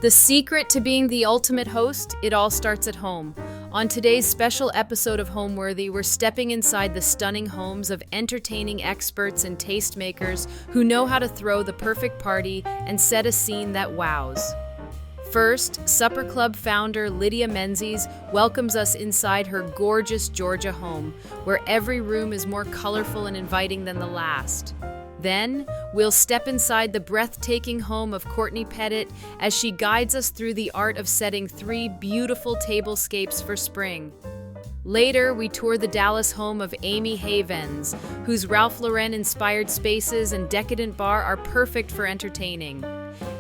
The secret to being the ultimate host, it all starts at home. On today's special episode of Homeworthy, we're stepping inside the stunning homes of entertaining experts and tastemakers who know how to throw the perfect party and set a scene that wows. First, Supper Club founder Lydia Menzies welcomes us inside her gorgeous Georgia home, where every room is more colorful and inviting than the last. Then, we'll step inside the breathtaking home of Courtney Petit as she guides us through the art of setting 3 beautiful tablescapes for spring. Later, we tour the Dallas home of Amy Havins, whose Ralph Lauren-inspired spaces and decadent bar are perfect for entertaining.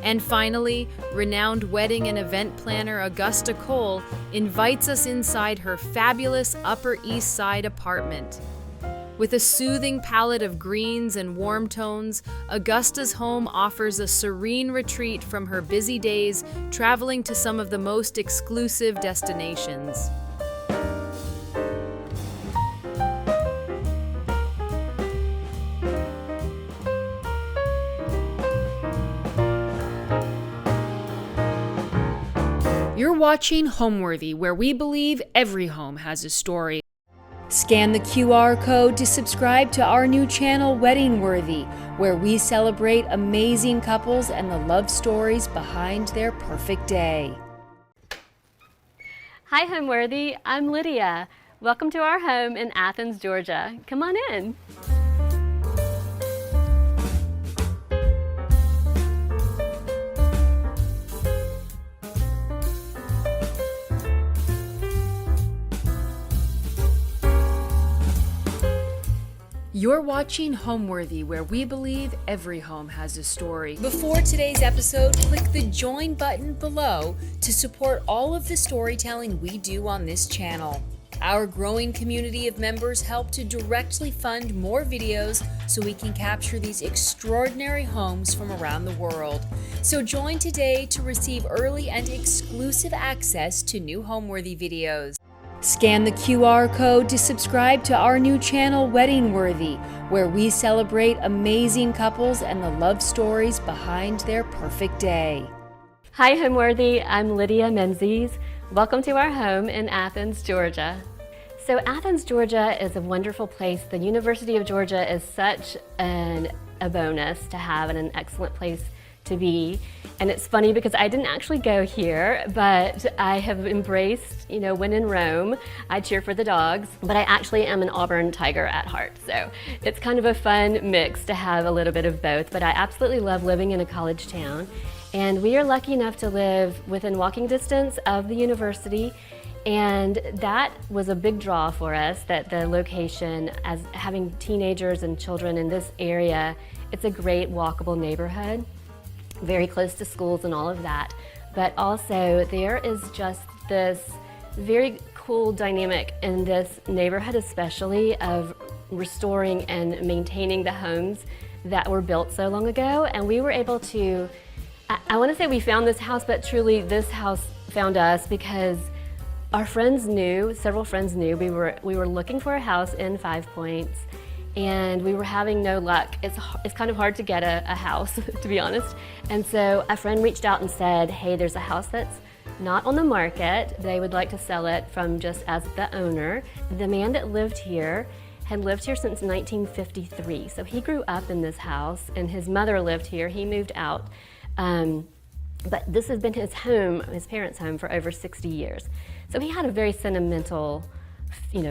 And finally, renowned wedding and event planner Augusta Cole invites us inside her fabulous Upper East Side apartment. With a soothing palette of greens and warm tones, Augusta's home offers a serene retreat from her busy days, traveling to some of the most exclusive destinations. You're watching Homeworthy, where we believe every home has a story. Scan the QR code to subscribe to our new channel, Weddingworthy, where we celebrate amazing couples and the love stories behind their perfect day. Hi, Homeworthy. I'm Lydia. Welcome to our home in Athens, Georgia. Come on in. You're watching Homeworthy, where we believe every home has a story. Before today's episode, click the join button below to support all of the storytelling we do on this channel. Our growing community of members help to directly fund more videos so we can capture these extraordinary homes from around the world. So join today to receive early and exclusive access to new Homeworthy videos. Scan the QR code to subscribe to our new channel, Weddingworthy, where we celebrate amazing couples and the love stories behind their perfect day. Hi, Homeworthy. I'm Lydia Menzies. Welcome to our home in Athens, Georgia. So Athens, Georgia is a wonderful place. The University of Georgia is such a bonus to have and an excellent place to be. And it's funny because I didn't actually go here, but I have embraced, when in Rome, I cheer for the dogs, but I actually am an Auburn Tiger at heart. So it's kind of a fun mix to have a little bit of both, but I absolutely love living in a college town. And we are lucky enough to live within walking distance of the university. And that was a big draw for us, that the location, as having teenagers and children in this area, it's a great walkable neighborhood. Very close to schools and all of that, but also there is just this very cool dynamic in this neighborhood, especially of restoring and maintaining the homes that were built so long ago. And we were able to, I want to say we found this house, but truly this house found us because our friends knew, several friends knew we were looking for a house in Five Points. And we were having no luck. It's kind of hard to get a house, to be honest. And so a friend reached out and said, hey, there's a house that's not on the market. They would like to sell it from just as the owner. The man that lived here had lived here since 1953. So he grew up in this house and his mother lived here. He moved out. But this has been his home, his parents' home, for over 60 years. So he had a very sentimental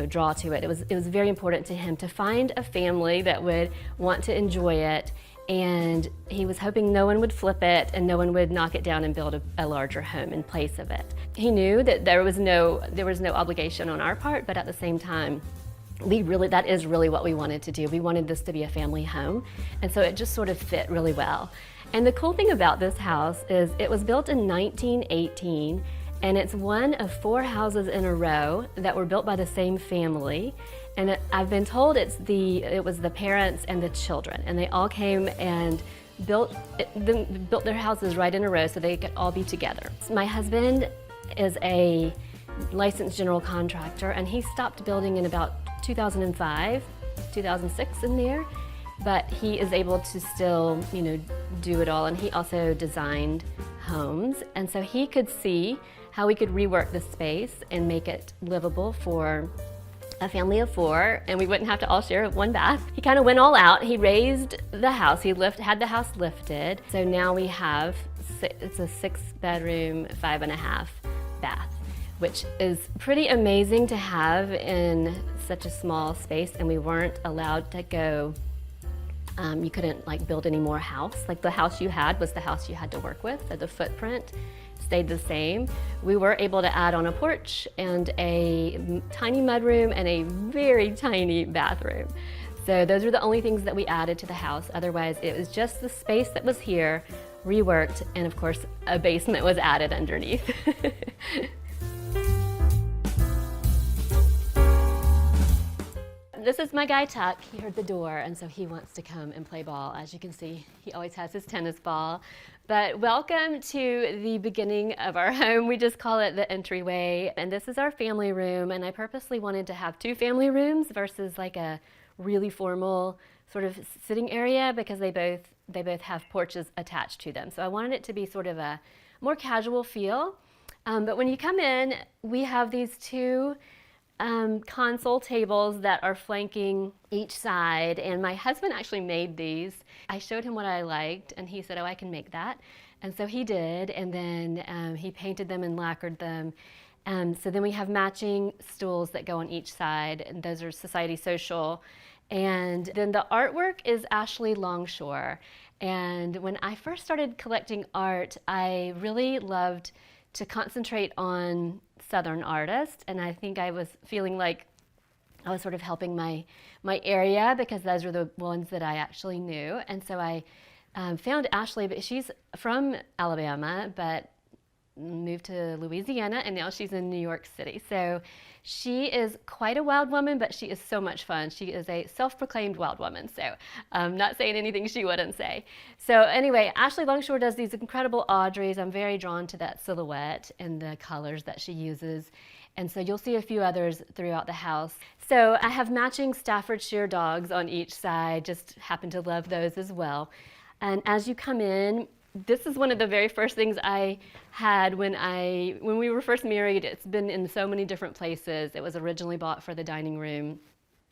draw to it. It was very important to him to find a family that would want to enjoy it, and he was hoping no one would flip it and no one would knock it down and build a larger home in place of it. He knew that there was no obligation on our part, but at the same time, that is really what we wanted to do. We wanted this to be a family home, and so it just sort of fit really well. And the cool thing about this house is it was built in 1918, and it's one of 4 houses in a row that were built by the same family. And I've been told it was the parents and the children, and they all came and built their houses right in a row so they could all be together. My husband is a licensed general contractor, and he stopped building in about 2005, 2006 in there. But he is able to still, do it all, and he also designed homes, and so he could see how we could rework the space and make it livable for a family of 4, and we wouldn't have to all share one bath. He kind of went all out. He raised the house. He had the house lifted. So now we have, it's a 6-bedroom, 5.5 bath, which is pretty amazing to have in such a small space, and we weren't allowed to go, you couldn't like build any more house. Like the house you had was the house you had to work with, so the footprint stayed the same. We were able to add on a porch and a tiny mudroom and a very tiny bathroom. So those were the only things that we added to the house. Otherwise, it was just the space that was here, reworked, and of course, a basement was added underneath. This is my guy Tuck. He heard the door, and so he wants to come and play ball. As you can see, he always has his tennis ball. But welcome to the beginning of our home. We just call it the entryway, and this is our family room, and I purposely wanted to have 2 family rooms versus like a really formal sort of sitting area, because they both have porches attached to them. So I wanted it to be sort of a more casual feel. But when you come in, we have these 2 console tables that are flanking each side, and my husband actually made these. I showed him what I liked, and he said, oh, I can make that. And so he did, and then he painted them and lacquered them. So then we have matching stools that go on each side, and those are Society Social. And then the artwork is Ashley Longshore. And when I first started collecting art, I really loved to concentrate on Southern artists, and I think I was feeling like I was sort of helping my area, because those were the ones that I actually knew. And so I found Ashley, but she's from Alabama, but moved to Louisiana, and now she's in New York City. So she is quite a wild woman, but she is so much fun. She is a self-proclaimed wild woman, so I'm not saying anything she wouldn't say. So anyway, Ashley Longshore does these incredible Audreys. I'm very drawn to that silhouette and the colors that she uses. And so you'll see a few others throughout the house. So I have matching Staffordshire dogs on each side, just happen to love those as well. And as you come in, this is one of the very first things I had when we were first married. It's been in so many different places. It was originally bought for the dining room,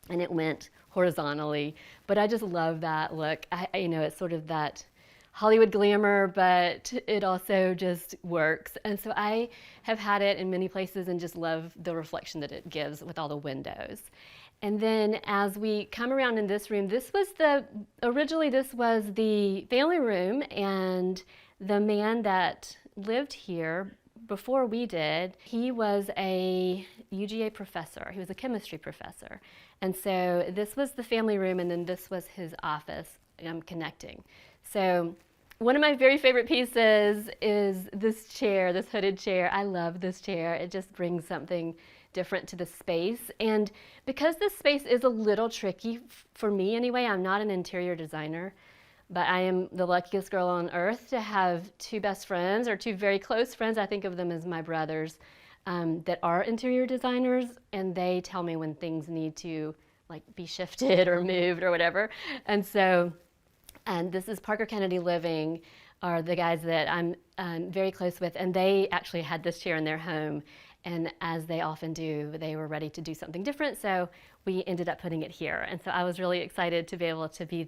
and it went horizontally. But I just love that look. It's sort of that Hollywood glamour, but it also just works. And so I have had it in many places and just love the reflection that it gives with all the windows. And then as we come around in this room, originally this was the family room, and the man that lived here before we did, he was a UGA professor. He was a chemistry professor. And so this was the family room, and then this was his office connecting. So one of my very favorite pieces is this chair, this hooded chair. I love this chair. It just brings something different to the space. And because this space is a little tricky for me anyway, I'm not an interior designer, but I am the luckiest girl on earth to have 2 best friends, or 2 very close friends. I think of them as my brothers, that are interior designers, and they tell me when things need to like be shifted or moved or whatever. And so, and this is Parker Kennedy Living, are the guys that I'm very close with, and they actually had this chair in their home. And as they often do, they were ready to do something different, so we ended up putting it here. And so I was really excited to be able to be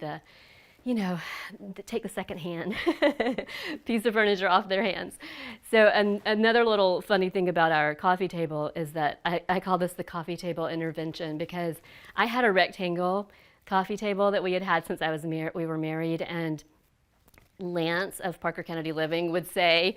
take the second hand piece of furniture off their hands. So another little funny thing about our coffee table is that I call this the coffee table intervention, because I had a rectangle coffee table that we had since we were married, and Lance of Parker Kennedy Living would say,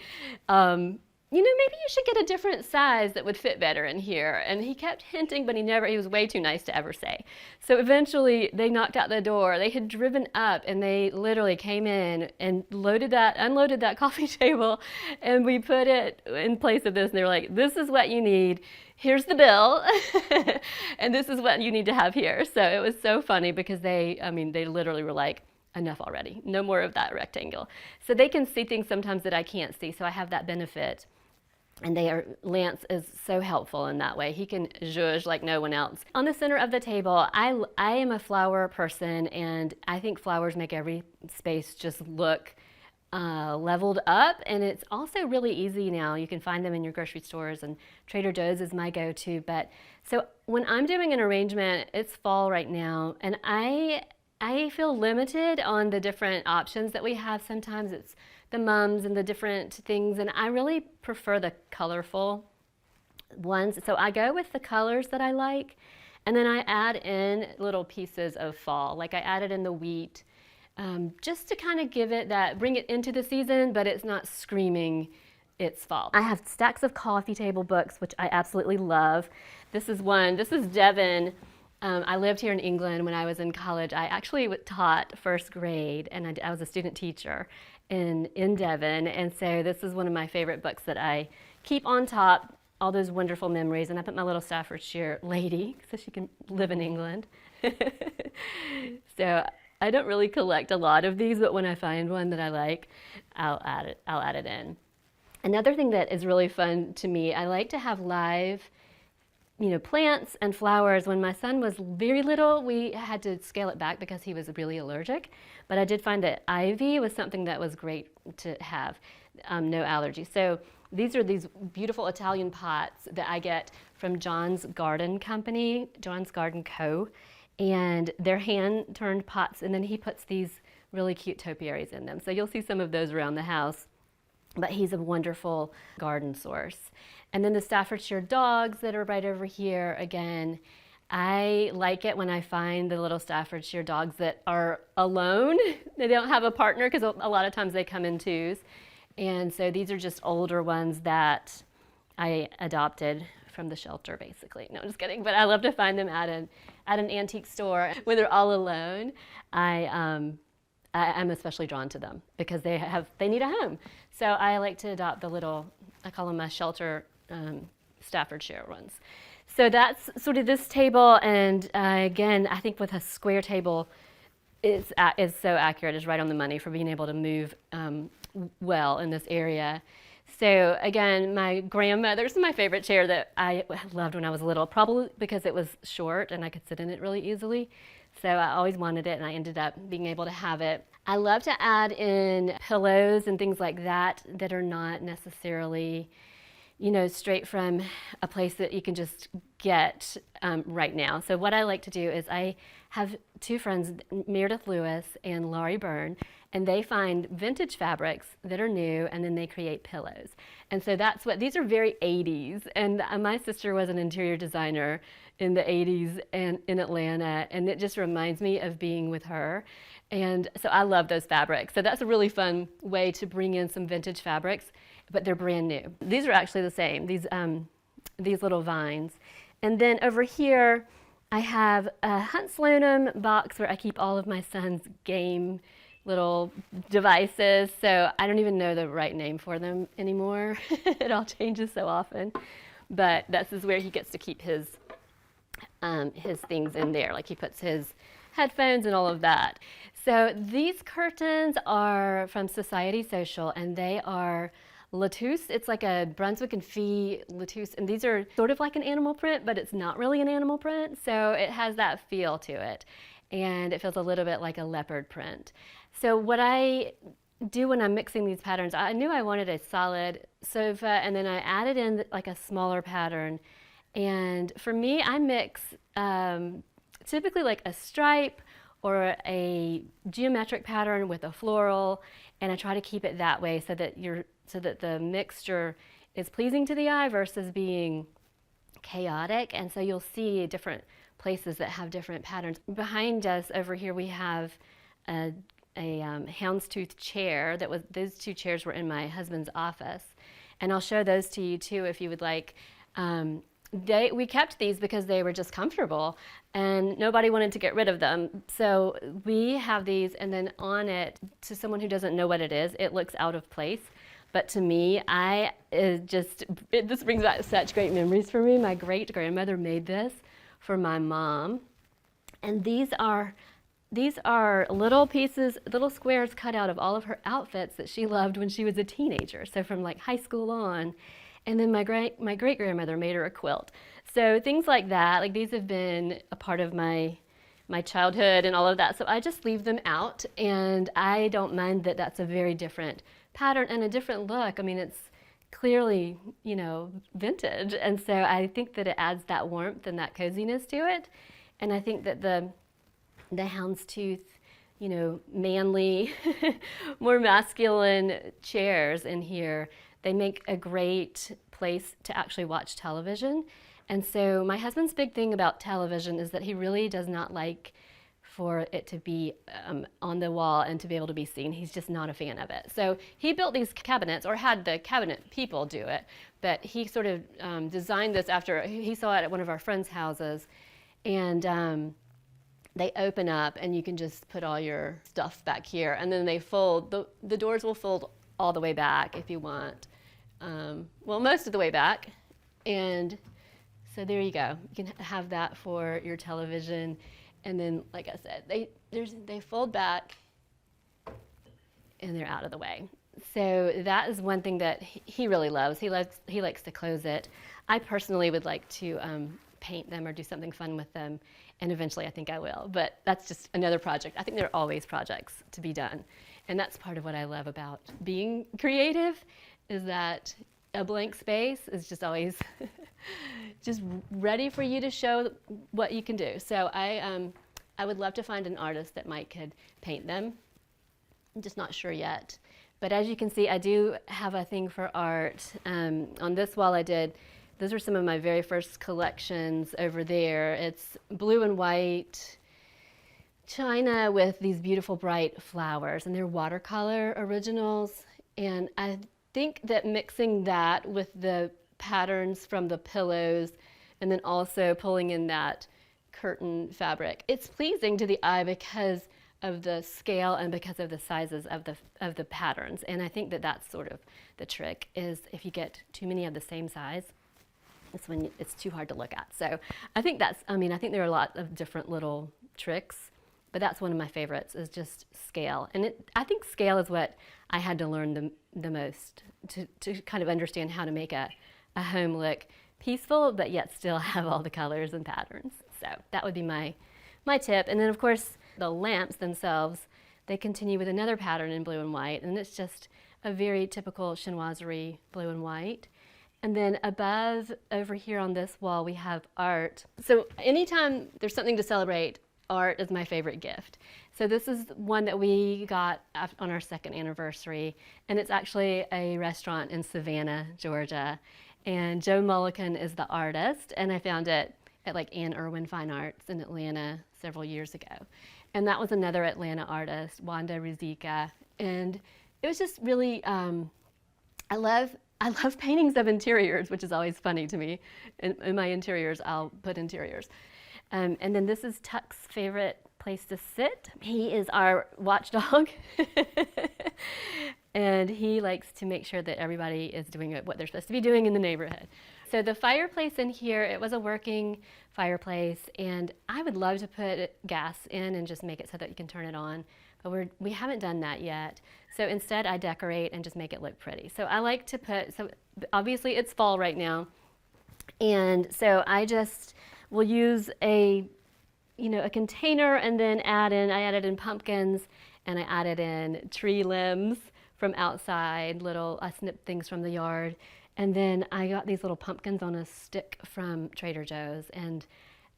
maybe you should get a different size that would fit better in here. And he kept hinting, but he was way too nice to ever say. So eventually they knocked out the door. They had driven up, and they literally came in and unloaded that coffee table, and we put it in place of this. And they were like, this is what you need. Here's the bill. And this is what you need to have here. So it was so funny, because they literally were like, enough already. No more of that rectangle. So they can see things sometimes that I can't see. So I have that benefit And Lance is so helpful in that way. He can zhuzh like no one else. On the center of the table, I am a flower person, and I think flowers make every space just look leveled up. And it's also really easy now. You can find them in your grocery stores, and Trader Joe's is my go-to. But so when I'm doing an arrangement, it's fall right now, and I feel limited on the different options that we have. Sometimes it's the mums and the different things, and I really prefer the colorful ones. So I go with the colors that I like, and then I add in little pieces of fall. Like I added in the wheat, just to kind of give it that, bring it into the season, but it's not screaming it's fall. I have stacks of coffee table books, which I absolutely love. This is Devon. I lived here in England when I was in college. I actually taught first grade, and I was a student teacher in Devon, and so this is one of my favorite books that I keep on top, all those wonderful memories. And I put my little Staffordshire lady so she can live in England. So I don't really collect a lot of these, but when I find one that I like, I'll add it in. Another thing that is really fun to me, I like to have live plants and flowers. When my son was very little, we had to scale it back because he was really allergic. But I did find that ivy was something that was great to have, no allergy. So these are these beautiful Italian pots that I get from John's Garden Company, John's Garden Co. And they're hand-turned pots, and then he puts these really cute topiaries in them. So you'll see some of those around the house. But he's a wonderful garden source. And then the Staffordshire dogs that are right over here, again, I like it when I find the little Staffordshire dogs that are alone. They don't have a partner, because a lot of times they come in twos. And so these are just older ones that I adopted from the shelter, basically. No, I'm just kidding. But I love to find them at an antique store when they're all alone. I'm especially drawn to them because they need a home. So I like to adopt the little, I call them my shelter Staffordshire ones. So that's sort of this table, and again, I think with a square table, is so accurate. It's right on the money for being able to move well in this area. So again, my grandmother's my favorite chair that I loved when I was little, probably because it was short and I could sit in it really easily. So I always wanted it, and I ended up being able to have it. I love to add in pillows and things like that that are not necessarily, straight from a place that you can just get right now. So what I like to do is I have two friends, Meredith Lewis and Laurie Byrne, and they find vintage fabrics that are new, and then they create pillows. And so these are very 80s. And my sister was an interior designer in the 80s and in Atlanta, and it just reminds me of being with her. And so I love those fabrics. So that's a really fun way to bring in some vintage fabrics, but they're brand new. These are actually the same, these little vines. And then over here, I have a Hunt Sloanham box where I keep all of my son's game little devices. So I don't even know the right name for them anymore. It all changes so often. But this is where he gets to keep his things in there. Like he puts his headphones and all of that. So these curtains are from Society Social, and they are Lattice. It's like a Brunswick and Fee Lattice, and these are sort of like an animal print, but it's not really an animal print, so it has that feel to it, and it feels a little bit like a leopard print. So what I do when I'm mixing these patterns, I knew I wanted a solid sofa, and then I added in like a smaller pattern. And for me, I mix typically like a stripe or a geometric pattern with a floral, and I try to keep it that way so that the mixture is pleasing to the eye versus being chaotic. And so you'll see different places that have different patterns. Behind us over here we have a houndstooth chair those two chairs were in my husband's office, and I'll show those to you too if you would like. We kept these because they were just comfortable and nobody wanted to get rid of them. So we have these, and then on it, to someone who doesn't know what it is, it looks out of place. But to me, this brings back such great memories for me. My great grandmother made this for my mom. And these are little pieces, little squares cut out of all of her outfits that she loved when she was a teenager. So from like high school on. And then my great-grandmother made her a quilt. So things like that, like these have been a part of my childhood and all of that. So I just leave them out, and I don't mind that that's a very different pattern and a different look. I mean, it's clearly, vintage. And so I think that it adds that warmth and that coziness to it. And I think that the houndstooth, manly, more masculine chairs in here, they make a great place to actually watch television. And so my husband's big thing about television is that he really does not like for it to be on the wall and to be able to be seen. He's just not a fan of it. So he built these cabinets, or had the cabinet people do it, but he sort of designed this after he saw it at one of our friends' houses. And they open up and you can just put all your stuff back here, and then they fold. The doors will fold all the way back if you want. Most of the way back. And so there you go. You can have that for your television. And then, like I said, they fold back and they're out of the way. So that is one thing that he really loves. He likes to close it. I personally would like to paint them or do something fun with them, and eventually I think I will. But that's just another project. I think there are always projects to be done. And that's part of what I love about being creative, is that a blank space is just always just ready for you to show what you can do. So I would love to find an artist that could paint them. I'm just not sure yet. But as you can see, I do have a thing for art. On this wall those are some of my very first collections over there. It's blue and white china with these beautiful bright flowers, and they're watercolor originals. And I think that mixing that with the patterns from the pillows, and then also pulling in that curtain fabric, it's pleasing to the eye because of the scale and because of the sizes of the patterns. And I think that that's sort of the trick, is if you get too many of the same size, it's when it's too hard to look at. So I think I think there are a lot of different little tricks, but that's one of my favorites, is just scale. And I think scale is what I had to learn the most to kind of understand how to make a home look peaceful, but yet still have all the colors and patterns. So that would be my tip. And then, of course, the lamps themselves, they continue with another pattern in blue and white, and it's just a very typical chinoiserie blue and white. And then above, over here on this wall, we have art. So anytime there's something to celebrate, art is my favorite gift. So this is one that we got on our second anniversary, and it's actually a restaurant in Savannah, Georgia. And Joe Mullican is the artist, and I found it at Ann Irwin Fine Arts in Atlanta several years ago. And that was another Atlanta artist, Wanda Ruzicka. And it was just really, I love paintings of interiors, which is always funny to me. In my interiors, I'll put interiors. And then this is Tuck's favorite place to sit. He is our watchdog. And he likes to make sure that everybody is doing what they're supposed to be doing in the neighborhood. So the fireplace in here, it was a working fireplace, and I would love to put gas in and just make it so that you can turn it on, but we haven't done that yet. So instead I decorate and just make it look pretty. So I like to so obviously it's fall right now, and so I just will use a container, and then I added in pumpkins, and I added in tree limbs from outside, I snipped things from the yard. And then I got these little pumpkins on a stick from Trader Joe's, and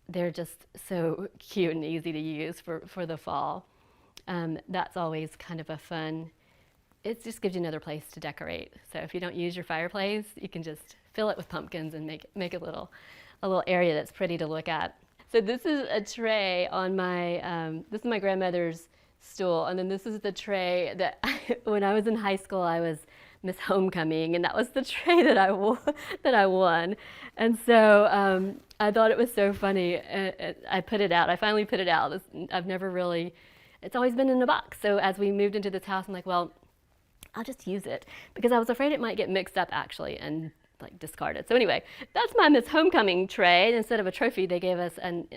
they're just so cute and easy to use for the fall. That's always kind of a fun, it just gives you another place to decorate. So if you don't use your fireplace, you can just fill it with pumpkins and make a little area that's pretty to look at. So this is a tray on this is my grandmother's stool, and then this is the tray that when I was in high school, I was Miss Homecoming, and that was the tray that I won. And so I thought it was so funny. I put it out. I finally put it out. It's always been in a box. So as we moved into this house, I'm like, well, I'll just use it, because I was afraid it might get mixed up actually and discarded. So anyway, that's my Miss Homecoming tray. And instead of a trophy, they gave us an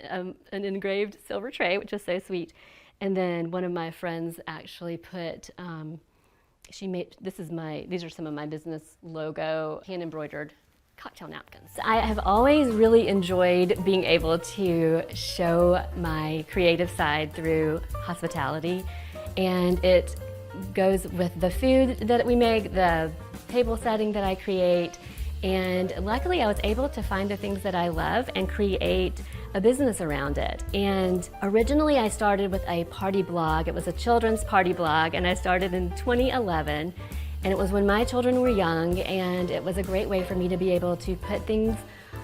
engraved silver tray, which was so sweet. And then one of my friends actually put, these are some of my business logo hand embroidered cocktail napkins. I have always really enjoyed being able to show my creative side through hospitality, and it goes with the food that we make, the table setting that I create, and luckily I was able to find the things that I love and create a business around it. And originally I started with a party blog. It was a children's party blog, and I started in 2011. And it was when my children were young, and it was a great way for me to be able to put things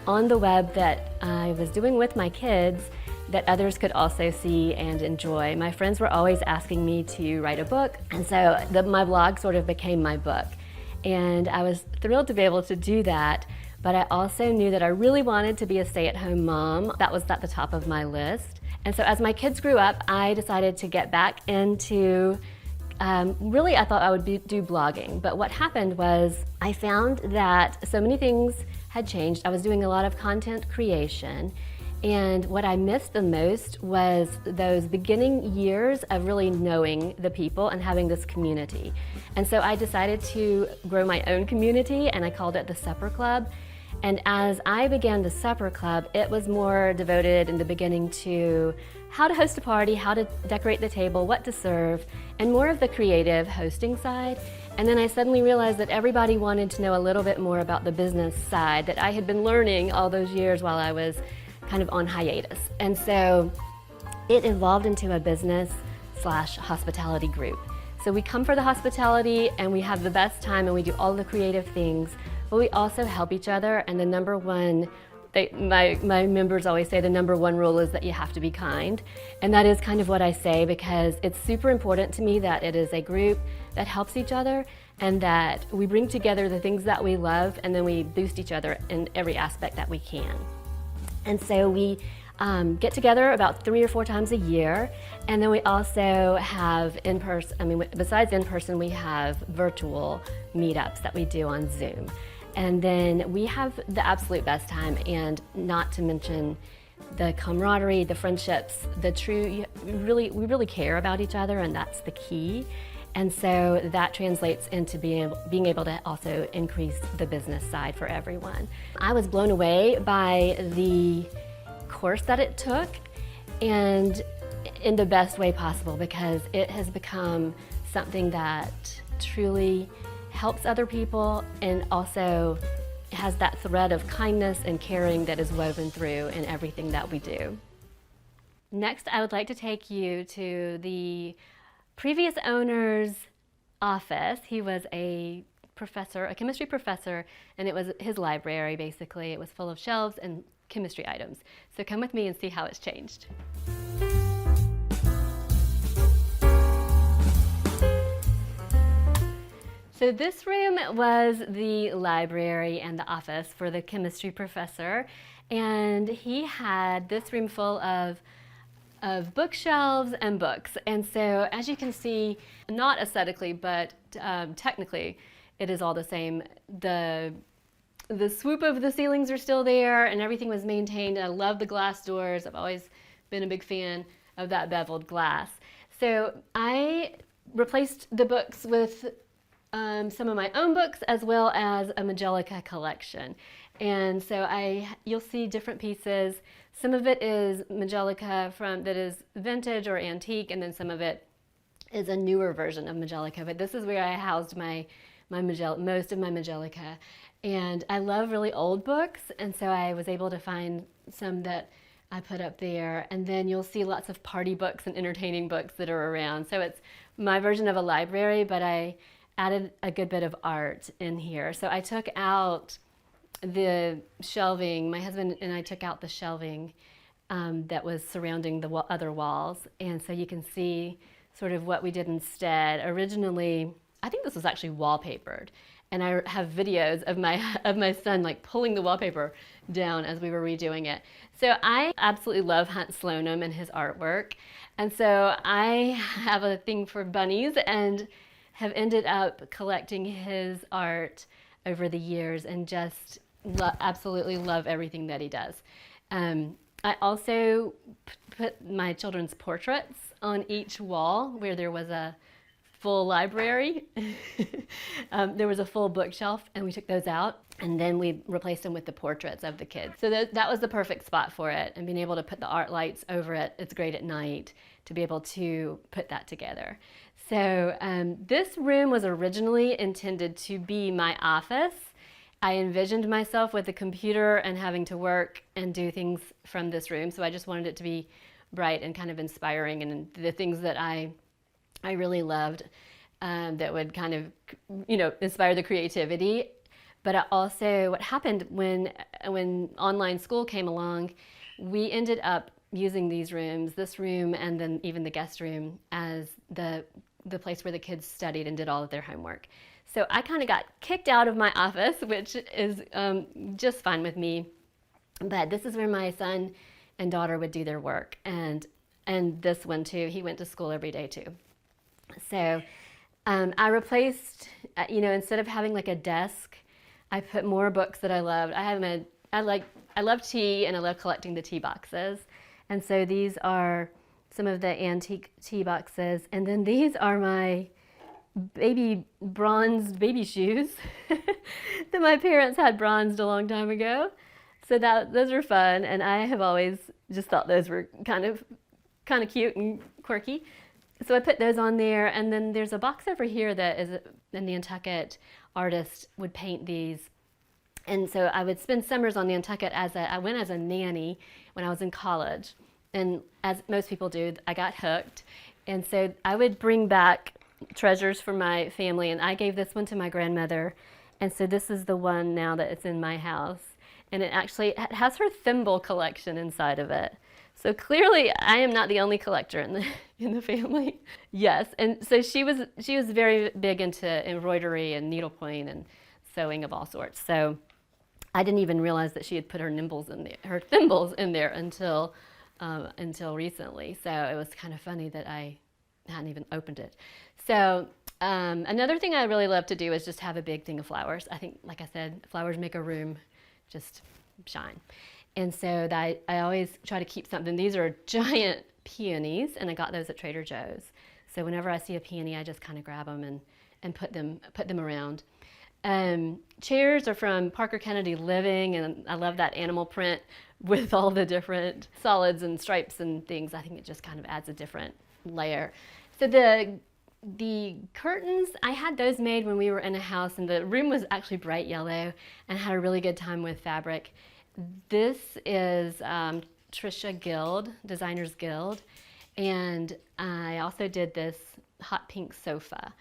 on the web that I was doing with my kids that others could also see and enjoy. My friends were always asking me to write a book, and so my blog sort of became my book. And I was thrilled to be able to do that, but I also knew that I really wanted to be a stay-at-home mom. That was at the top of my list. And so as my kids grew up, I decided to get back into really, I thought I would do blogging, but what happened was I found that so many things had changed. I was doing a lot of content creation, and what I missed the most was those beginning years of really knowing the people and having this community. And so I decided to grow my own community, and I called it the Supper Club. And as I began the Supper Club, it was more devoted in the beginning to how to host a party, how to decorate the table, what to serve, and more of the creative hosting side. And then I suddenly realized that everybody wanted to know a little bit more about the business side that I had been learning all those years while I was kind of on hiatus. And so it evolved into a business/hospitality group. So we come for the hospitality and we have the best time and we do all the creative things, but we also help each other. And the number one, my members always say the number one rule is that you have to be kind. And that is kind of what I say, because it's super important to me that it is a group that helps each other and that we bring together the things that we love, and then we boost each other in every aspect that we can. And so we get together about 3 or 4 times a year, and then we also have in-person, besides in-person, we have virtual meetups that we do on Zoom. And then we have the absolute best time, and not to mention the camaraderie, the friendships, we really care about each other, and that's the key. And so that translates into being able to also increase the business side for everyone. I was blown away by the course that it took, and in the best way possible, because it has become something that truly helps other people and also has that thread of kindness and caring that is woven through in everything that we do. Next, I would like to take you to the previous owner's office. He was a professor, a chemistry professor, and it was his library basically. It was full of shelves and chemistry items. So come with me and see how it's changed. So this room was the library and the office for the chemistry professor, and he had this room full of bookshelves and books. And so as you can see, not aesthetically, but technically, it is all the same. The swoop of the ceilings are still there, and everything was maintained. I love the glass doors. I've always been a big fan of that beveled glass. So I replaced the books with some of my own books, as well as a Majolica collection. And so you'll see different pieces. Some of it is Majolica that is vintage or antique, and then some of it is a newer version of Majolica. But this is where I housed most of my Majolica. And I love really old books, and so I was able to find some that I put up there. And then you'll see lots of party books and entertaining books that are around. So it's my version of a library, but I added a good bit of art in here. So I took out the shelving. My husband and I took out the shelving that was surrounding the other walls. And so you can see sort of what we did instead. Originally, I think this was actually wallpapered. And I have videos of my son like pulling the wallpaper down as we were redoing it. So I absolutely love Hunt Slonim and his artwork. And so I have a thing for bunnies and have ended up collecting his art over the years, and just absolutely love everything that he does. I also put my children's portraits on each wall where there was a full library. There was a full bookshelf, and we took those out, and then we replaced them with the portraits of the kids. So that was the perfect spot for it, and being able to put the art lights over it, it's great at night to be able to put that together. So this room was originally intended to be my office. I envisioned myself with a computer and having to work and do things from this room, so I just wanted it to be bright and kind of inspiring, and the things that I really loved that would kind of, inspire the creativity. But what happened when online school came along, we ended up using these rooms, this room and then even the guest room, as the place where the kids studied and did all of their homework. So I kind of got kicked out of my office, which is just fine with me. But this is where my son and daughter would do their work, and this one too. He went to school every day too. So I replaced, instead of having like a desk, I put more books that I loved. I love tea, and I love collecting the tea boxes. And so these are some of the antique tea boxes. And then these are my bronzed baby shoes that my parents had bronzed a long time ago. So those are fun, and I have always just thought those were kind of cute and quirky. So I put those on there, and then there's a box over here that is a Nantucket artist would paint these. And so I would spend summers on Nantucket I went as a nanny when I was in college. And as most people do, I got hooked. And so I would bring back treasures for my family, and I gave this one to my grandmother. And so this is the one now that it's in my house. And it has her thimble collection inside of it. So clearly I am not the only collector in the family. Yes, and so she was very big into embroidery and needlepoint and sewing of all sorts. So I didn't even realize that she had put her thimbles in there until recently. So it was kind of funny that I hadn't even opened it. So another thing I really love to do is just have a big thing of flowers. I think, like I said, flowers make a room just shine. And so I always try to keep something. These are giant peonies, and I got those at Trader Joe's. So whenever I see a peony, I just kind of grab them and put them around. Chairs are from Parker Kennedy Living, and I love that animal print with all the different solids and stripes and things. I think it just kind of adds a different layer. So the curtains, I had those made when we were in a house, and the room was actually bright yellow, and had a really good time with fabric. This is Trisha Guild, Designers Guild, and I also did this hot pink sofa.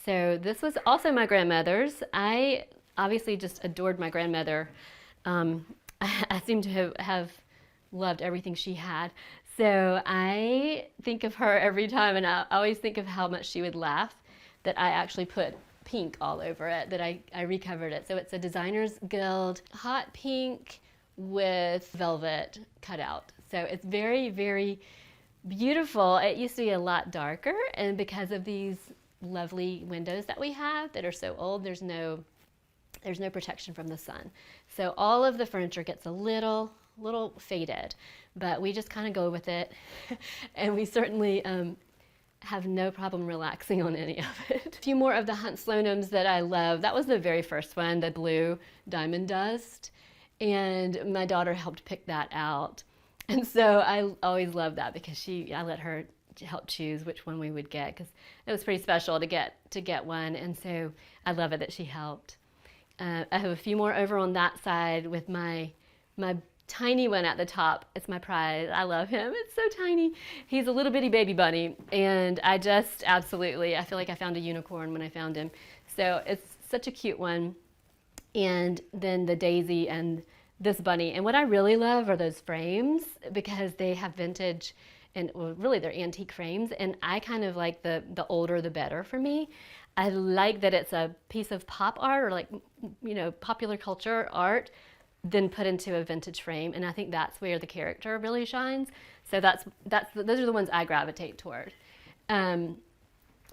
So this was also my grandmother's. I obviously just adored my grandmother. I seem to have loved everything she had. So I think of her every time, and I always think of how much she would laugh that I actually put pink all over it, that I recovered it. So it's a Designers Guild hot pink with velvet cut out. So it's very, very beautiful. It used to be a lot darker, and because of these lovely windows that we have that are so old, there's no protection from the sun. So all of the furniture gets a little faded, but we just kind of go with it. And we certainly have no problem relaxing on any of it. A few more of the Hunt Sloanums that I love. That was the very first one, the blue diamond dust. And my daughter helped pick that out. And so I always loved that because I let her help choose which one we would get, because it was pretty special to get one. And so I love it that she helped. I have a few more over on that side with my tiny one at the top. It's my prize. I love him. It's so tiny. He's a little bitty baby bunny, and I feel like I found a unicorn when I found him. So it's such a cute one. And then the daisy and this bunny. And what I really love are those frames, because they have vintage and really they're antique frames. And I kind of like the older the better for me. I like that it's a piece of pop art or popular culture art then put into a vintage frame. And I think that's where the character really shines. So those are the ones I gravitate toward. A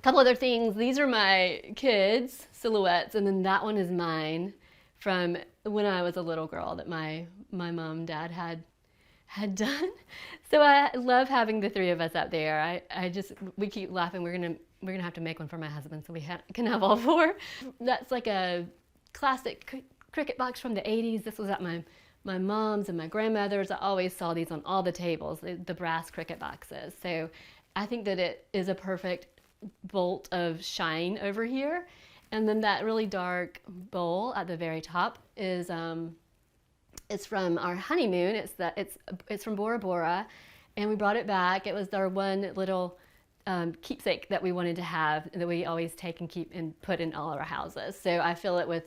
couple other things. These are my kids' silhouettes, and then that one is mine from when I was a little girl that my mom and dad had done. So I love having the three of us up there. We keep laughing. We're gonna have to make one for my husband so we can have all four. That's like a classic cricket box from the 80s. This was at my mom's and my grandmother's. I always saw these on all the tables, the brass cricket boxes. So I think that it is a perfect bolt of shine over here. And then that really dark bowl at the very top is it's from our honeymoon. It's from Bora Bora, and we brought it back. It was our one little keepsake that we wanted to have, that we always take and keep and put in all of our houses. So I fill it with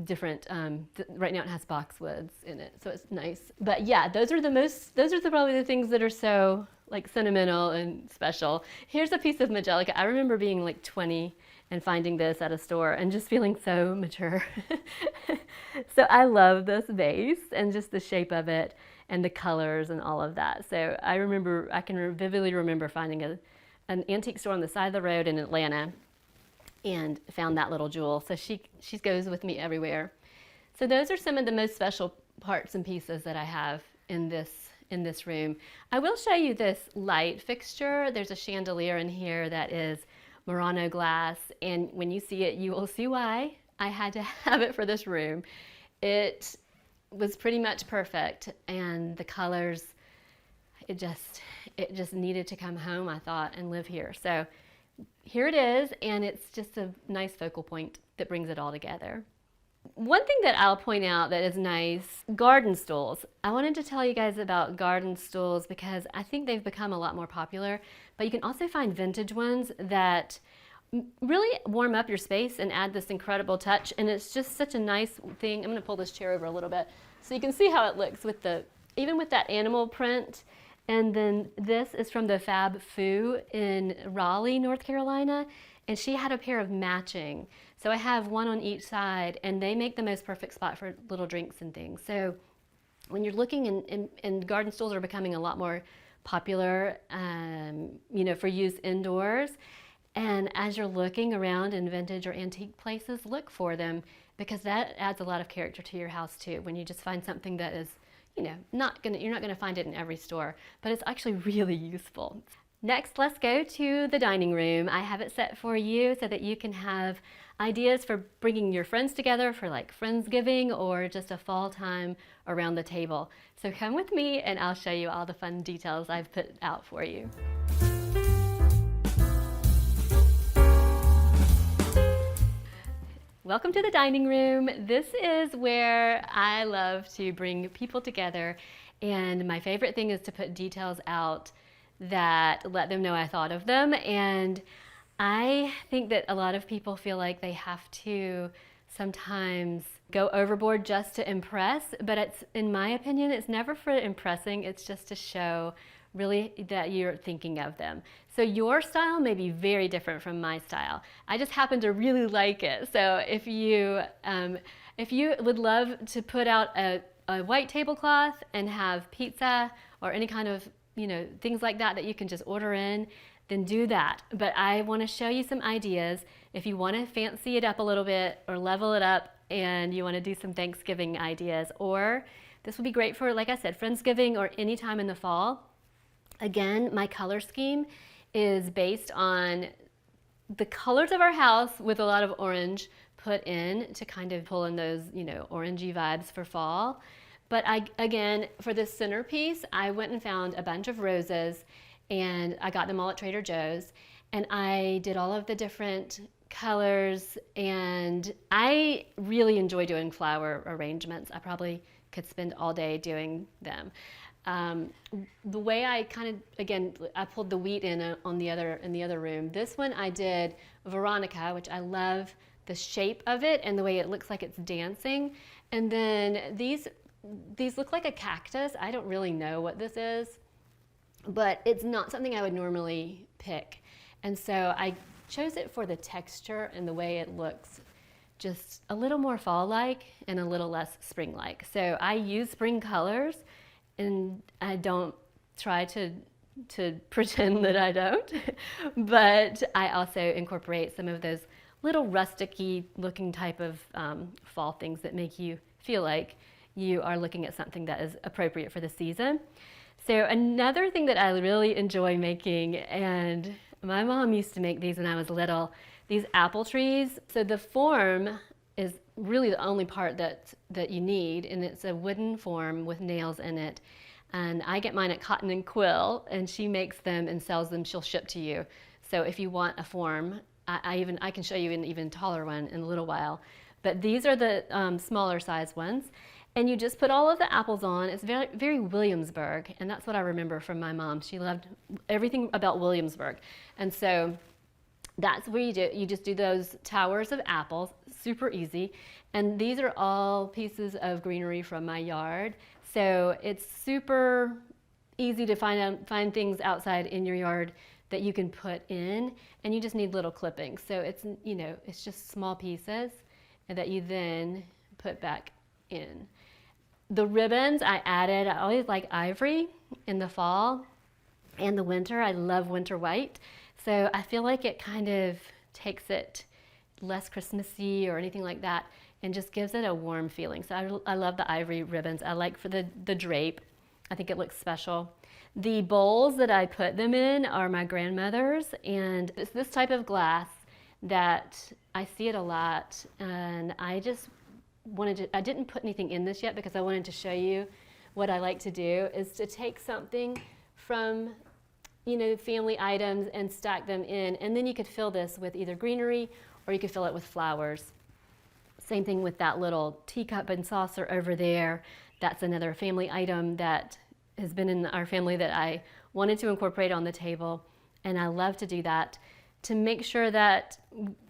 different. Right now it has boxwoods in it, so it's nice. But yeah, those are probably the things that are so like sentimental and special. Here's a piece of Majolica. I remember being like 20 and finding this at a store and just feeling so mature. So I love this vase and just the shape of it and the colors and all of that. So I can vividly remember finding an antique store on the side of the road in Atlanta and found that little jewel. So she goes with me everywhere. So those are some of the most special parts and pieces that I have in this room. I will show you this light fixture. There's a chandelier in here that is Murano glass, and when you see it, you will see why I had to have it for this room. It was pretty much perfect, and the colors, it just needed to come home, I thought, and live here. So here it is, and it's just a nice focal point that brings it all together. One thing that I'll point out that is nice, garden stools. I wanted to tell you guys about garden stools because I think they've become a lot more popular, but you can also find vintage ones that really warm up your space and add this incredible touch, and it's just such a nice thing. I'm going to pull this chair over a little bit so you can see how it looks even with that animal print. And then this is from the Fab Foo in Raleigh, North Carolina, and she had a pair of matching. So I have one on each side, and they make the most perfect spot for little drinks and things. So when you're looking, and garden stools are becoming a lot more popular, for use indoors. And as you're looking around in vintage or antique places, look for them, because that adds a lot of character to your house too. When you just find something that is, you're not gonna find it in every store, but it's actually really useful. Next, let's go to the dining room. I have it set for you so that you can have ideas for bringing your friends together for like Friendsgiving or just a fall time around the table. So come with me and I'll show you all the fun details I've put out for you. Welcome to the dining room. This is where I love to bring people together, and my favorite thing is to put details out that let them know I thought of them. And I think that a lot of people feel like they have to sometimes go overboard just to impress, but in my opinion, it's never for impressing, it's just to show really that you're thinking of them. So your style may be very different from my style. I just happen to really like it. So if you would love to put out a white tablecloth and have pizza or any kind of things like that you can just order in, then do that. But I want to show you some ideas if you want to fancy it up a little bit or level it up and you want to do some Thanksgiving ideas. Or this would be great for, like I said, Friendsgiving or any time in the fall. Again, my color scheme is based on the colors of our house with a lot of orange put in to kind of pull in those, orangey vibes for fall. But again, for this centerpiece, I went and found a bunch of roses, and I got them all at Trader Joe's, and I did all of the different colors, and I really enjoy doing flower arrangements. I probably could spend all day doing them. The way I I pulled the wheat in the other room. This one I did Veronica, which I love the shape of it and the way it looks like it's dancing. And then these look like a cactus. I don't really know what this is, but it's not something I would normally pick. And so I chose it for the texture and the way it looks, just a little more fall-like and a little less spring-like. So I use spring colors, and I don't try to pretend that I don't, but I also incorporate some of those little rustic-y looking type of fall things that make you feel like you are looking at something that is appropriate for the season. So another thing that I really enjoy making, and my mom used to make these when I was little, these apple trees. So the form is really the only part that you need, and it's a wooden form with nails in it. And I get mine at Cotton and Quill, and she makes them and sells them. She'll ship to you. So if you want a form, I can show you an even taller one in a little while. But these are the smaller size ones. And you just put all of the apples on. It's very, very Williamsburg, and that's what I remember from my mom. She loved everything about Williamsburg. And so that's where you just do those towers of apples, super easy. And these are all pieces of greenery from my yard. So it's super easy to find things outside in your yard that you can put in, and you just need little clippings. So it's just small pieces and that you then put back in. The ribbons I always like ivory in the fall and the winter. I love winter white. So I feel like it kind of takes it less Christmassy or anything like that and just gives it a warm feeling. So I love the ivory ribbons. I like for the drape. I think it looks special. The bowls that I put them in are my grandmother's, and it's this type of glass that I see it a lot, and I just I didn't put anything in this yet because I wanted to show you what I like to do is to take something from family items and stack them in, and then you could fill this with either greenery or you could fill it with flowers. Same thing with that little teacup and saucer over there. That's another family item that has been in our family that I wanted to incorporate on the table, and I love to do that to make sure that,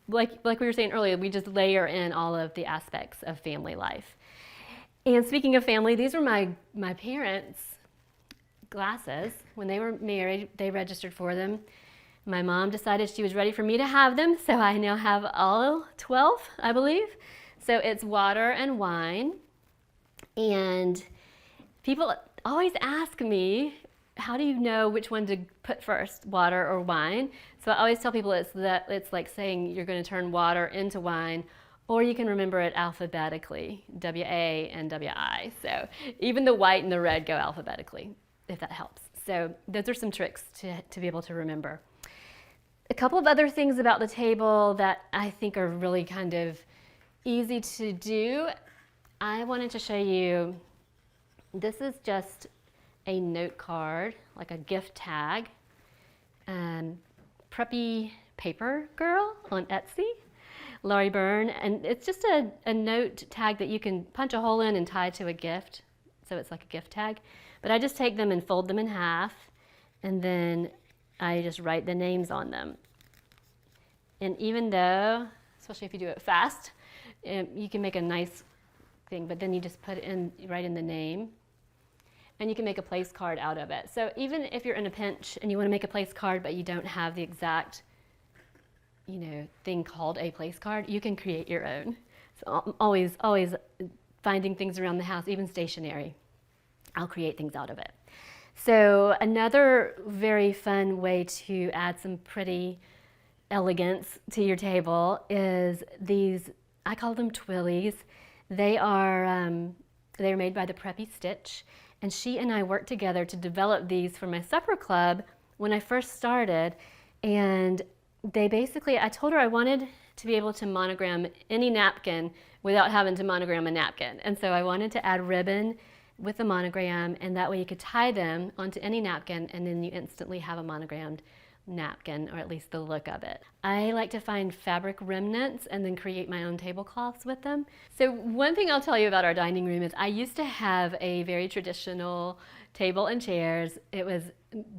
like we were saying earlier, we just layer in all of the aspects of family life. And speaking of family, these were my parents' glasses. When they were married, they registered for them. My mom decided she was ready for me to have them, so I now have all 12, I believe. So it's water and wine. And people always ask me, how do you know which one to put first, water or wine? So I always tell people it's like saying you're going to turn water into wine, or you can remember it alphabetically, W-A and W-I. So even the white and the red go alphabetically, if that helps. So those are some tricks to be able to remember. A couple of other things about the table that I think are really kind of easy to do. I wanted to show you, this is just a note card, like a gift tag. Preppy Paper Girl on Etsy, Laurie Byrne, and it's just a note tag that you can punch a hole in and tie to a gift, so it's like a gift tag. But I just take them and fold them in half, and then I just write the names on them. And even though, especially if you do it fast, you can make a nice thing, but then you just write in the name. And you can make a place card out of it. So even if you're in a pinch and you want to make a place card, but you don't have the exact, thing called a place card, you can create your own. So always finding things around the house, even stationery, I'll create things out of it. So another very fun way to add some pretty elegance to your table is these, I call them twillies. They're made by the Preppy Stitch. And she and I worked together to develop these for my supper club when I first started. And I told her I wanted to be able to monogram any napkin without having to monogram a napkin. And so I wanted to add ribbon with the monogram, and that way you could tie them onto any napkin and then you instantly have a monogrammed napkin, or at least the look of it. I like to find fabric remnants and then create my own tablecloths with them. So one thing I'll tell you about our dining room is I used to have a very traditional table and chairs. It was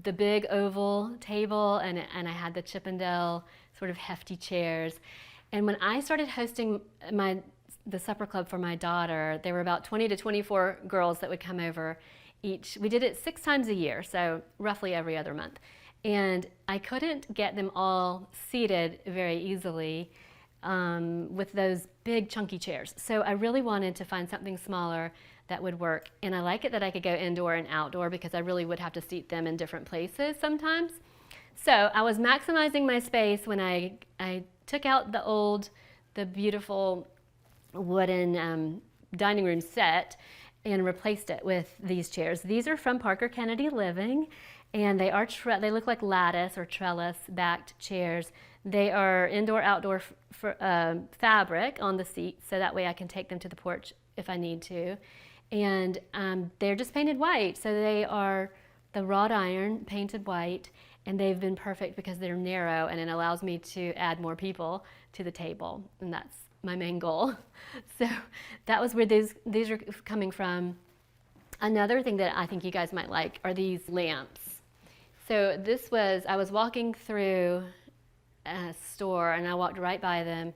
the big oval table, and I had the Chippendale sort of hefty chairs. And when I started hosting the supper club for my daughter, there were about 20 to 24 girls that would come over each. We did it 6 times a year, so roughly every other month. And I couldn't get them all seated very easily with those big chunky chairs. So I really wanted to find something smaller that would work. And I like it that I could go indoor and outdoor because I really would have to seat them in different places sometimes. So I was maximizing my space when I took out the beautiful wooden dining room set, and replaced it with these chairs. These are from Parker Kennedy Living, and they are they look like lattice or trellis backed chairs. They are indoor-outdoor fabric on the seats, so that way I can take them to the porch if I need to. And they're just painted white, so they are the wrought iron painted white, and they've been perfect because they're narrow, and it allows me to add more people to the table, and that's my main goal. So that was where these are coming from. Another thing that I think you guys might like are these lamps. So I was walking through a store, and I walked right by them,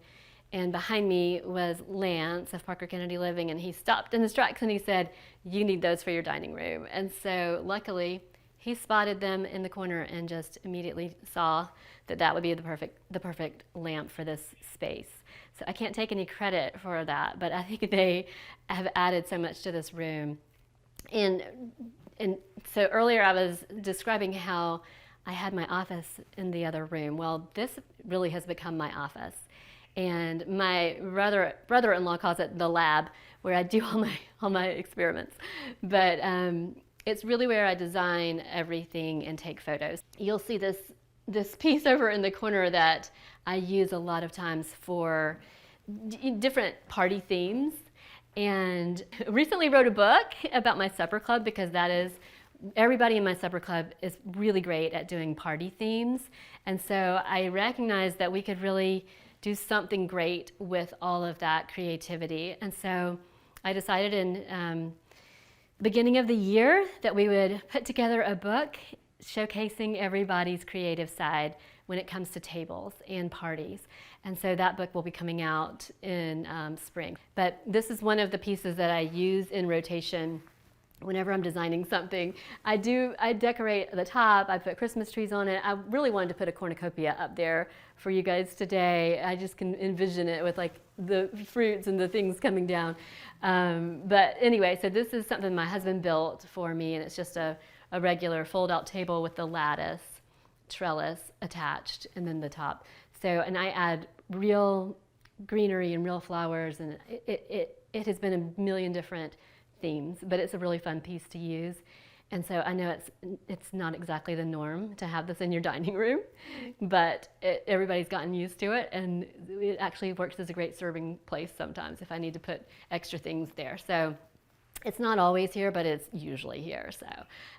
and behind me was Lance of Parker Kennedy Living, and he stopped in his tracks and he said, "You need those for your dining room." And so luckily he spotted them in the corner and just immediately saw that would be the perfect lamp for this space. So I can't take any credit for that, but I think they have added so much to this room. And so earlier I was describing how I had my office in the other room. Well, this really has become my office. And my brother-in-law calls it the lab, where I do all my experiments. But it's really where I design everything and take photos. You'll see this piece over in the corner that I use a lot of times for different party themes. And recently wrote a book about my supper club, because everybody in my supper club is really great at doing party themes. And so I recognized that we could really do something great with all of that creativity. And so I decided in beginning of the year that we would put together a book showcasing everybody's creative side when it comes to tables and parties. And so that book will be coming out in spring. But this is one of the pieces that I use in rotation whenever I'm designing something. I decorate the top, I put Christmas trees on it. I really wanted to put a cornucopia up there for you guys today. I just can envision it with like the fruits and the things coming down. But anyway, so this is something my husband built for me, and it's just a regular fold-out table with the lattice trellis attached, and then the top. So, and I add real greenery and real flowers, and it has been a million different themes, but it's a really fun piece to use. And so I know it's not exactly the norm to have this in your dining room, but everybody's gotten used to it, and it actually works as a great serving place sometimes if I need to put extra things there. So it's not always here, but it's usually here. So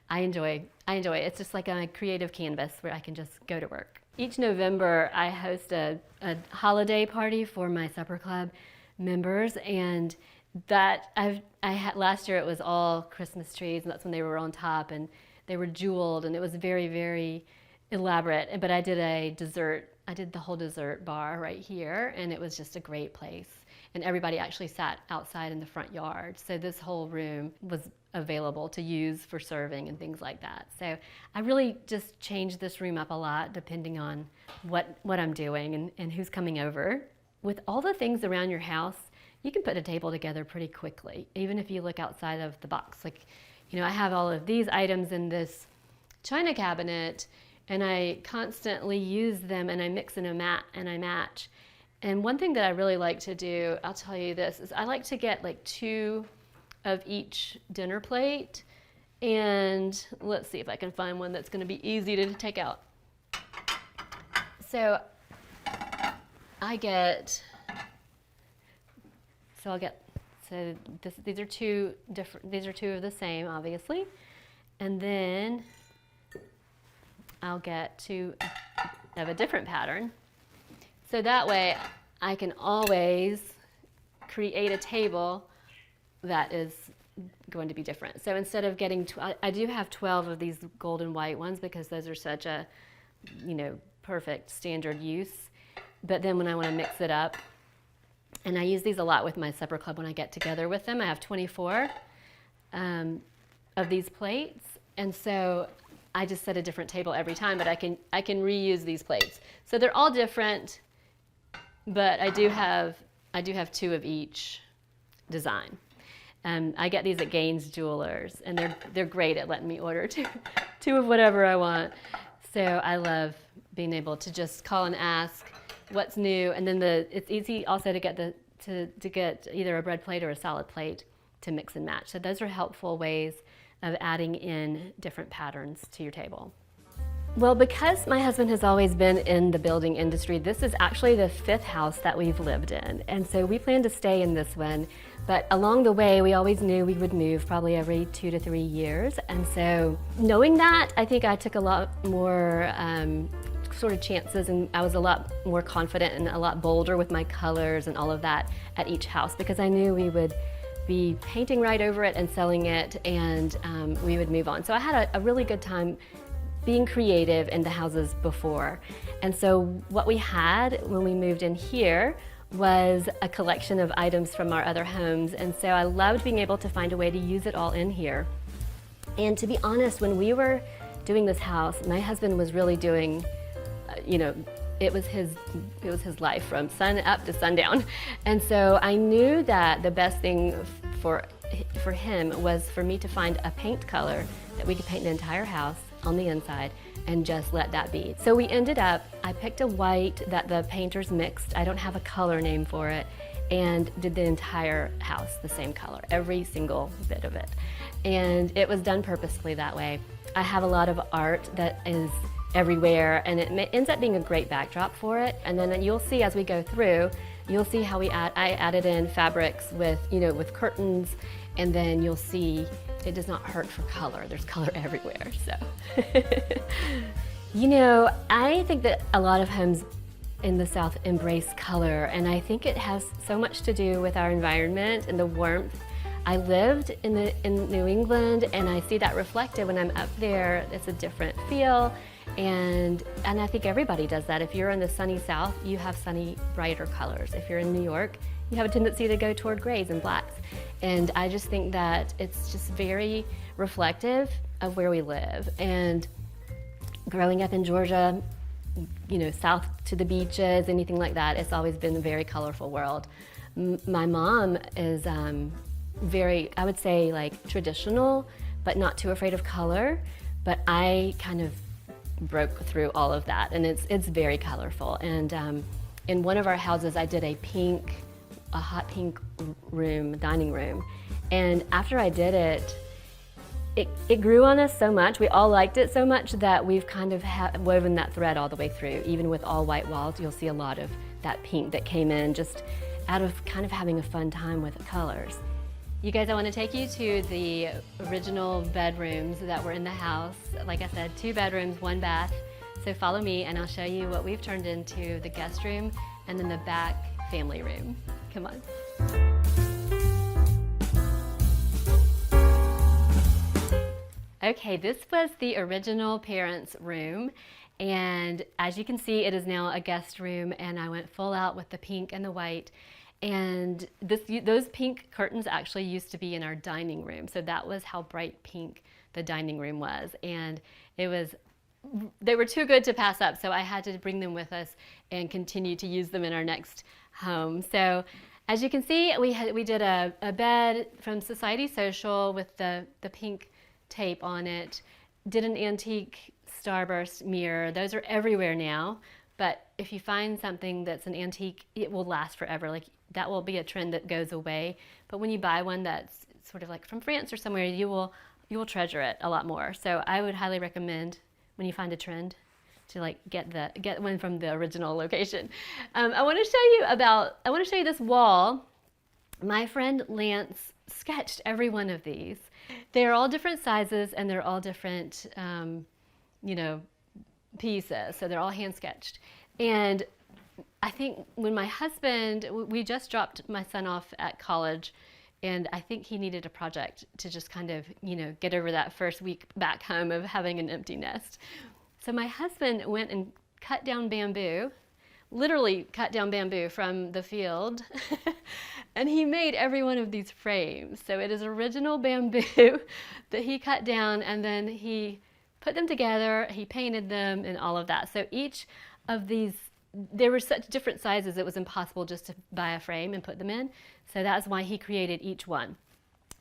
I enjoy it. It's just like a creative canvas where I can just go to work. Each November I host a holiday party for my supper club members, and last year it was all Christmas trees, and that's when they were on top, and they were jeweled, and it was very, very elaborate. But I did the whole dessert bar right here, and it was just a great place. And everybody actually sat outside in the front yard. So this whole room was available to use for serving and things like that. So I really just changed this room up a lot depending on what I'm doing and who's coming over. With all the things around your house, you can put a table together pretty quickly, even if you look outside of the box. Like, I have all of these items in this china cabinet, and I constantly use them, and I mix and I match. And one thing that I really like to do, I'll tell you this, is I like to get like 2 of each dinner plate. And let's see if I can find one that's going to be easy to take out. So I'll get, these are 2 different, these are 2 of the same, obviously. And then I'll get 2 of a different pattern. So that way I can always create a table that is going to be different. So instead of getting, I do have 12 of these golden white ones because those are such a, perfect standard use. But then when I want to mix it up, and I use these a lot with my supper club when I get together with them. I have 24 of these plates, and so I just set a different table every time, but I can reuse these plates. So they're all different, but I do have 2 of each design. I get these at Gaines Jewelers, and they're great at letting me order two of whatever I want. So I love being able to just call and ask what's new, and then it's easy also to get to get either a bread plate or a salad plate to mix and match. So those are helpful ways of adding in different patterns to your table. Well, because my husband has always been in the building industry, this is actually the 5th house that we've lived in. And so we plan to stay in this one. But along the way, we always knew we would move probably every 2 to 3 years. And so knowing that, I think I took a lot more sort of chances, and I was a lot more confident and a lot bolder with my colors and all of that at each house, because I knew we would be painting right over it and selling it, and we would move on. So I had a really good time being creative in the houses before. And so what we had when we moved in here was a collection of items from our other homes, and so I loved being able to find a way to use it all in here. And to be honest, when we were doing this house, my husband was really doing, it was his life from sun up to sundown. And so I knew that the best thing for him was for me to find a paint color that we could paint the entire house on the inside and just let that be. So we ended up, I picked a white that the painters mixed, I don't have a color name for it, and did the entire house the same color, every single bit of it. And it was done purposefully that way. I have a lot of art that is everywhere, and it ends up being a great backdrop for it. And then you'll see as we go through, you'll see how I added in fabrics with curtains, and then you'll see it does not hurt for color. There's color everywhere, so. I think that a lot of homes in the South embrace color, and I think it has so much to do with our environment and the warmth. I lived in New England, and I see that reflected when I'm up there. It's a different feel, and I think everybody does that. If you're in the sunny South, you have sunny, brighter colors. If you're in New York, you have a tendency to go toward grays and blacks. And I just think that it's just very reflective of where we live. And growing up in Georgia, south to the beaches, anything like that, it's always been a very colorful world. My mom is very, I would say, like traditional, but not too afraid of color. But I kind of broke through all of that, and it's very colorful. And in one of our houses, I did a hot pink room, dining room. And after I did it, it grew on us so much. We all liked it so much that we've kind of woven that thread all the way through. Even with all white walls, you'll see a lot of that pink that came in just out of kind of having a fun time with the colors. You guys, I want to take you to the original bedrooms that were in the house. Like I said, 2 bedrooms, 1 bath. So follow me and I'll show you what we've turned into the guest room and then the back family room. Come on. Okay, this was the original parents' room, and as you can see, it is now a guest room, and I went full out with the pink and the white. And those pink curtains actually used to be in our dining room, so that was how bright pink the dining room was. And they were too good to pass up, so I had to bring them with us and continue to use them in our next home. So as you can see, we did a bed from Society Social with the pink tape on it, did an antique starburst mirror. Those are everywhere now, but if you find something that's an antique, it will last forever. Like, that will be a trend that goes away, but when you buy one that's sort of like from France or somewhere, you will treasure it a lot more. So I would highly recommend, when you find a trend, to get one from the original location. I want to show you this wall. My friend Lance sketched every one of these. They're all different sizes, and they're all different pieces, so they're all hand sketched. And I think when my husband, we just dropped my son off at college, and I think he needed a project to just kind of, get over that first week back home of having an empty nest. So my husband went and cut down bamboo, literally cut down bamboo from the field, and he made every one of these frames. So it is original bamboo that he cut down, and then he put them together, he painted them, and all of that. So each of these, there were such different sizes, it was impossible just to buy a frame and put them in. So that's why he created each one.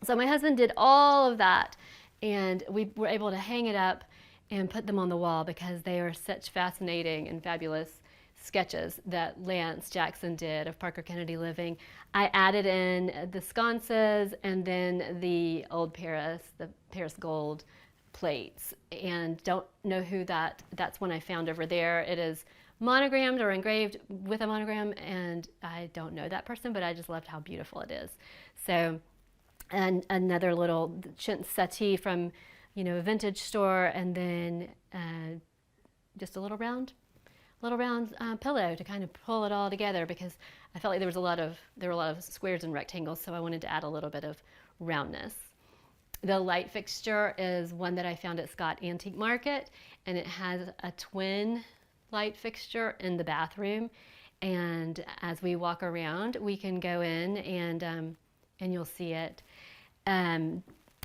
So my husband did all of that, and we were able to hang it up and put them on the wall because they are such fascinating and fabulous sketches that Lance Jackson did of Parker Kennedy living. I added in the sconces and then the old the Paris gold plates, and don't know who that's one I found over there. It is monogrammed or engraved with a monogram, and I don't know that person, but I just loved how beautiful it is. So, and another little chintz settee from, a vintage store, and then just a little round pillow to kind of pull it all together, because I felt like there were a lot of squares and rectangles, so I wanted to add a little bit of roundness. The light fixture is one that I found at Scott Antique Market, and it has a twin light fixture in the bathroom. And as we walk around, we can go in and you'll see it.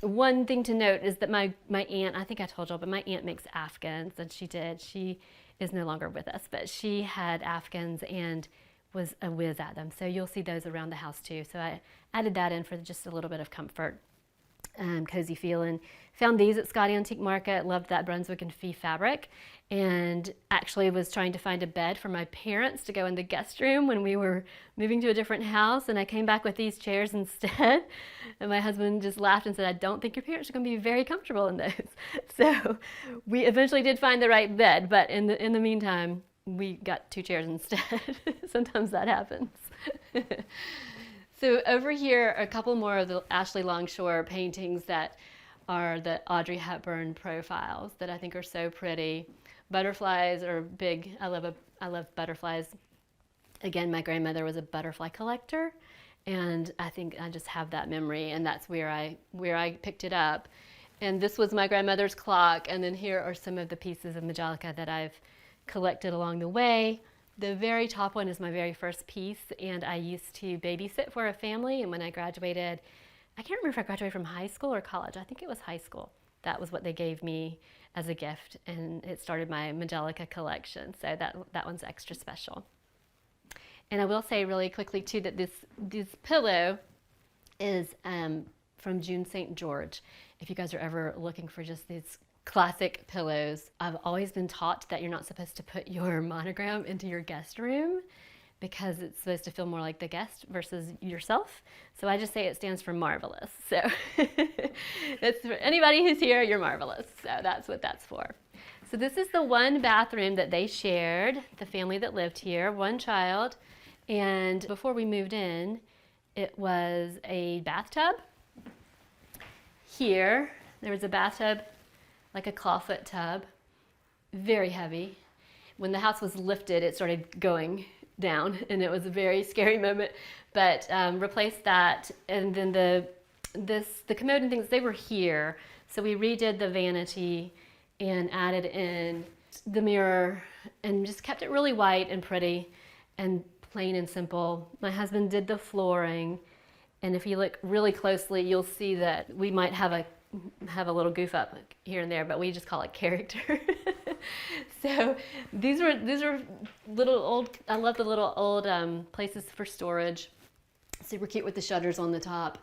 One thing to note is that my aunt, I think I told y'all, but my aunt makes afghans, and she is no longer with us, but she had afghans and was a whiz at them. So you'll see those around the house too. So I added that in for just a little bit of comfort. Cozy feeling. Found these at Scott Antique Market. Loved that Brunswick and Fee fabric, and actually was trying to find a bed for my parents to go in the guest room when we were moving to a different house, and I came back with these chairs instead. And my husband just laughed and said, "I don't think your parents are going to be very comfortable in those." So we eventually did find the right bed, but in the meantime, we got 2 chairs instead. Sometimes that happens. So over here are a couple more of the Ashley Longshore paintings that are the Audrey Hepburn profiles that I think are so pretty. Butterflies are big. I love butterflies. Again, my grandmother was a butterfly collector, and I think I just have that memory, and that's where I picked it up. And this was my grandmother's clock, and then here are some of the pieces of Majolica that I've collected along the way. The very top one is my very first piece, and I used to babysit for a family, and when I graduated, I can't remember if I graduated from high school or college. I think it was high school. That was what they gave me as a gift, and it started my Majolica collection, so that one's extra special. And I will say really quickly too that this pillow is from June St. George. If you guys are ever looking for just these classic pillows, I've always been taught that you're not supposed to put your monogram into your guest room because it's supposed to feel more like the guest versus yourself. So I just say it stands for marvelous. So it's for anybody who's here, you're marvelous. So that's what that's for. So this is the one bathroom that they shared, the family that lived here, one child. And before we moved in, it was a bathtub. Here, there was a bathtub, like a clawfoot tub, very heavy. When the house was lifted, it started going down, and it was a very scary moment, but replaced that. And then the commode and things, they were here. So we redid the vanity and added in the mirror and just kept it really white and pretty and plain and simple. My husband did the flooring, and if you look really closely, you'll see that we might have a little goof up here and there, but we just call it character. So these were little old, I love the little old places for storage. Super cute with the shutters on the top.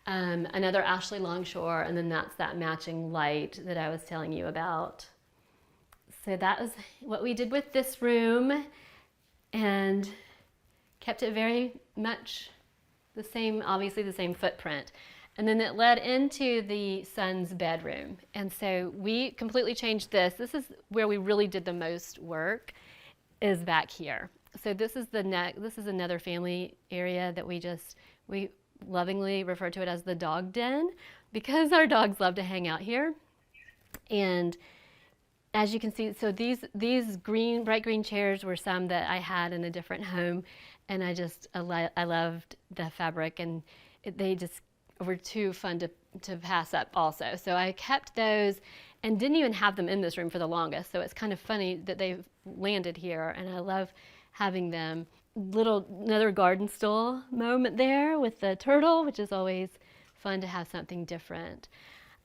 Another Ashley Longshore, and then that's that matching light that I was telling you about. So that was what we did with this room, and kept it very much the same, obviously the same footprint. And then it led into the son's bedroom. And so we completely changed this. This is where we really did the most work, is back here. So this is another family area that we lovingly refer to it as the dog den, because our dogs love to hang out here. And as you can see, so these bright green chairs were some that I had in a different home, and I loved the fabric, and they just were too fun to pass up also. So I kept those and didn't even have them in this room for the longest. So it's kind of funny that they've landed here, and I love having them. Another garden stool moment there with the turtle, which is always fun to have something different.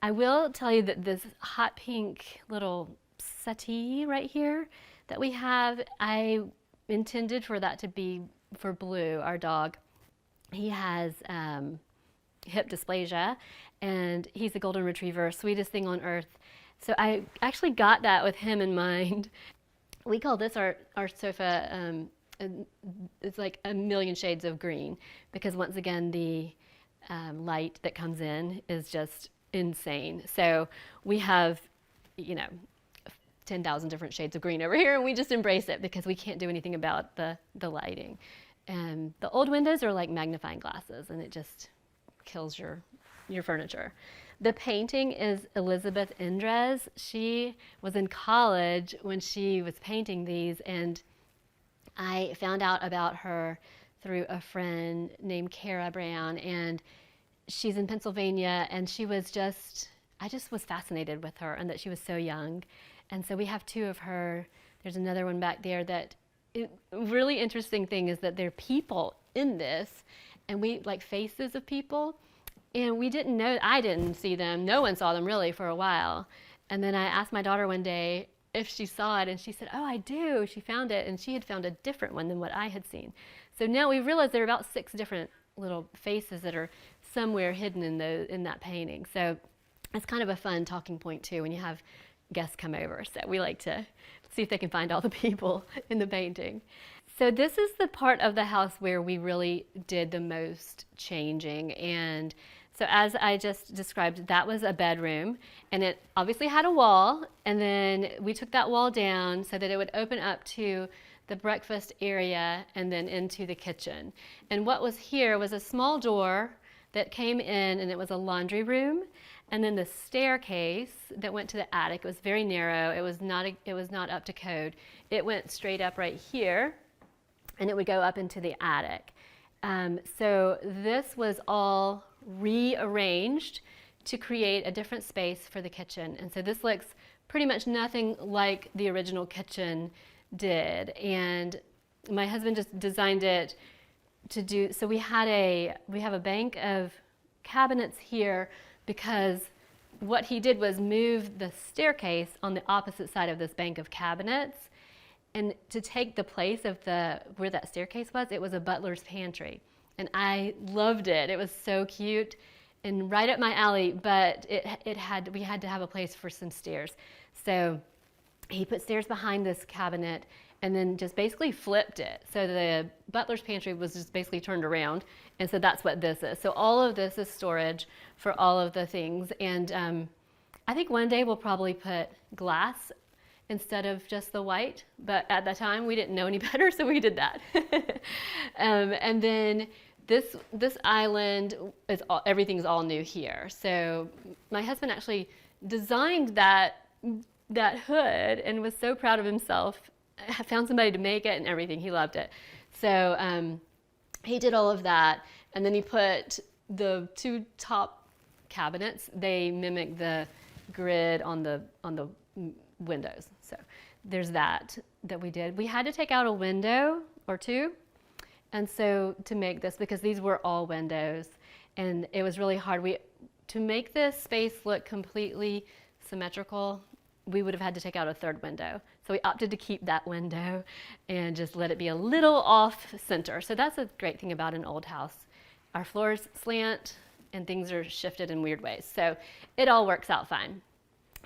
I will tell you that this hot pink little settee right here that we have, I intended for that to be for Blue, our dog. He has hip dysplasia, and he's a golden retriever, sweetest thing on earth. So I actually got that with him in mind. we call this our sofa, it's like a million shades of green, because once again, the light that comes in is just insane. So we have, you know, 10,000 different shades of green over here, and we just embrace it because we can't do anything about the lighting. And the old windows are like magnifying glasses, and it just kills your furniture. The painting is Elizabeth Indres. She was in college when she was painting these, and I found out about her through a friend named Kara Brown, and she's in Pennsylvania, and I just was fascinated with her and that she was so young. And so we have two of her. There's another one back there really interesting thing is that there are people in this, and we like faces of people, and we didn't know, I didn't see them, no one saw them really for a while. And then I asked my daughter one day if she saw it, and she said, oh, I do. She found it, and she had found a different one than what I had seen. So now we realize there are about 6 different little faces that are somewhere hidden in that painting. So it's kind of a fun talking point too when you have guests come over. So we like to see if they can find all the people in the painting. So this is the part of the house where we really did the most changing. And so as I just described, that was a bedroom, and it obviously had a wall, and then we took that wall down so that it would open up to the breakfast area and then into the kitchen. And what was here was a small door that came in, and it was a laundry room, and then the staircase that went to the attic. It was very narrow. It was not up to code. It went straight up right here, and it would go up into the attic. So this was all rearranged to create a different space for the kitchen. And so this looks pretty much nothing like the original kitchen did. And my husband just designed it to do, so we have a bank of cabinets here, because what he did was move the staircase on the opposite side of this bank of cabinets. And to take the place of where that staircase was, it was a butler's pantry. And I loved it. It was so cute and right up my alley, but we had to have a place for some stairs. So he put stairs behind this cabinet and then just basically flipped it. So the butler's pantry was just basically turned around. And so that's what this is. So all of this is storage for all of the things. And I think one day we'll probably put glass instead of just the white. But at that time we didn't know any better, so we did that. And then this island everything's all new here. So my husband actually designed that hood and was so proud of himself. I found somebody to make it and everything. He loved it. So he did all of that, and then he put the 2 top cabinets. They mimic the grid on the windows. So there's that we did. We had to take out a window or 2, and so to make this, because these were all windows, and it was really hard. To make this space look completely symmetrical, we would have had to take out a 3rd window. So we opted to keep that window and just let it be a little off center. So that's a great thing about an old house. Our floors slant and things are shifted in weird ways. So it all works out fine.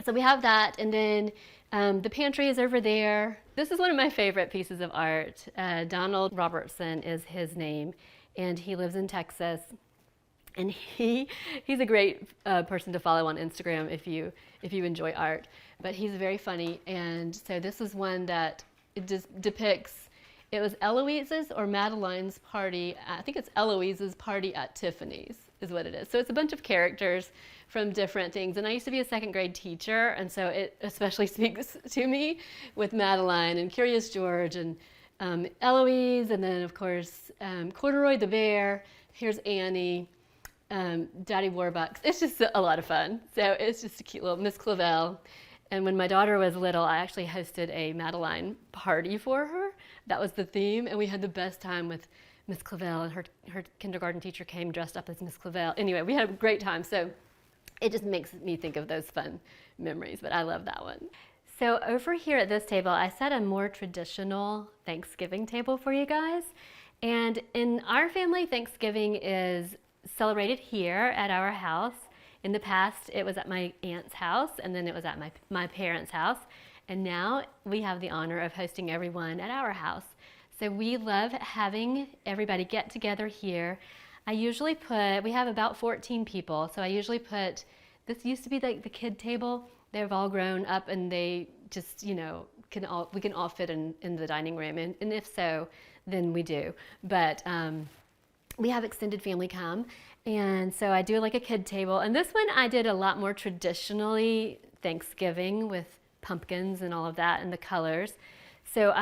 So we have that, and then the pantry is over there. This is one of my favorite pieces of art. Donald Robertson is his name, and he lives in Texas. And he's a great person to follow on Instagram if you enjoy art. But he's very funny, and so this is one that it just depicts. It was Eloise's or Madeline's party. I think it's Eloise's party at Tiffany's is what it is. So it's a bunch of characters from different things. And I used to be a 2nd grade teacher, and so it especially speaks to me with Madeline and Curious George and Eloise, and then of course Corduroy the bear. Here's Annie. Daddy Warbucks. It's just a lot of fun. So it's just a cute little Miss Clavel. And when my daughter was little, I actually hosted a Madeline party for her. That was the theme, and we had the best time with Miss Clavel, and her kindergarten teacher came dressed up as Miss Clavel. Anyway, we had a great time. So it just makes me think of those fun memories, but I love that one. So over here at this table, I set a more traditional Thanksgiving table for you guys. And in our family, Thanksgiving is celebrated here at our house. In the past, it was at my aunt's house, and then it was at my parents' house. And now we have the honor of hosting everyone at our house. So we love having everybody get together here. I usually we have about 14 people, so I usually put, this used to be like the kid table. They've all grown up and they just, we can all fit in the dining room. And if so, then we do. But we have extended family come. And so I do like a kid table. And this one I did a lot more traditionally Thanksgiving with pumpkins and all of that and the colors. So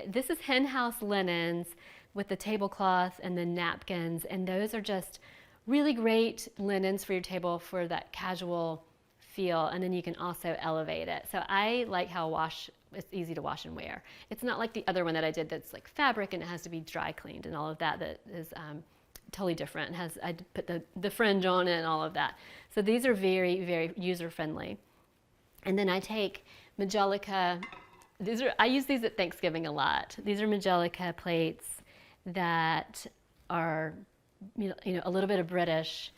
this is hen house linens with the tablecloth and the napkins, and those are just really great linens for your table for that casual feel, and then you can also elevate it. So I like how it's easy to wash and wear. It's not like the other one that I did that's like fabric and it has to be dry cleaned and all of that. That is totally different. I put the fringe on it and all of that. So these are very, very user friendly. And then I take Majolica. I use these at Thanksgiving a lot. These are Majolica plates that are, a little bit of British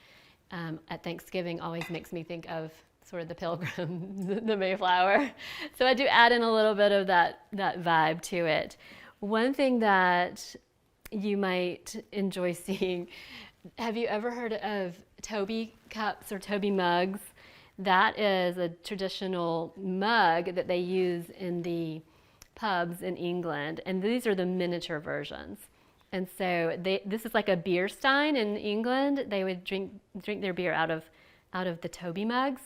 at Thanksgiving always makes me think of sort of the Pilgrim, the Mayflower. So I do add in a little bit of that vibe to it. One thing that you might enjoy seeing, have you ever heard of Toby cups or Toby mugs? That is a traditional mug that they use in the pubs in England, and these are the miniature versions. And so this is like a beer stein in England. They would drink their beer out of the Toby mugs.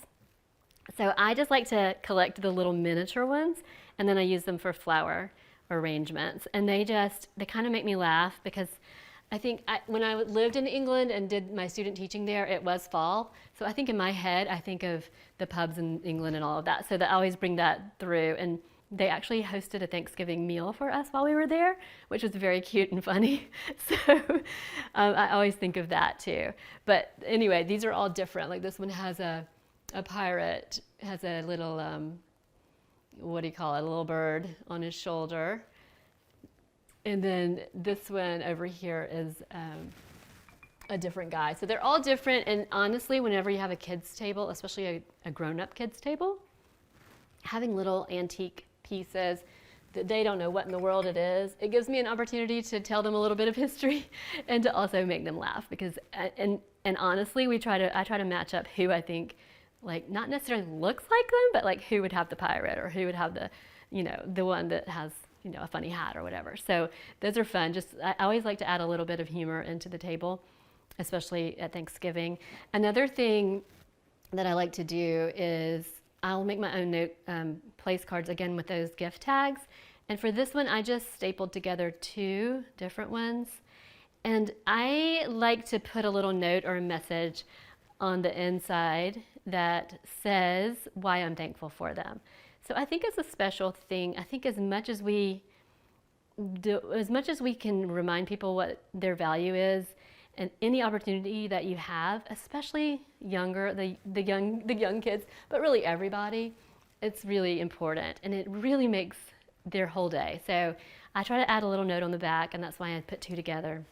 So I just like to collect the little miniature ones, and then I use them for flower arrangements. And they kind of make me laugh because I think when I lived in England and did my student teaching there, it was fall. So I think in my head, I think of the pubs in England and all of that. So I always bring that through. And they actually hosted a Thanksgiving meal for us while we were there, which was very cute and funny. So I always think of that too. But anyway, these are all different. Like this one has a pirate, has a little, what do you call it, a little bird on his shoulder. And then this one over here is a different guy. So they're all different. And honestly, whenever you have a kids table, especially a grown-up kids table, having little antique pieces that they don't know what in the world it is, it gives me an opportunity to tell them a little bit of history and to also make them laugh. Because and honestly, I try to match up who I think, like, not necessarily looks like them, but like who would have the pirate or who would have the one that has a funny hat or whatever. So those are fun. I always like to add a little bit of humor into the table, especially at Thanksgiving. Another thing that I like to do is I'll make my own note place cards again with those gift tags. And for this one, I just stapled together 2 different ones. And I like to put a little note or a message on the inside that says why I'm thankful for them. So I think it's a special thing. I think as much as we can remind people what their value is, and any opportunity that you have, especially the young kids, but really everybody, it's really important, and it really makes their whole day. So I try to add a little note on the back, and that's why I put 2 together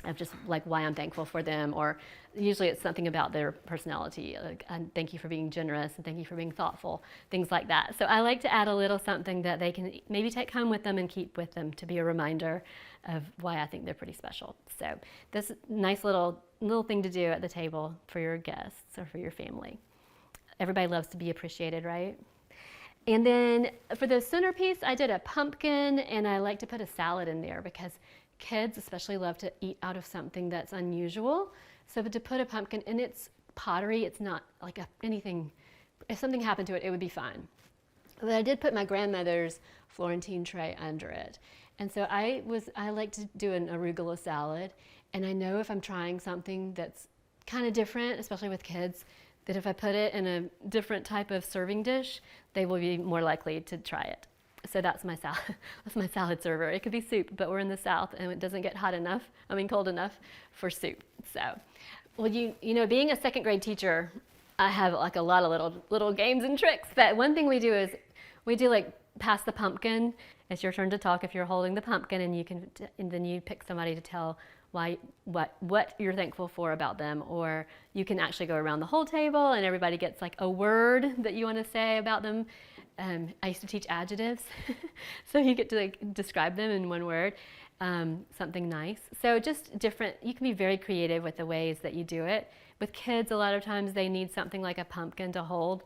of just like why I'm thankful for them, or usually it's something about their personality, like thank you for being generous and thank you for being thoughtful, things like that. So I like to add a little something that they can maybe take home with them and keep with them to be a reminder of why I think they're pretty special. So this nice little thing to do at the table for your guests or for your family. Everybody loves to be appreciated, right? And then for the centerpiece, I did a pumpkin, and I like to put a salad in there because kids especially love to eat out of something that's unusual. So to put a pumpkin, and it's pottery, it's not like anything, if something happened to it, it would be fine. But I did put my grandmother's Florentine tray under it. And so I like to do an arugula salad, and I know if I'm trying something that's kind of different, especially with kids, that if I put it in a different type of serving dish, they will be more likely to try it. So that's my salad. That's my salad server. It could be soup, but we're in the South and it doesn't get cold enough for soup. So, well, you know, being a second grade teacher, I have like a lot of little games and tricks. But one thing we do is we do like pass the pumpkin. It's your turn to talk if you're holding the pumpkin, and then you pick somebody to tell what you're thankful for about them, or you can actually go around the whole table and everybody gets like a word that you want to say about them. I used to teach adjectives, so you get to like describe them in one word, something nice. So just different, you can be very creative with the ways that you do it. With kids, a lot of times they need something like a pumpkin to hold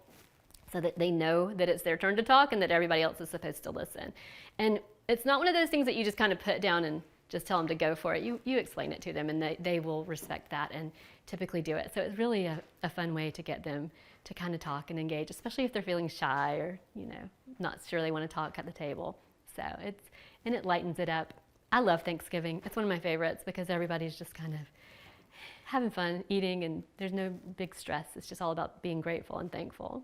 so that they know that it's their turn to talk and that everybody else is supposed to listen. And it's not one of those things that you just kind of put down and just tell them to go for it. You explain it to them and they will respect that and typically do it. So it's really a fun way to get them to kind of talk and engage, especially if they're feeling shy or, not sure they want to talk at the table. So it lightens it up. I love Thanksgiving. It's one of my favorites because everybody's just kind of having fun, eating, and there's no big stress. It's just all about being grateful and thankful.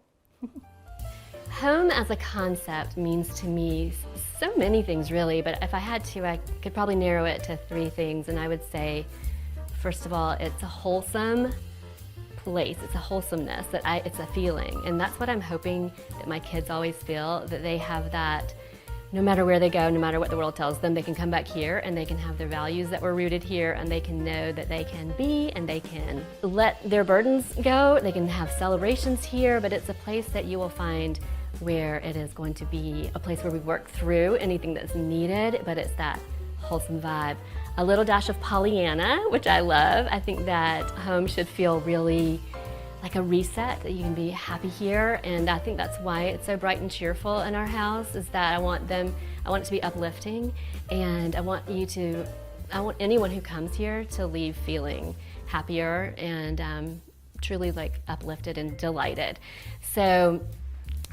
Home as a concept means to me so many things really, but if I had to, I could probably narrow it to 3 things, and I would say, first of all, it's a wholesome place. It's a wholesomeness, it's a feeling, and that's what I'm hoping that my kids always feel, that they have that no matter where they go, no matter what the world tells them, they can come back here and they can have their values that were rooted here, and they can know that they can be and they can let their burdens go. They can have celebrations here, but it's a place that you will find where it is going to be a place where we work through anything that's needed, but it's that wholesome vibe. A little dash of Pollyanna, which I love. I think that home should feel really like a reset, that you can be happy here, and I think that's why it's so bright and cheerful in our house, is that I want it to be uplifting, and I want anyone who comes here to leave feeling happier and truly like uplifted and delighted. So,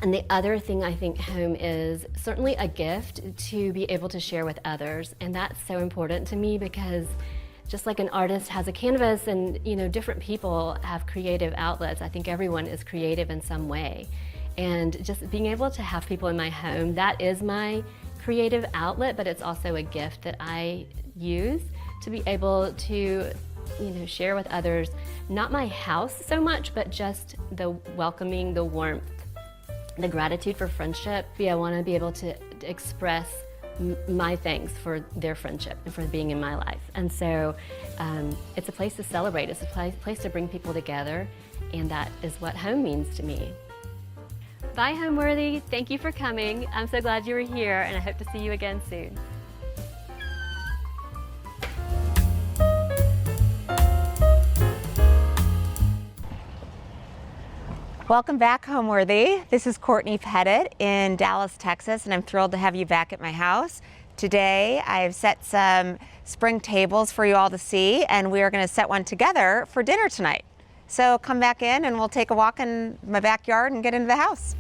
and the other thing I think home is certainly a gift to be able to share with others, and that's so important to me because just like an artist has a canvas and different people have creative outlets, I think everyone is creative in some way. And just being able to have people in my home, that is my creative outlet, but it's also a gift that I use to be able to share with others, not my house so much, but just the welcoming, the warmth, the gratitude for friendship. I want to be able to express my thanks for their friendship and for being in my life. And so it's a place to celebrate. It's a place to bring people together, and that is what home means to me. Bye, Homeworthy. Thank you for coming. I'm so glad you were here, and I hope to see you again soon. Welcome back, Homeworthy. This is Courtney Petit in Dallas, Texas, and I'm thrilled to have you back at my house. Today, I've set some spring tables for you all to see, and we are going to set one together for dinner tonight. So come back in and we'll take a walk in my backyard and get into the house.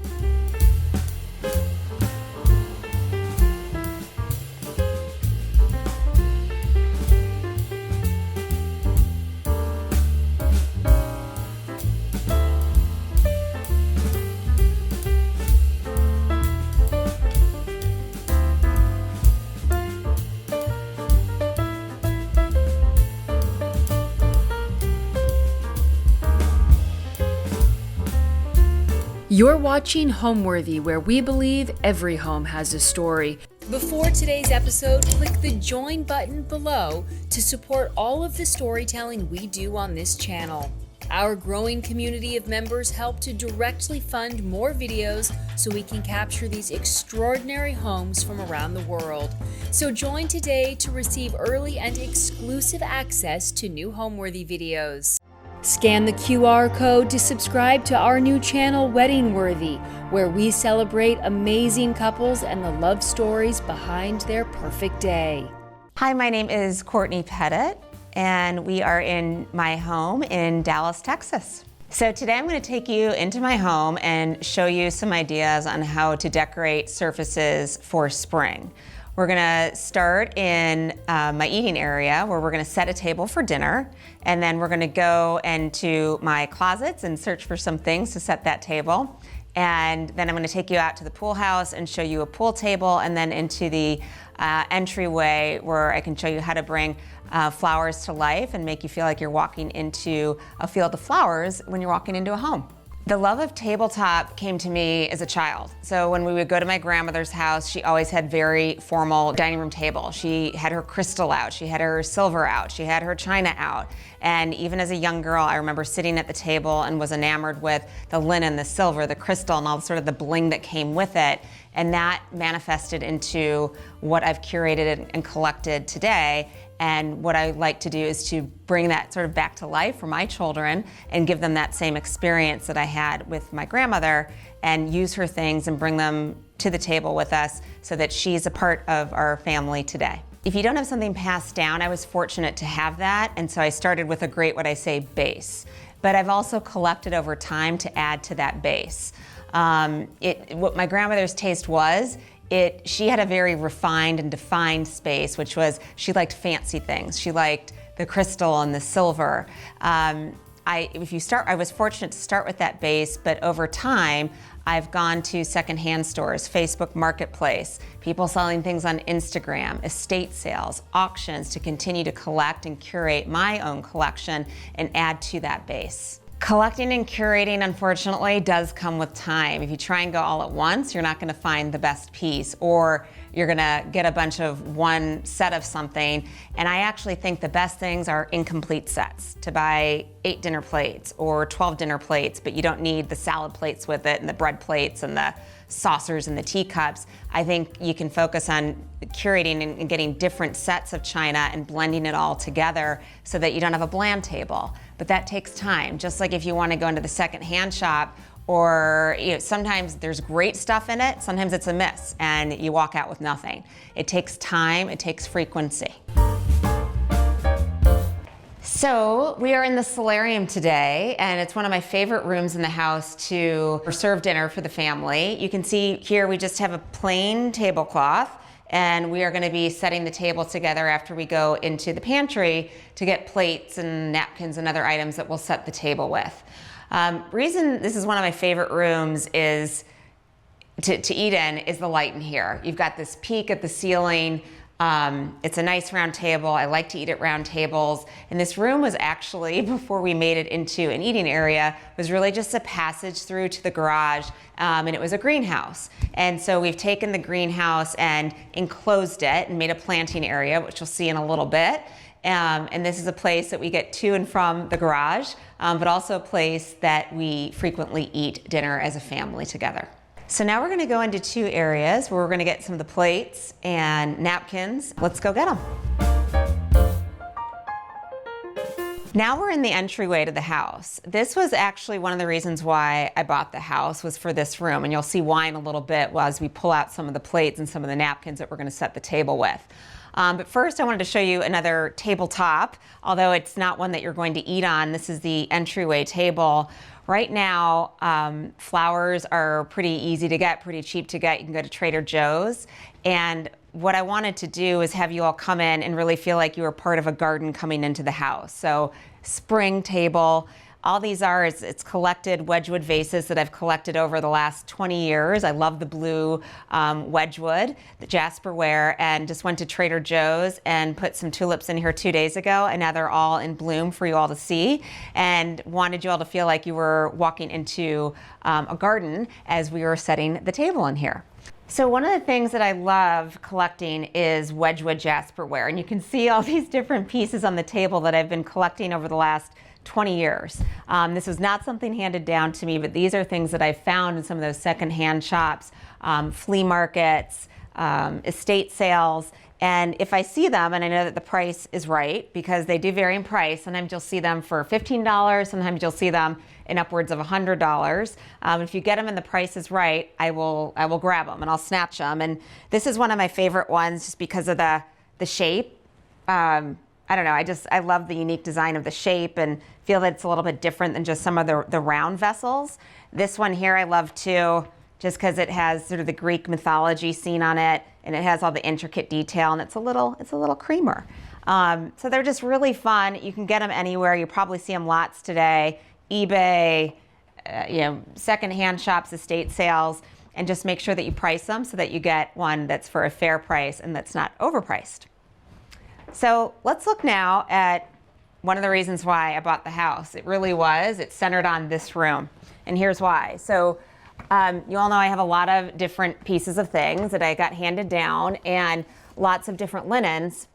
You're watching Homeworthy, where we believe every home has a story. Before today's episode, click the join button below to support all of the storytelling we do on this channel. Our growing community of members help to directly fund more videos so we can capture these extraordinary homes from around the world. So join today to receive early and exclusive access to new Homeworthy videos. Scan the QR code to subscribe to our new channel, Wedding Worthy, where we celebrate amazing couples and the love stories behind their perfect day. Hi, my name is Courtney Petit, and we are in my home in Dallas, Texas. So today I'm going to take you into my home and show you some ideas on how to decorate surfaces for spring. We're gonna start in my eating area, where we're gonna set a table for dinner, and then we're gonna go into my closets and search for some things to set that table. And then I'm gonna take you out to the pool house and show you a pool table, and then into the entryway, where I can show you how to bring flowers to life and make you feel like you're walking into a field of flowers when you're walking into a home. The love of tabletop came to me as a child. So when we would go to my grandmother's house, she always had very formal dining room table. She had her crystal out, she had her silver out, she had her china out. And even as a young girl, I remember sitting at the table and was enamored with the linen, the silver, the crystal, and all sort of the bling that came with it. And that manifested into what I've curated and collected today. And what I like to do is to bring that sort of back to life for my children and give them that same experience that I had with my grandmother, and use her things and bring them to the table with us so that she's a part of our family today. If you don't have something passed down, I was fortunate to have that, and so I started with a great, what I say, base. But I've also collected over time to add to that base. What my grandmother's taste was, she had a very refined and defined space, which was, she liked fancy things. She liked the crystal and the silver. I was fortunate to start with that base, but over time, I've gone to secondhand stores, Facebook Marketplace, people selling things on Instagram, estate sales, auctions, to continue to collect and curate my own collection and add to that base. Collecting and curating, unfortunately, does come with time. If you try and go all at once, you're not gonna find the best piece, or you're gonna get a bunch of one set of something. And I actually think the best things are incomplete sets, to buy 8 dinner plates or 12 dinner plates, but you don't need the salad plates with it and the bread plates and the saucers and the teacups. I think you can focus on curating and getting different sets of china and blending it all together so that you don't have a bland table. But that takes time. Just like if you want to go into the secondhand shop, or sometimes there's great stuff in it, sometimes it's a miss and you walk out with nothing. It takes time, it takes frequency. So we are in the Solarium today, and it's one of my favorite rooms in the house to serve dinner for the family. You can see here we just have a plain tablecloth, and we are going to be setting the table together after we go into the pantry to get plates and napkins and other items that we'll set the table with. Reason this is one of my favorite rooms is to eat in is the light in here. You've got this peak at the ceiling. It's a nice round table. I like to eat at round tables. And this room was actually, before we made it into an eating area, was really just a passage through to the garage, and it was a greenhouse. And so we've taken the greenhouse and enclosed it and made a planting area, which you'll see in a little bit. And this is a place that we get to and from the garage, but also a place that we frequently eat dinner as a family together. So now we're going to go into 2 areas where we're going to get some of the plates and napkins. Let's go get them. Now we're in the entryway to the house. This was actually one of the reasons why I bought the house, was for this room, and you'll see why in a little bit as we pull out some of the plates and some of the napkins that we're going to set the table with. But first I wanted to show you another tabletop, although it's not one that you're going to eat on. This is the entryway table. Right now, flowers are pretty easy to get, pretty cheap to get. You can go to Trader Joe's. And what I wanted to do is have you all come in and really feel like you were part of a garden coming into the house. So spring table. All these are, it's collected Wedgwood vases that I've collected over the last 20 years. I love the blue Wedgwood, the Jasperware, and just went to Trader Joe's and put some tulips in here 2 days ago, and now they're all in bloom for you all to see, and wanted you all to feel like you were walking into a garden as we were setting the table in here. So one of the things that I love collecting is Wedgwood Jasperware, and you can see all these different pieces on the table that I've been collecting over the last 20 years. This was not something handed down to me, but these are things that I found in some of those secondhand shops, flea markets, estate sales. And if I see them, and I know that the price is right, because they do vary in price, sometimes you'll see them for $15, sometimes you'll see them in upwards of $100. If you get them and the price is right, I will grab them and I'll snatch them. And this is one of my favorite ones just because of the shape. I don't know, I love the unique design of the shape and feel that it's a little bit different than just some of the round vessels. This one here I love too, just because it has sort of the Greek mythology scene on it, and it has all the intricate detail, and it's a little creamer. So they're just really fun. You can get them anywhere. You probably see them lots today, eBay, secondhand shops, estate sales, and just make sure that you price them so that you get one that's for a fair price and that's not overpriced. So let's look now at one of the reasons why I bought the house. It really was. It's centered on this room. And here's why. So you all know I have a lot of different pieces of things that I got handed down and lots of different linens.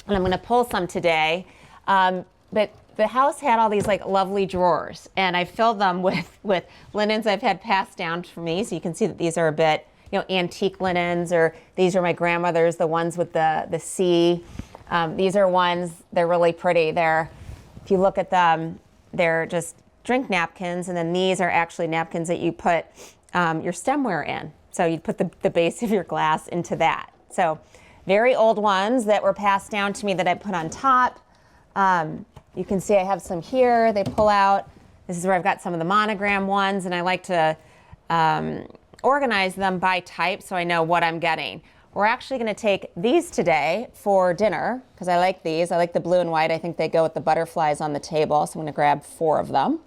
And I'm going to pull some today. But the house had all these like lovely drawers, and I filled them with linens I've had passed down for me. So you can see that these are a bit, antique linens, or these are my grandmother's, the ones with the C. These are ones, they're really pretty. If you look at them, they're just drink napkins, and then these are actually napkins that you put your stemware in. So you put the base of your glass into that. So very old ones that were passed down to me that I put on top. You can see I have some here, they pull out. This is where I've got some of the monogram ones, and I like to organize them by type so I know what I'm getting. We're actually going to take these today for dinner because I like these. I like the blue and white. I think they go with the butterflies on the table, so I'm going to grab 4 of them.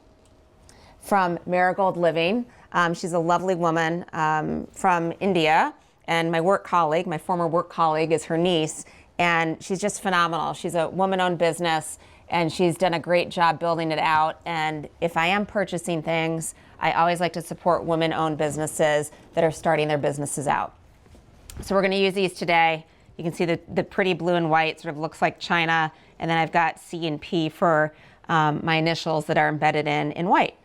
From Marigold Living. She's a lovely woman from India, and my former work colleague is her niece, and she's just phenomenal. She's a woman-owned business, and she's done a great job building it out. And if I am purchasing things, I always like to support women-owned businesses that are starting their businesses out. So we're going to use these today. You can see the pretty blue and white sort of looks like china, and then I've got C and P for my initials that are embedded in white.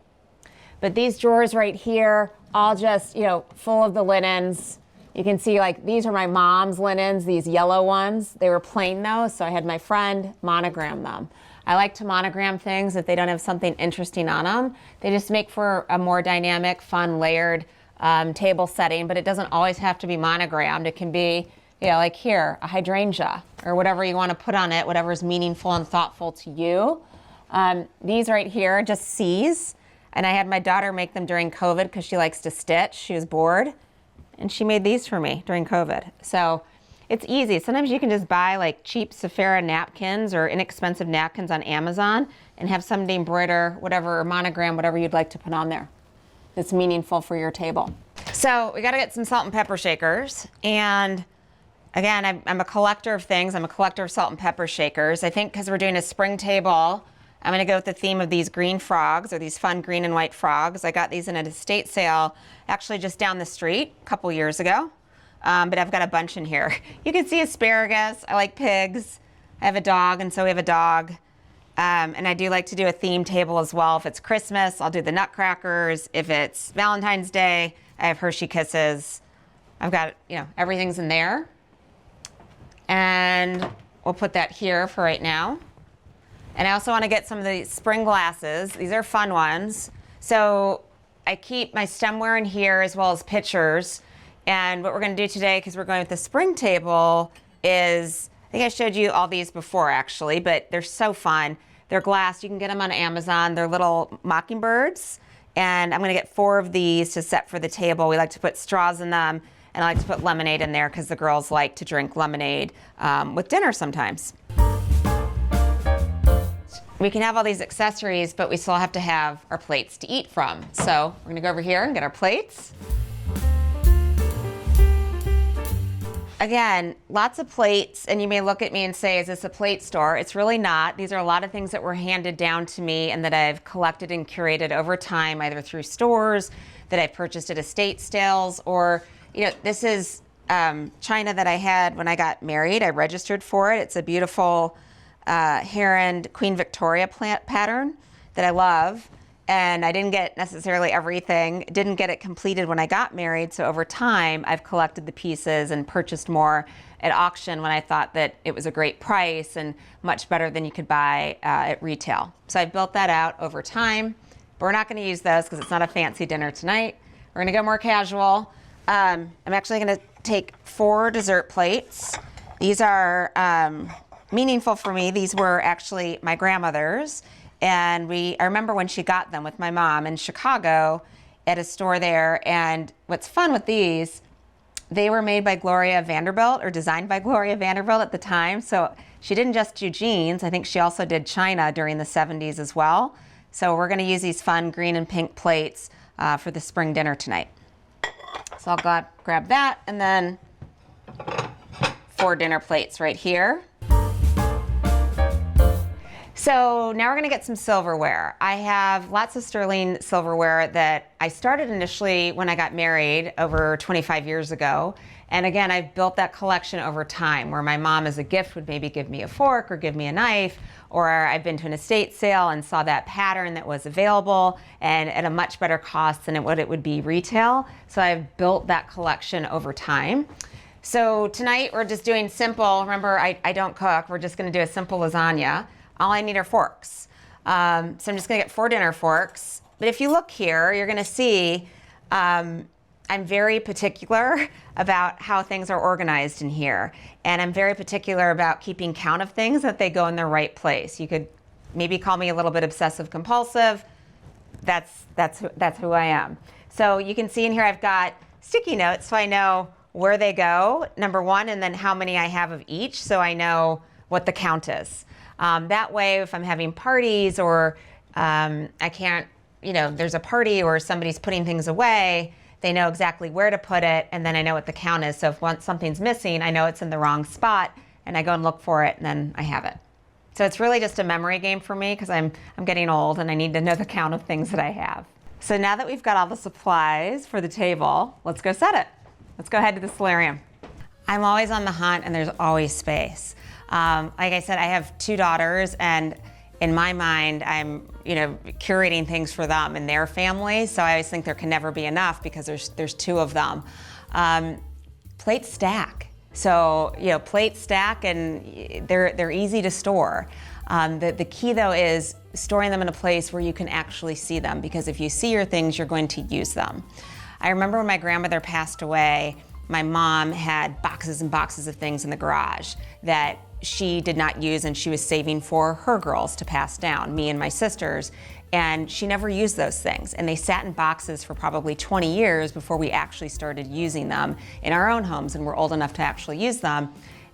But these drawers right here, all just, full of the linens. You can see like these are my mom's linens, these yellow ones. They were plain though, so I had my friend monogram them. I like to monogram things if they don't have something interesting on them. They just make for a more dynamic, fun, layered table setting, but it doesn't always have to be monogrammed. It can be, like here, a hydrangea or whatever you want to put on it, whatever is meaningful and thoughtful to you. These right here are just C's, and I had my daughter make them during COVID because she likes to stitch. She was bored, and she made these for me during COVID. So it's easy. Sometimes you can just buy like cheap Sephora napkins or inexpensive napkins on Amazon and have somebody embroider whatever, or monogram, whatever you'd like to put on there that's meaningful for your table. So we got to get some salt and pepper shakers. And again, I'm a collector of things. I'm a collector of salt and pepper shakers. I think because we're doing a spring table, I'm going to go with the theme of these green frogs, or these fun green and white frogs. I got these in an estate sale actually just down the street a couple years ago. But I've got a bunch in here. You can see asparagus. I like pigs. I have a dog, and so we have a dog. And I do like to do a theme table as well. If it's Christmas, I'll do the nutcrackers. If it's Valentine's Day, I have Hershey Kisses. I've got, everything's in there. And we'll put that here for right now. And I also want to get some of the spring glasses. These are fun ones. So I keep my stemware in here as well as pitchers. And what we're going to do today, because we're going with the spring table, is, I think I showed you all these before actually, but they're so fun. They're glass. You can get them on Amazon. They're little mockingbirds. And I'm going to get 4 of these to set for the table. We like to put straws in them, and I like to put lemonade in there because the girls like to drink lemonade with dinner sometimes. We can have all these accessories, but we still have to have our plates to eat from. So we're going to go over here and get our plates. Again, lots of plates, and you may look at me and say, is this a plate store? It's really not. These are a lot of things that were handed down to me and that I've collected and curated over time, either through stores that I've purchased at estate sales, or, this is china that I had when I got married. I registered for it. It's a beautiful heron Queen Victoria plant pattern that I love. And I didn't get necessarily everything, didn't get it completed when I got married. So over time, I've collected the pieces and purchased more at auction when I thought that it was a great price and much better than you could buy at retail. So I've built that out over time, but we're not gonna use those because it's not a fancy dinner tonight. We're gonna go more casual. I'm actually gonna take 4 dessert plates. These are meaningful for me. These were actually my grandmother's. And I remember when she got them with my mom in Chicago at a store there. And what's fun with these, they were made by Gloria Vanderbilt, or designed by Gloria Vanderbilt at the time. So she didn't just do jeans. I think she also did china during the 70s as well. So we're going to use these fun green and pink plates for the spring dinner tonight. So I'll grab that, and then 4 dinner plates right here. So now we're gonna get some silverware. I have lots of sterling silverware that I started initially when I got married over 25 years ago. And again, I've built that collection over time where my mom as a gift would maybe give me a fork or give me a knife, or I've been to an estate sale and saw that pattern that was available and at a much better cost than what it would be retail. So I've built that collection over time. So tonight we're just doing simple, remember I don't cook, we're just gonna do a simple lasagna. All I need are forks. So I'm just gonna get 4 dinner forks. But if you look here, you're gonna see I'm very particular about how things are organized in here. And I'm very particular about keeping count of things, that they go in the right place. You could maybe call me a little bit obsessive compulsive. That's who I am. So you can see in here I've got sticky notes so I know where they go, number one, and then how many I have of each so I know what the count is. That way if I'm having parties or I can't, there's a party or somebody's putting things away, they know exactly where to put it, and then I know what the count is. So if once something's missing, I know it's in the wrong spot, and I go and look for it, and then I have it. So it's really just a memory game for me because I'm getting old and I need to know the count of things that I have. So now that we've got all the supplies for the table, let's go set it. Let's go ahead to the solarium. I'm always on the hunt and there's always space. Like I said, I have 2 daughters, and in my mind, I'm curating things for them and their families. So I always think there can never be enough because there's 2 of them. Plates stack. So plates stack and they're easy to store. The key though is storing them in a place where you can actually see them, because if you see your things, you're going to use them. I remember when my grandmother passed away, my mom had boxes and boxes of things in the garage that she did not use and she was saving for her girls to pass down, me and my sisters, and she never used those things. And they sat in boxes for probably 20 years before we actually started using them in our own homes and were old enough to actually use them.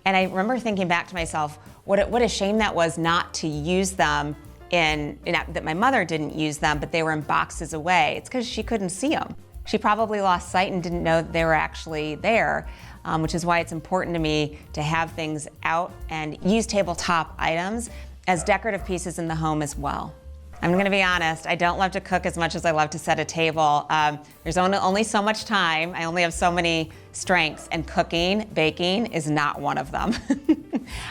And I remember thinking back to myself, what a shame that was not to use them that my mother didn't use them, but they were in boxes away. It's because she couldn't see them. She probably lost sight and didn't know that they were actually there. Which is why it's important to me to have things out and use tabletop items as decorative pieces in the home as well. I'm gonna be honest, I don't love to cook as much as I love to set a table. There's only so much time, I only have so many strengths, and baking is not one of them.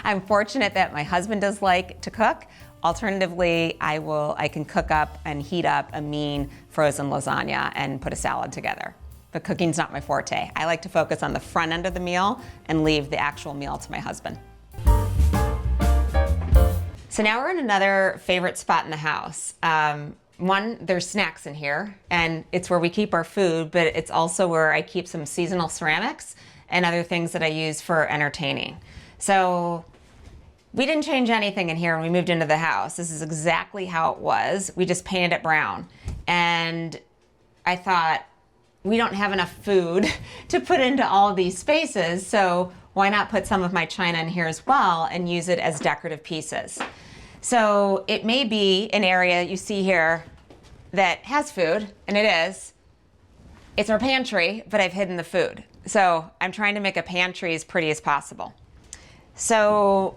I'm fortunate that my husband does like to cook. Alternatively, I can cook up and heat up a mean frozen lasagna and put a salad together. But cooking's not my forte. I like to focus on the front end of the meal and leave the actual meal to my husband. So now we're in another favorite spot in the house. One, there's snacks in here, and it's where we keep our food, but it's also where I keep some seasonal ceramics and other things that I use for entertaining. So we didn't change anything in here when we moved into the house. This is exactly how it was. We just painted it brown. And I thought, we don't have enough food to put into all of these spaces, so why not put some of my china in here as well and use it as decorative pieces? So it may be an area you see here that has food, and it is. It's our pantry, but I've hidden the food. So I'm trying to make a pantry as pretty as possible. So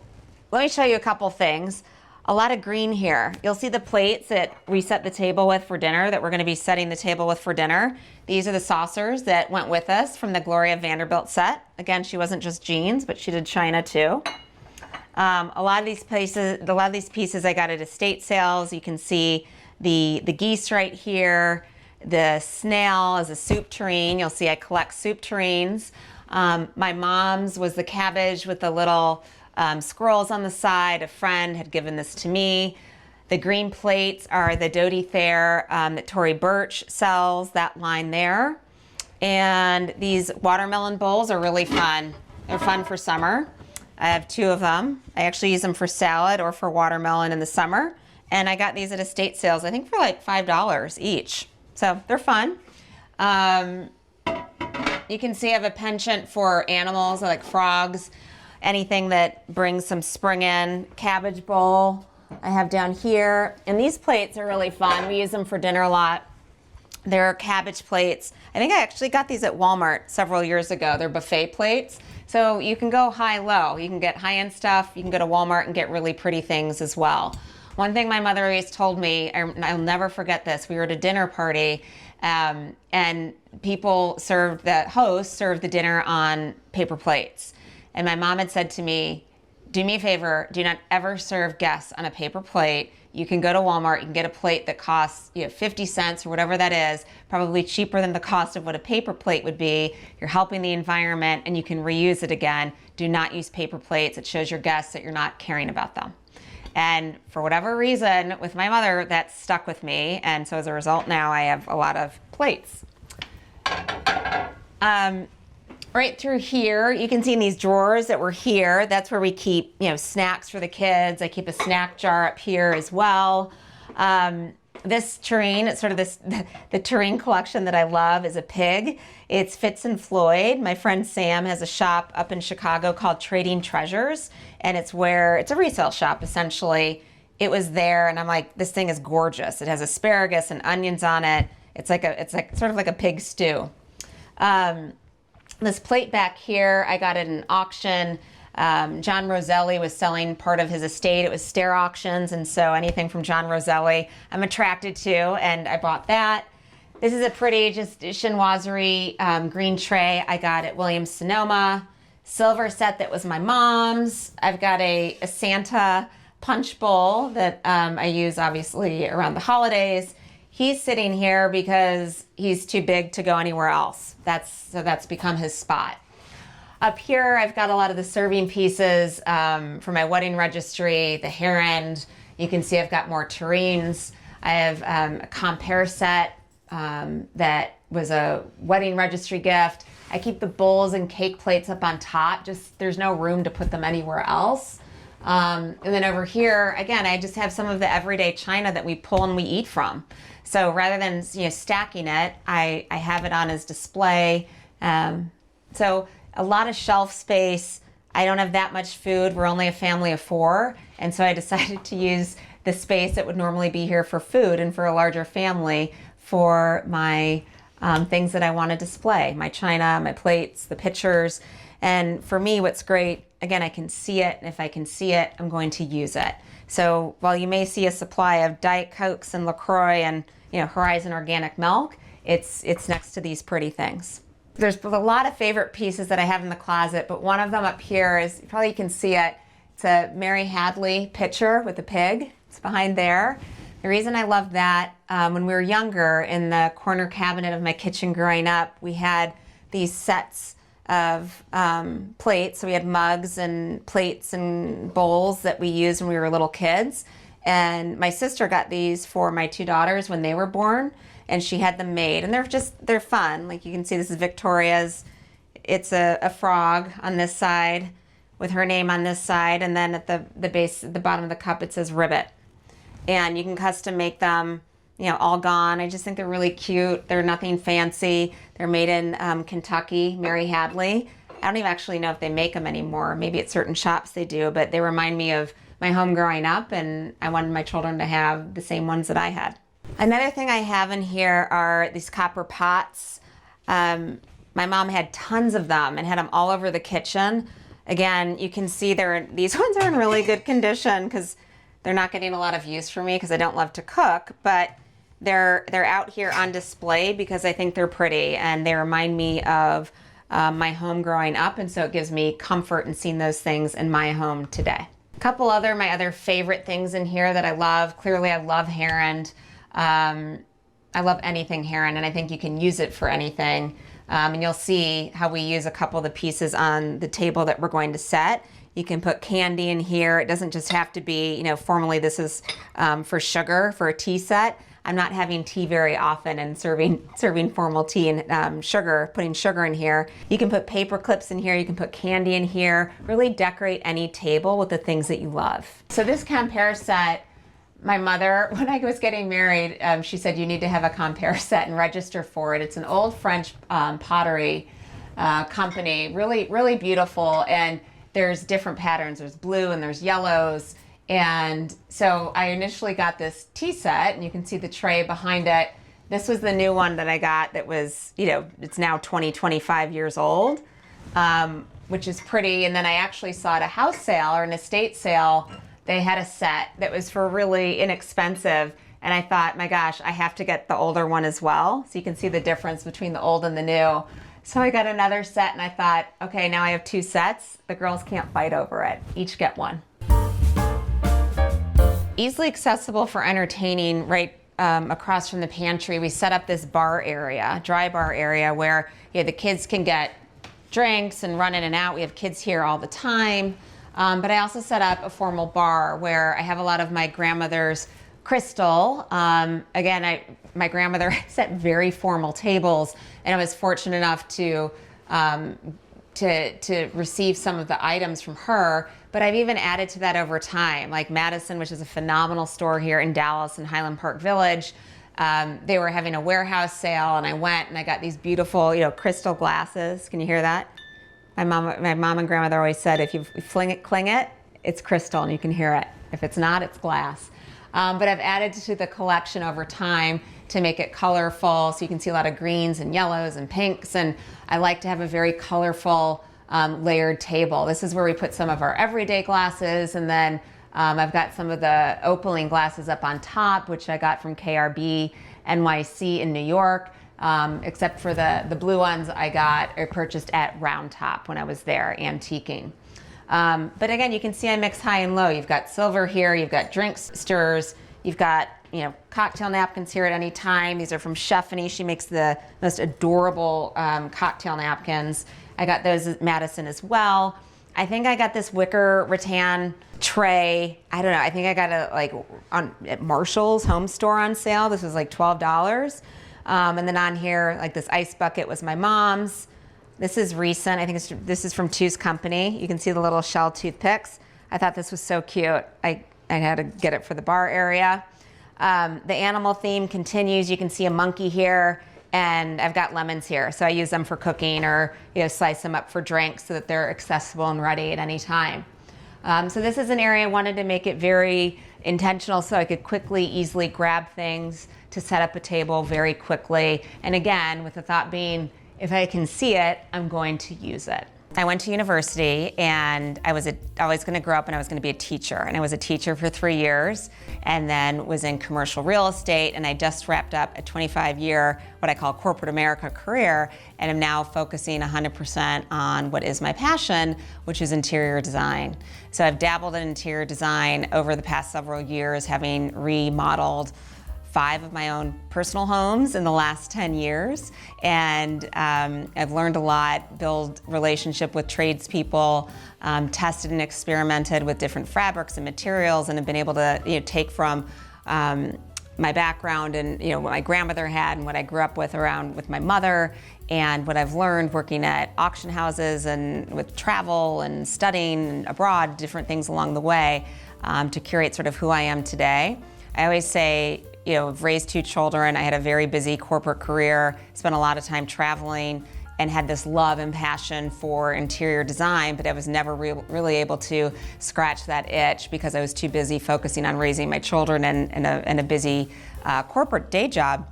let me show you a couple things. A lot of green here. You'll see the plates that we set the table with for dinner, that we're gonna be setting the table with for dinner. These are the saucers that went with us from the Gloria Vanderbilt set. Again, she wasn't just jeans, but she did china too. A lot of these pieces I got at estate sales. You can see the geese right here. The snail is a soup tureen. You'll see I collect soup tureens. My mom's was the cabbage with the little squirrels on the side. A friend had given this to me. The green plates are the Dodie Thayer that Tory Burch sells, that line there. And these watermelon bowls are really fun. They're fun for summer. I have 2 of them. I actually use them for salad or for watermelon in the summer. And I got these at estate sales, I think for like $5 each. So they're fun. You can see I have a penchant for animals, like frogs, anything that brings some spring in. Cabbage bowl I have down here. And these plates are really fun. We use them for dinner a lot. They're cabbage plates. I think I actually got these at Walmart several years ago. They're buffet plates. So you can go high-low. You can get high-end stuff. You can go to Walmart and get really pretty things as well. One thing my mother always told me, and I'll never forget this, we were at a dinner party, and the host served the dinner on paper plates. And my mom had said to me, do me a favor, do not ever serve guests on a paper plate. You can go to Walmart, you can get a plate that costs 50 cents or whatever that is, probably cheaper than the cost of what a paper plate would be. You're helping the environment and you can reuse it again. Do not use paper plates. It shows your guests that you're not caring about them. And for whatever reason, with my mother, that stuck with me. And so as a result, now I have a lot of plates. Right through here, you can see in these drawers that were here, that's where we keep, snacks for the kids. I keep a snack jar up here as well. This tureen, it's sort of the tureen collection that I love is a pig. It's Fitz and Floyd. My friend Sam has a shop up in Chicago called Trading Treasures, and it's a resale shop essentially. It was there, and I'm like, this thing is gorgeous. It has asparagus and onions on it. It's sort of like a pig stew. This plate back here, I got at an auction. John Roselli was selling part of his estate. It was stair auctions, and so anything from John Roselli I'm attracted to, and I bought that. This is a pretty just chinoiserie green tray I got at Williams-Sonoma. Silver set that was my mom's. I've got a Santa punch bowl that I use obviously around the holidays. He's sitting here because he's too big to go anywhere else. That's become his spot. Up here, I've got a lot of the serving pieces for my wedding registry, the hair end. You can see I've got more tureens. I have a compare set that was a wedding registry gift. I keep the bowls and cake plates up on top, just there's no room to put them anywhere else. And then over here, again, I just have some of the everyday china that we pull and we eat from. So rather than stacking it, I have it on as display. So a lot of shelf space. I don't have that much food. We're only a family of 4. And so I decided to use the space that would normally be here for food and for a larger family for my things that I want to display. My china, my plates, the pitchers. And for me, what's great, again, I can see it. And if I can see it, I'm going to use it. So while you may see a supply of Diet Cokes and LaCroix and Horizon organic milk, it's next to these pretty things. There's a lot of favorite pieces that I have in the closet, but one of them up here is, probably you can see it, it's a Mary Hadley pitcher with a pig. It's behind there. The reason I love that, when we were younger, in the corner cabinet of my kitchen growing up, we had these sets of plates. So we had mugs and plates and bowls that we used when we were little kids. And my sister got these for my 2 daughters when they were born, and she had them made. And they're fun. Like you can see, this is Victoria's. It's a frog on this side with her name on this side. And then at the base, at the bottom of the cup, it says Ribbit. And you can custom make them, all gone. I just think they're really cute. They're nothing fancy. They're made in Kentucky, Mary Hadley. I don't even actually know if they make them anymore. Maybe at certain shops they do, but they remind me of my home growing up, and I wanted my children to have the same ones that I had. Another thing I have in here are these copper pots. My mom had tons of them and had them all over the kitchen. Again, you can see these ones are in really good condition because they're not getting a lot of use for me because I don't love to cook, but they're out here on display because I think they're pretty and they remind me of my home growing up, and so it gives me comfort in seeing those things in my home today. A couple my other favorite things in here that I love. Clearly, I love hair end. I love anything hair end, and I think you can use it for anything. And you'll see how we use a couple of the pieces on the table that we're going to set. You can put candy in here. It doesn't just have to be, formally this is for sugar, for a tea set. I'm not having tea very often and serving formal tea and putting sugar in here. You can put paper clips in here. You can put candy in here. Really decorate any table with the things that you love. So this compare set, my mother, when I was getting married, she said you need to have a compare set and register for it. It's an old French pottery company, really, really beautiful. And there's different patterns. There's blue and there's yellows. And so I initially got this tea set, and you can see the tray behind it. This was the new one that I got that was, it's now 25 years old, which is pretty. And then I actually saw at a house sale or an estate sale they had a set that was for really inexpensive. And I thought, my gosh, I have to get the older one as well. So you can see the difference between the old and the new. So I got another set and I thought, okay, now I have 2 sets. The girls can't fight over it. Each get one. Easily accessible for entertaining, right across from the pantry. We set up this bar area, dry bar area, where the kids can get drinks and run in and out. We have kids here all the time. But I also set up a formal bar where I have a lot of my grandmother's crystal. Again, my grandmother set very formal tables, and I was fortunate enough to receive some of the items from her. But I've even added to that over time, like Madison, which is a phenomenal store here in Dallas in Highland Park Village. They were having a warehouse sale, and I went and I got these beautiful, crystal glasses. Can you hear that? My mom and grandmother always said, if you cling it, it's crystal, and you can hear it. If it's not, it's glass. But I've added to the collection over time to make it colorful, so you can see a lot of greens and yellows and pinks, and I like to have a very colorful layered table. This is where we put some of our everyday glasses, and then I've got some of the opaline glasses up on top, which I got from KRB NYC in New York, except for the blue ones I purchased at Round Top when I was there antiquing. But again, you can see I mix high and low. You've got silver here, you've got drink stirrers, you've got cocktail napkins here at any time. These are from Cheffany. She makes the most adorable cocktail napkins. I got those at Madison as well. I think I got this wicker rattan tray. I don't know. I think I got it at Marshall's home store on sale. This was like $12. And then on here, like this ice bucket was my mom's. This is recent. I think this is from Two's Company. You can see the little shell toothpicks. I thought this was so cute. I had to get it for the bar area. The animal theme continues. You can see a monkey here, and I've got lemons here. So I use them for cooking or slice them up for drinks so that they're accessible and ready at any time. So this is an area I wanted to make it very intentional so I could easily grab things to set up a table very quickly. And again, with the thought being, if I can see it, I'm going to use it. I went to university, and I was always going to grow up and I was going to be a teacher. And I was a teacher for 3 years, and then was in commercial real estate, and I just wrapped up a 25-year, what I call corporate America career, and am now focusing 100% on what is my passion, which is interior design. So I've dabbled in interior design over the past several years, having remodeled 5 of my own personal homes in the last 10 years. And I've learned a lot, build relationship with tradespeople, tested and experimented with different fabrics and materials, and have been able to take from my background and what my grandmother had and what I grew up with with my mother, and what I've learned working at auction houses and with travel and studying abroad, different things along the way, to curate sort of who I am today. I always say, I've raised 2 children. I had a very busy corporate career, spent a lot of time traveling, and had this love and passion for interior design, but I was never really able to scratch that itch because I was too busy focusing on raising my children and a busy corporate day job.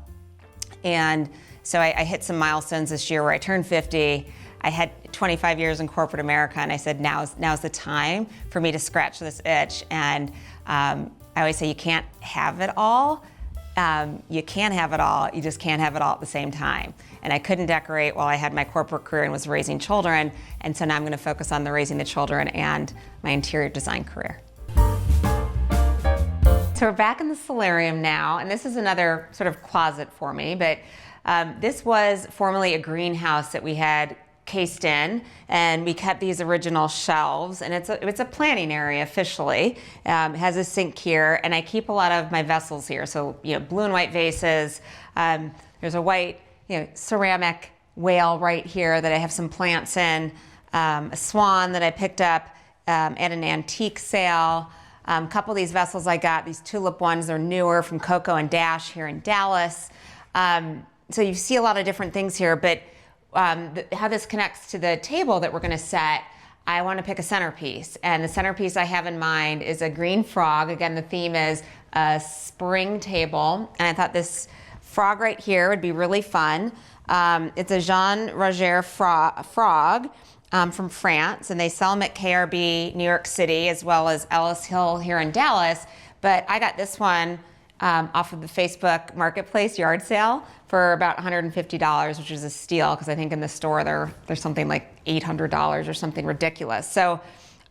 And so I hit some milestones this year where I turned 50. I had 25 years in corporate America, and I said, now's the time for me to scratch this itch. And I always say you can't have it all. You can have it all, you just can't have it all at the same time. And I couldn't decorate while I had my corporate career and was raising children, and so now I'm going to focus on the raising the children and my interior design career. So we're back in the solarium now, and this is another sort of closet for me, but this was formerly a greenhouse that we had cased in, and we kept these original shelves, and it's a planning area officially. It has a sink here, and I keep a lot of my vessels here. So blue and white vases. There's a white ceramic whale right here that I have some plants in. A swan that I picked up at an antique sale. A couple of these vessels I got, these tulip ones, they're newer from Coco and Dash here in Dallas. So you see a lot of different things here, but how this connects to the table that we're going to set, I want to pick a centerpiece. And the centerpiece I have in mind is a green frog. Again, the theme is a spring table. And I thought this frog right here would be really fun. It's a Jean Roger frog. from France, and they sell them at KRB New York City as well as Ellis Hill here in Dallas. But I got this one off of the Facebook Marketplace yard sale for about $150, which is a steal because I think in the store there's something like $800 or something ridiculous. So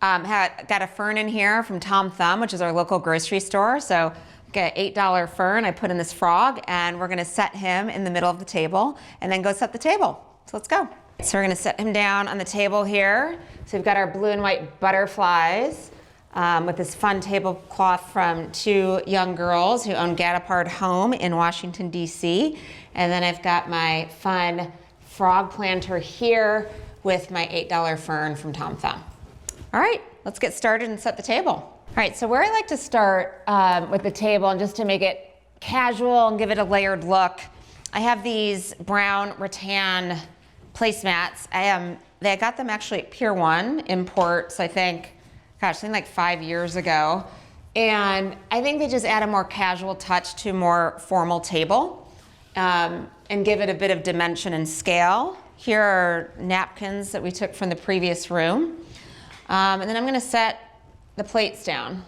got a fern in here from Tom Thumb, which is our local grocery store. So get an $8 fern I put in this frog, and we're gonna set him in the middle of the table and then go set the table. So let's go. So we're gonna set him down on the table here. So we've got our blue and white butterflies with this fun tablecloth from two young girls who own Gattapard Home in Washington, D.C. And then I've got my fun frog planter here with my $8 fern from Tom Thumb. All right, let's get started and set the table. All right, so where I like to start with the table, and just to make it casual and give it a layered look, I have these brown rattan placemats. I got them actually at Pier 1 Imports, I think like 5 years ago. And I think they just add a more casual touch to a more formal table and give it a bit of dimension and scale. Here are napkins that we took from the previous room. And then I'm gonna set the plates down.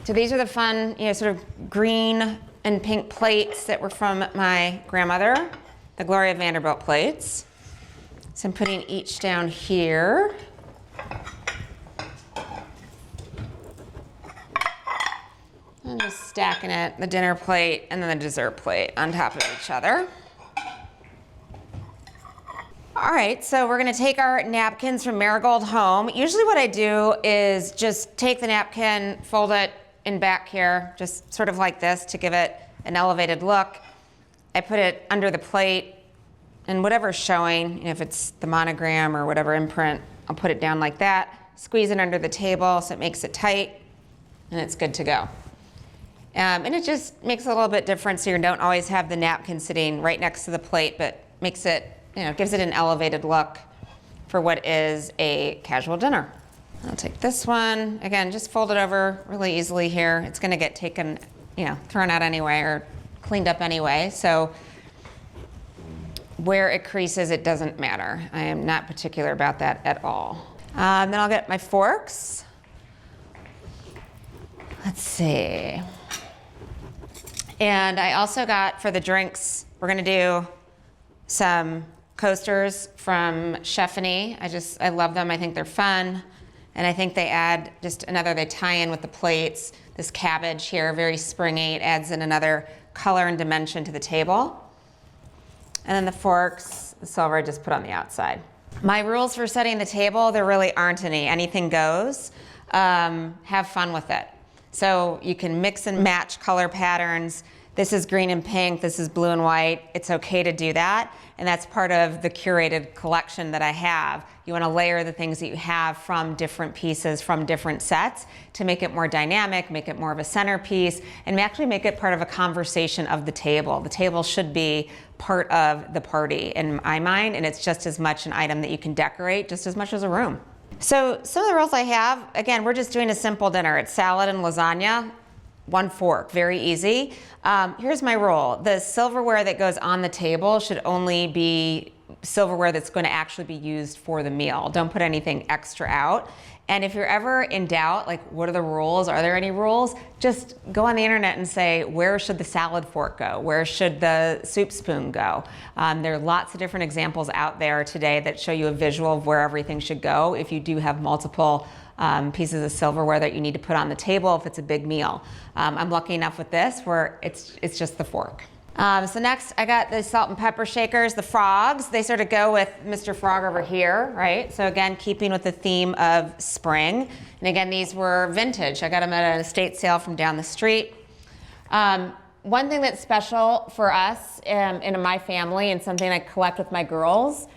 So these are the fun, sort of green and pink plates that were from my grandmother, the Gloria Vanderbilt plates. So I'm putting each down here. And just stacking it, the dinner plate and then the dessert plate on top of each other. All right, so we're gonna take our napkins from Marigold Home. Usually what I do is just take the napkin, fold it in back here, just sort of like this to give it an elevated look. I put it under the plate, and whatever's showing, if it's the monogram or whatever imprint, I'll put it down like that, squeeze it under the table so it makes it tight, and it's good to go. And it just makes it a little bit different, so you don't always have the napkin sitting right next to the plate, but makes it, gives it an elevated look for what is a casual dinner. I'll take this one, again, just fold it over really easily here. It's gonna get taken, thrown out anyway or cleaned up anyway, so where it creases, it doesn't matter. I am not particular about that at all. Then I'll get my forks. Let's see. And I also got, for the drinks, we're gonna do some coasters from Cheffany. I love them, I think they're fun. And I think they add they tie in with the plates. This cabbage here, very springy, it adds in another color and dimension to the table. And then the forks, the silver I just put on the outside. My rules for setting the table, there really aren't any. Anything goes. Have fun with it. So you can mix and match color patterns. This is green and pink, this is blue and white. It's okay to do that. And that's part of the curated collection that I have. You wanna layer the things that you have from different pieces, from different sets to make it more dynamic, make it more of a centerpiece, and actually make it part of a conversation of the table. The table should be part of the party in my mind, and it's just as much an item that you can decorate just as much as a room. So some of the rules I have, again, we're just doing a simple dinner. It's salad and lasagna, one fork, very easy. Here's my rule. The silverware that goes on the table should only be silverware that's going to actually be used for the meal. Don't put anything extra out. And if you're ever in doubt, like what are the rules? Are there any rules? Just go on the internet and say, where should the salad fork go? Where should the soup spoon go? There are lots of different examples out there today that show you a visual of where everything should go if you do have multiple pieces of silverware that you need to put on the table if it's a big meal. I'm lucky enough with this where it's just the fork. So next I got the salt and pepper shakers, the frogs. They sort of go with Mr. Frog over here, right? So again, keeping with the theme of spring. And again, these were vintage. I got them at an estate sale from down the street. One thing that's special for us in my family and something I collect with my girls,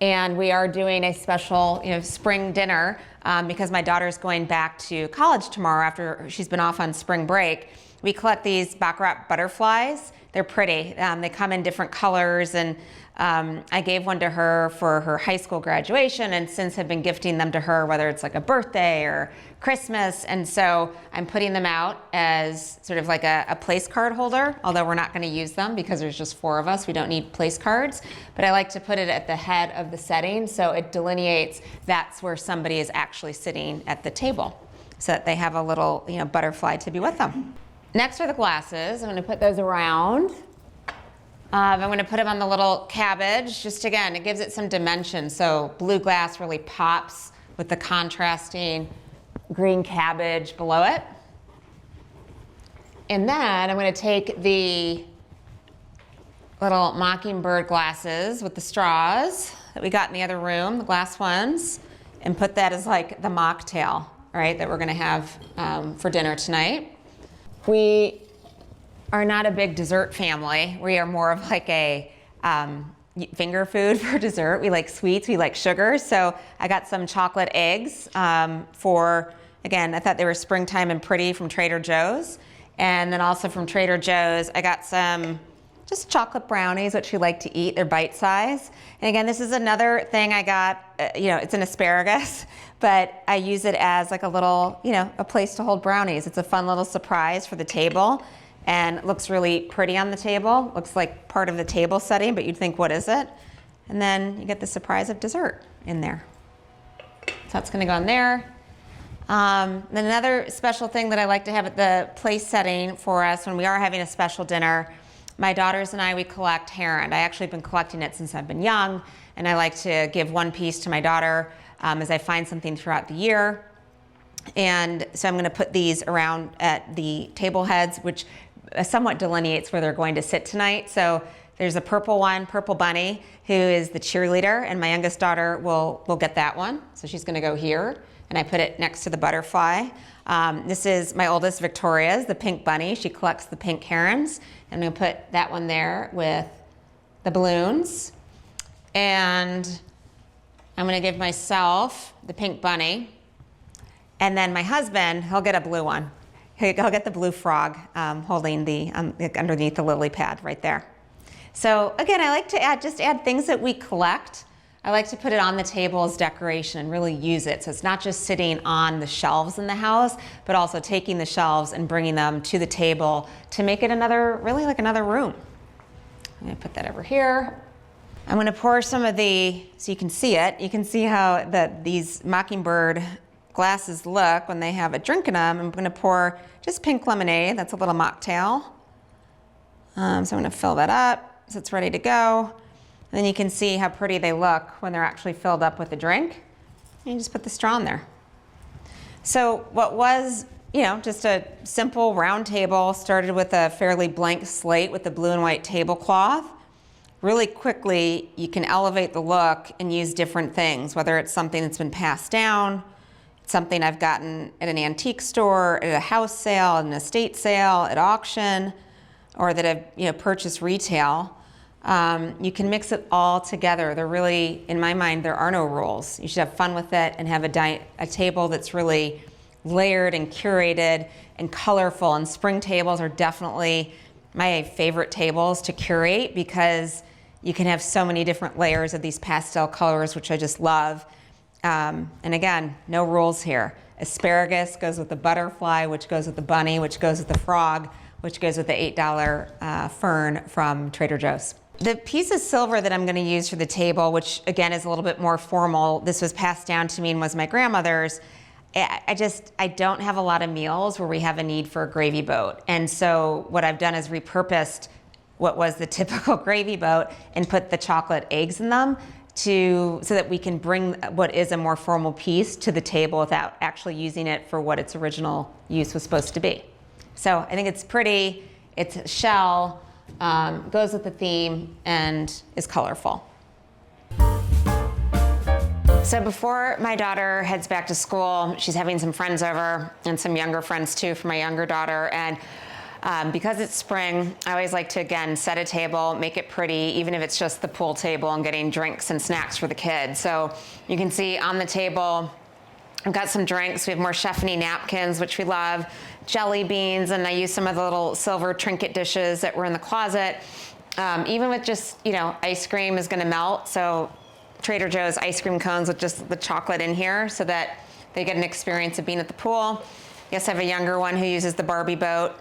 and we are doing a special spring dinner because my daughter's going back to college tomorrow after she's been off on spring break. We collect these baccarat butterflies. They're pretty. They come in different colors, and I gave one to her for her high school graduation, and since have been gifting them to her, whether it's like a birthday or Christmas. And so I'm putting them out as sort of like a place card holder, although we're not going to use them because there's just 4 of us. We don't need place cards, but I like to put it at the head of the setting so it delineates that's where somebody is actually sitting at the table, so that they have a little, butterfly to be with them. Next are the glasses. I'm going to put those around. I'm going to put them on the little cabbage. Just again, it gives it some dimension. So blue glass really pops with the contrasting green cabbage below it. And then I'm going to take the little mockingbird glasses with the straws that we got in the other room, the glass ones, and put that as like the mocktail, right, that we're going to have for dinner tonight. We are not a big dessert family. We are more of like a finger food for dessert. We like sweets, we like sugar. So I got some chocolate eggs for, again, I thought they were springtime and pretty from Trader Joe's. And then also from Trader Joe's, I got some just chocolate brownies, which we like to eat. They're bite size. And again, this is another thing I got, it's an asparagus, but I use it as like a little, a place to hold brownies. It's a fun little surprise for the table. And it looks really pretty on the table. Looks like part of the table setting, but you'd think, what is it? And then you get the surprise of dessert in there. So that's gonna go in there. Then another special thing that I like to have at the place setting for us when we are having a special dinner, my daughters and I, we collect heron. I actually have been collecting it since I've been young, and I like to give one piece to my daughter as I find something throughout the year. And so I'm gonna put these around at the table heads, which somewhat delineates where they're going to sit tonight. So there's a purple one, Purple Bunny, who is the cheerleader, and my youngest daughter will get that one. So she's gonna go here, and I put it next to the butterfly. This is my oldest, Victoria's, the pink bunny. She collects the pink herons. I'm gonna put that one there with the balloons. And I'm gonna give myself the pink bunny. And then my husband, he'll get a blue one. He'll get the blue frog holding the underneath the lily pad right there. So again, I like to add things that we collect. I like to put it on the table as decoration and really use it. So it's not just sitting on the shelves in the house, but also taking the shelves and bringing them to the table to make it really like another room. I'm gonna put that over here. I'm gonna pour some of so you can see it. You can see how these mockingbird glasses look when they have a drink in them. I'm gonna pour just pink lemonade. That's a little mocktail. So I'm gonna fill that up so it's ready to go. And then you can see how pretty they look when they're actually filled up with a drink. And you just put the straw in there. So what was, just a simple round table started with a fairly blank slate with the blue and white tablecloth. Really quickly, you can elevate the look and use different things, whether it's something that's been passed down, something I've gotten at an antique store, at a house sale, an estate sale, at auction, or that I've purchased retail. You can mix it all together. They're really, in my mind, there are no rules. You should have fun with it and have a table that's really layered and curated and colorful. And spring tables are definitely my favorite tables to curate because you can have so many different layers of these pastel colors, which I just love. And again, no rules here. Asparagus goes with the butterfly, which goes with the bunny, which goes with the frog, which goes with the $8 fern from Trader Joe's. The piece of silver that I'm going to use for the table, which again is a little bit more formal, this was passed down to me and was my grandmother's. I don't have a lot of meals where we have a need for a gravy boat. And so what I've done is repurposed what was the typical gravy boat and put the chocolate eggs in them so that we can bring what is a more formal piece to the table without actually using it for what its original use was supposed to be. So I think it's pretty, it's a shell, goes with the theme, and is colorful. So before my daughter heads back to school, she's having some friends over and some younger friends too for my younger daughter. And because it's spring, I always like to, again, set a table, make it pretty, even if it's just the pool table and getting drinks and snacks for the kids. So you can see on the table, I've got some drinks. We have more Cheffany napkins, which we love, jelly beans, and I use some of the little silver trinket dishes that were in the closet. Even with just, ice cream is gonna melt, so Trader Joe's ice cream cones with just the chocolate in here so that they get an experience of being at the pool. Yes, I have a younger one who uses the Barbie boat.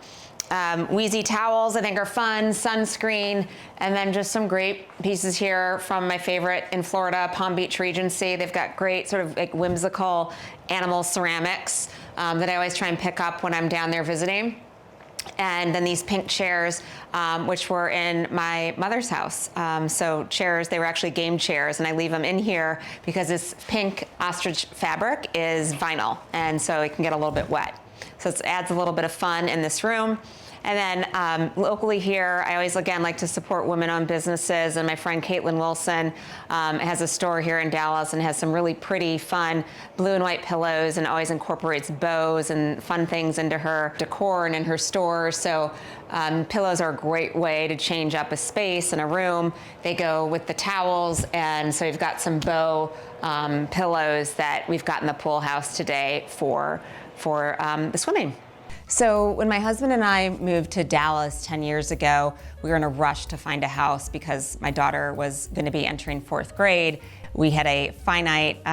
Wheezy towels, I think, are fun, sunscreen, and then just some great pieces here from my favorite in Florida, Palm Beach Regency. They've got great sort of like whimsical animal ceramics that I always try and pick up when I'm down there visiting. And then these pink chairs, which were in my mother's house. So chairs, they were actually game chairs, and I leave them in here because this pink ostrich fabric is vinyl, and so it can get a little bit wet. So it adds a little bit of fun in this room. And then locally here, I always, again, like to support women-owned businesses, and my friend Caitlin Wilson has a store here in Dallas and has some really pretty, fun blue and white pillows and always incorporates bows and fun things into her decor and in her store. So pillows are a great way to change up a space in a room. They go with the towels, and so we've got some bow pillows that we've got in the pool house today for the swimming. So when my husband and I moved to Dallas 10 years ago, we were in a rush to find a house because my daughter was going to be entering 4th grade. We had a finite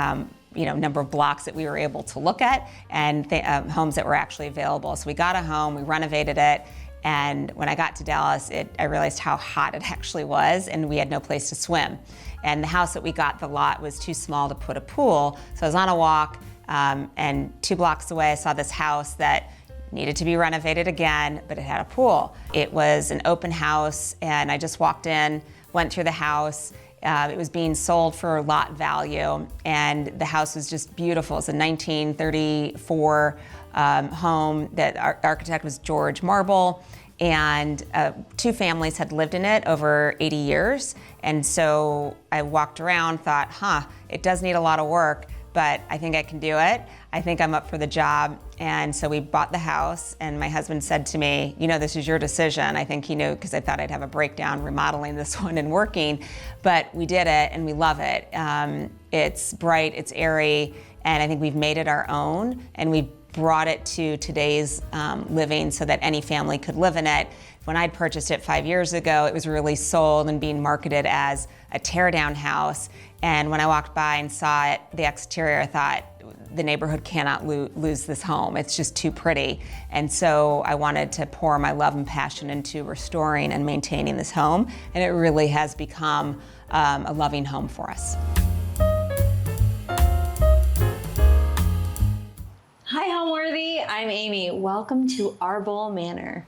number of blocks that we were able to look at and homes that were actually available. So we got a home, we renovated it, and when I got to Dallas, I realized how hot it actually was, and we had no place to swim. And the house that we got, the lot, was too small to put a pool. So I was on a walk, and 2 blocks away, I saw this house that needed to be renovated again, but it had a pool. It was an open house, and I just walked in, went through the house. It was being sold for lot value, and the house was just beautiful. It's a 1934 home that our architect was George Marble, and 2 families had lived in it over 80 years. And so I walked around, thought, it does need a lot of work, but I think I can do it. I think I'm up for the job. And so we bought the house, and my husband said to me, this is your decision. I think he knew, because I thought I'd have a breakdown remodeling this one and working, but we did it and we love it. It's bright, it's airy, and I think we've made it our own, and we brought it to today's living so that any family could live in it. When I'd purchased it 5 years ago, it was really sold and being marketed as a tear-down house. And when I walked by and saw it, the exterior, I thought, the neighborhood cannot lose this home. It's just too pretty. And so I wanted to pour my love and passion into restoring and maintaining this home. And it really has become a loving home for us. Hi, Homeworthy. I'm Amy. Welcome to Arbol Manor.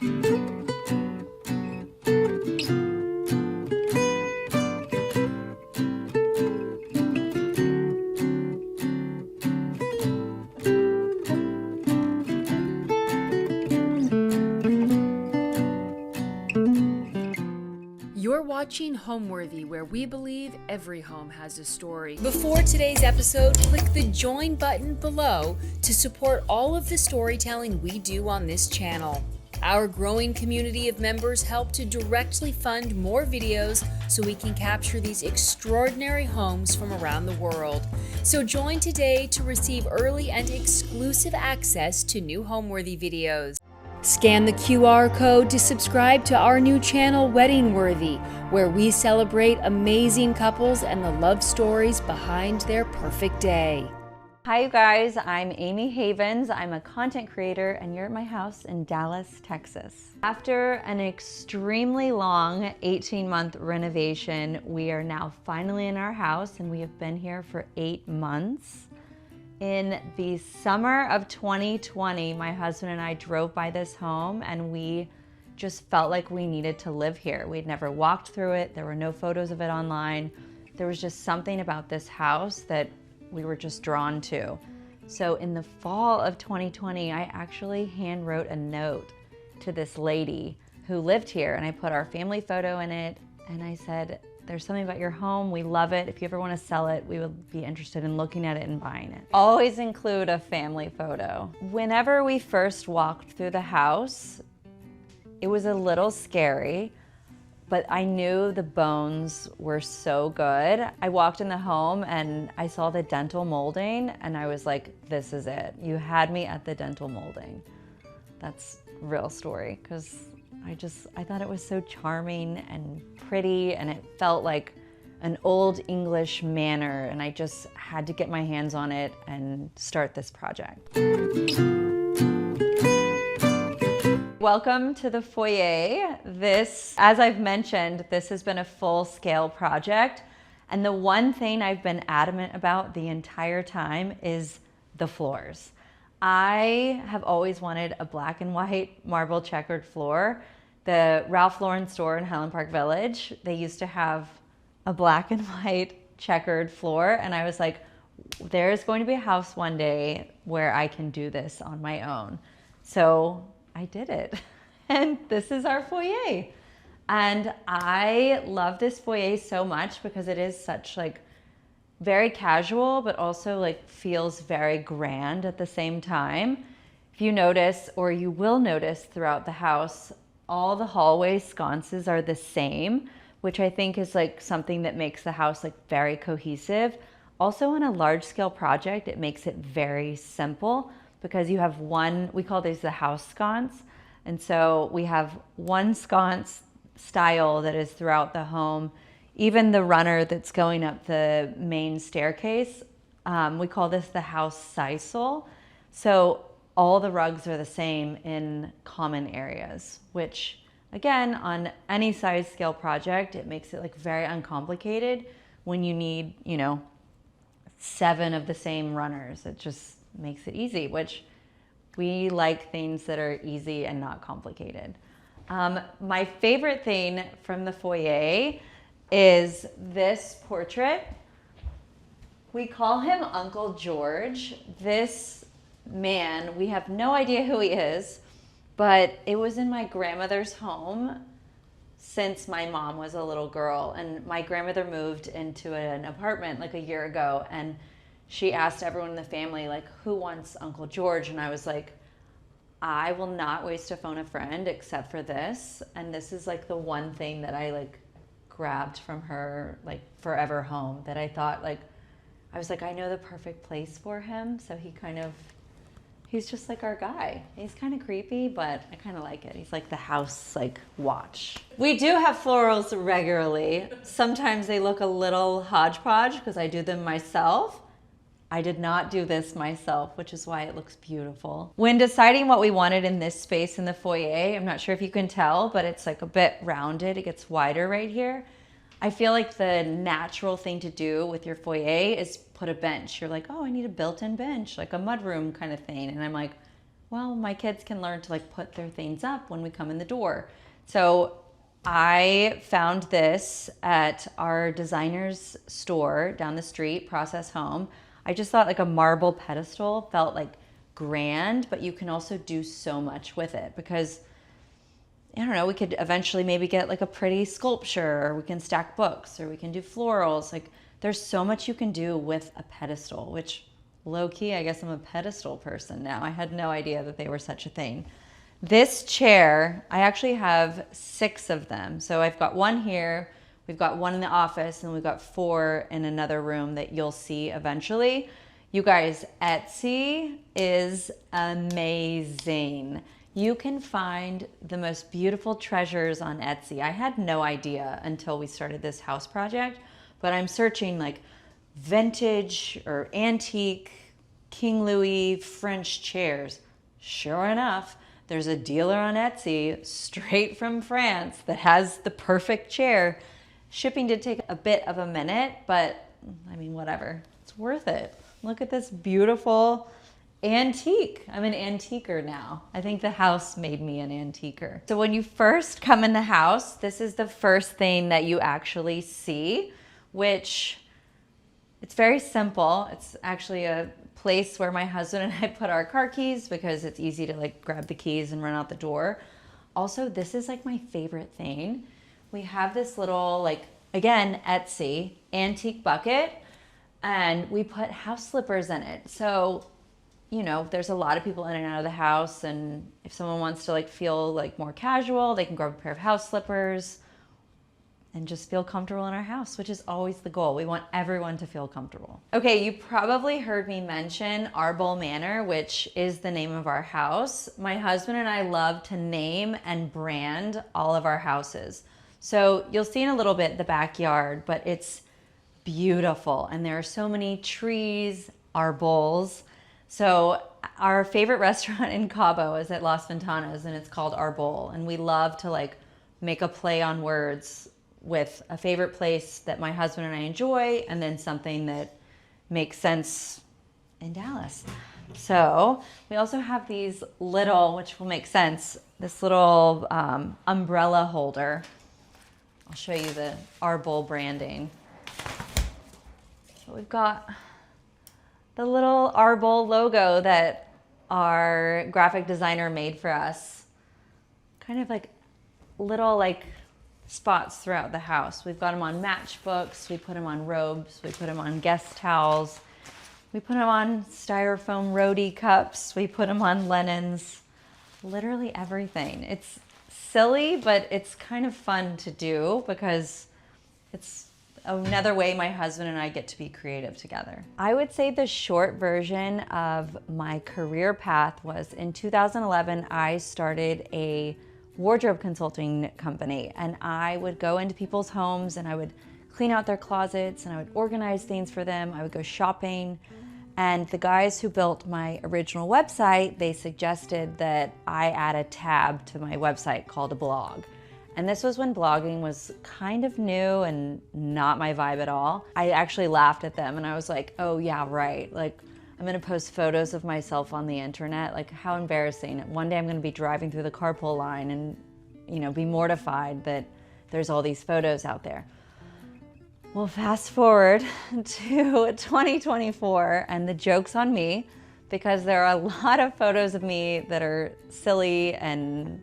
You're watching Homeworthy, where we believe every home has a story. Before today's episode, click the join button below to support all of the storytelling we do on this channel. Our growing community of members help to directly fund more videos so we can capture these extraordinary homes from around the world. So join today to receive early and exclusive access to new Homeworthy videos. Scan the QR code to subscribe to our new channel, Wedding Worthy, where we celebrate amazing couples and the love stories behind their perfect day. Hi, you guys. I'm Amy Havins. I'm a content creator, and you're at my house in Dallas, Texas. After an extremely long 18-month renovation, we are now finally in our house, and we have been here for 8 months. In the summer of 2020, my husband and I drove by this home, and we just felt like we needed to live here. We'd never walked through it. There were no photos of it online. There was just something about this house that we were just drawn to. So in the fall of 2020, I actually hand wrote a note to this lady who lived here, and I put our family photo in it, and I said, there's something about your home, we love it. If you ever want to sell it, we would be interested in looking at it and buying it. Always include a family photo. Whenever we first walked through the house, it was a little scary, but I knew the bones were so good. I walked in the home and I saw the dental molding and I was like, this is it. You had me at the dental molding. That's a real story, because I thought it was so charming and pretty, and it felt like an old English manor, and I just had to get my hands on it and start this project. Welcome to the foyer. This, as I've mentioned, this has been a full-scale project, and the one thing I've been adamant about the entire time is the floors. I have always wanted a black and white marble checkered floor. The Ralph Lauren store in Highland Park Village, they used to have a black and white checkered floor, and I was like, there's going to be a house one day where I can do this on my own. So I did it, and this is our foyer. And I love this foyer so much because it is such like very casual, but also like feels very grand at the same time. If you notice, or you will notice throughout the house, all the hallway sconces are the same, which I think is like something that makes the house like very cohesive. Also, in a large scale project, it makes it very simple because you have one, we call these the house sconce. And so we have one sconce style that is throughout the home. Even the runner that's going up the main staircase, we call this the house sisal. So all the rugs are the same in common areas, which again, on any size scale project, it makes it like very uncomplicated when you need, 7 of the same runners. It just makes it easy, which we like things that are easy and not complicated. My favorite thing from the foyer is this portrait. We call him Uncle George. This man, we have no idea who he is, but it was in my grandmother's home since my mom was a little girl, and my grandmother moved into an apartment like a year ago, and she asked everyone in the family, like, who wants Uncle George? And I was like, I will not waste a phone a friend except for this. And this is like the one thing that I like grabbed from her like forever home that I thought like, I was like, I know the perfect place for him. So he's just like our guy. He's kind of creepy, but I kind of like it. He's like the house like watch. We do have florals regularly. Sometimes they look a little hodgepodge because I do them myself. I did not do this myself, which is why it looks beautiful. When deciding what we wanted in this space in the foyer, I'm not sure if you can tell, but it's like a bit rounded. It gets wider right here. I feel like the natural thing to do with your foyer is put a bench. You're like, oh, I need a built-in bench, like a mudroom kind of thing. And I'm like, well, my kids can learn to like put their things up when we come in the door. So I found this at our designer's store down the street, Process Home. I just thought like a marble pedestal felt like grand, but you can also do so much with it because, I don't know, we could eventually maybe get like a pretty sculpture, or we can stack books, or we can do florals. Like there's so much you can do with a pedestal, which low key, I guess I'm a pedestal person now. I had no idea that they were such a thing. This chair, I actually have 6 of them. So I've got one here, we've got one in the office, and we've got 4 in another room that you'll see eventually. You guys, Etsy is amazing. You can find the most beautiful treasures on Etsy. I had no idea until we started this house project, but I'm searching like vintage or antique King Louis French chairs. Sure enough, there's a dealer on Etsy straight from France that has the perfect chair. Shipping did take a bit of a minute, but I mean, whatever. It's worth it. Look at this beautiful antique. I'm an antiquer now. I think the house made me an antiquer. So when you first come in the house, this is the first thing that you actually see, which it's very simple. It's actually a place where my husband and I put our car keys because it's easy to like grab the keys and run out the door. Also, this is like my favorite thing. We have this little, like, again, Etsy antique bucket, and we put house slippers in it. So, there's a lot of people in and out of the house, and if someone wants to like feel like more casual, they can grab a pair of house slippers, and just feel comfortable in our house, which is always the goal. We want everyone to feel comfortable. Okay, you probably heard me mention Arbol Manor, which is the name of our house. My husband and I love to name and brand all of our houses. So you'll see in a little bit the backyard, but it's beautiful. And there are so many trees, arbols. So our favorite restaurant in Cabo is at Las Ventanas, and it's called Arbol. And we love to like make a play on words with a favorite place that my husband and I enjoy, and then something that makes sense in Dallas. So we also have these little, which will make sense, this little umbrella holder. I'll show you the Arbol branding. So we've got the little Arbol logo that our graphic designer made for us. Kind of like little like spots throughout the house. We've got them on matchbooks, we put them on robes, we put them on guest towels, we put them on styrofoam roadie cups, we put them on linens, literally everything. It's silly, but it's kind of fun to do because it's another way my husband and I get to be creative together. I would say the short version of my career path was in 2011, I started a wardrobe consulting company, and I would go into people's homes and I would clean out their closets and I would organize things for them. I would go shopping, and the guys who built my original website, they suggested that I add a tab to my website called a blog. And this was when blogging was kind of new and not my vibe at all. I actually laughed at them and I was like, oh yeah, right. Like, I'm gonna post photos of myself on the internet. Like, how embarrassing. One day I'm gonna be driving through the carpool line and, you know, be mortified that there's all these photos out there. Well, fast forward to 2024, and the joke's on me because there are a lot of photos of me that are silly and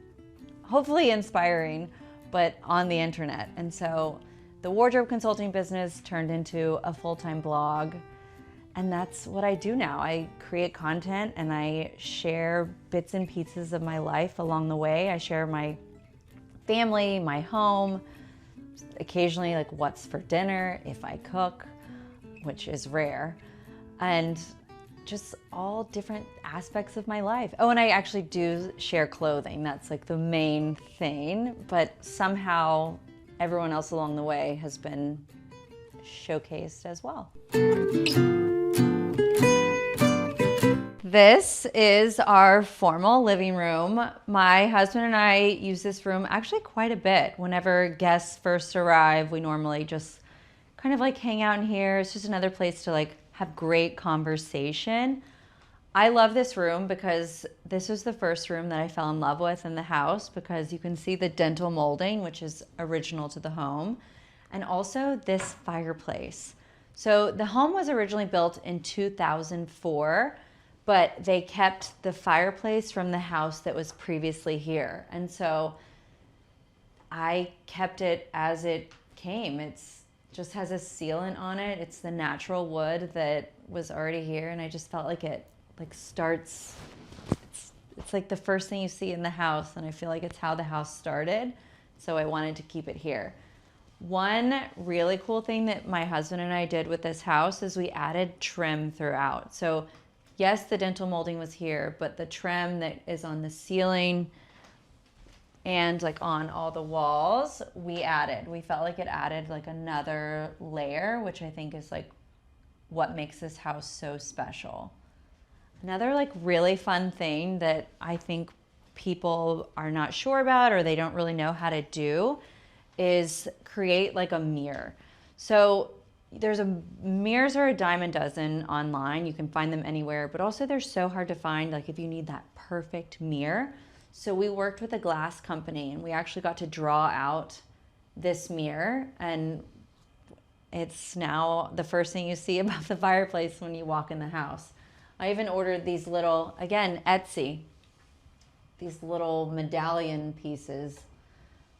hopefully inspiring, but on the internet. And so the wardrobe consulting business turned into a full-time blog. And that's what I do now. I create content and I share bits and pieces of my life along the way. I share my family, my home, occasionally like what's for dinner, if I cook, which is rare, and just all different aspects of my life. Oh, and I actually do share clothing. That's like the main thing, but somehow everyone else along the way has been showcased as well. This is our formal living room. My husband and I use this room actually quite a bit. Whenever guests first arrive, we normally just kind of like hang out in here. It's just another place to like have great conversation. I love this room because this was the first room that I fell in love with in the house, because you can see the dental molding, which is original to the home, and also this fireplace. So the home was originally built in 2004, but they kept the fireplace from the house that was previously here. And so I kept it as it came. It's just has a sealant on it. It's the natural wood that was already here, and I just felt like it like starts, it's like the first thing you see in the house, and I feel like it's how the house started. So I wanted to keep it here. One really cool thing that my husband and I did with this house is we added trim throughout. So yes, the dental molding was here, but the trim that is on the ceiling and like on all the walls, we added. We felt like it added like another layer, which I think is like what makes this house so special. Another like really fun thing that I think people are not sure about or they don't really know how to do is create like a mirror. So mirrors are a dime a dozen online. You can find them anywhere, but also they're so hard to find, like if you need that perfect mirror. So we worked with a glass company and we actually got to draw out this mirror, and it's now the first thing you see above the fireplace when you walk in the house. I even ordered these little, again, Etsy, these little medallion pieces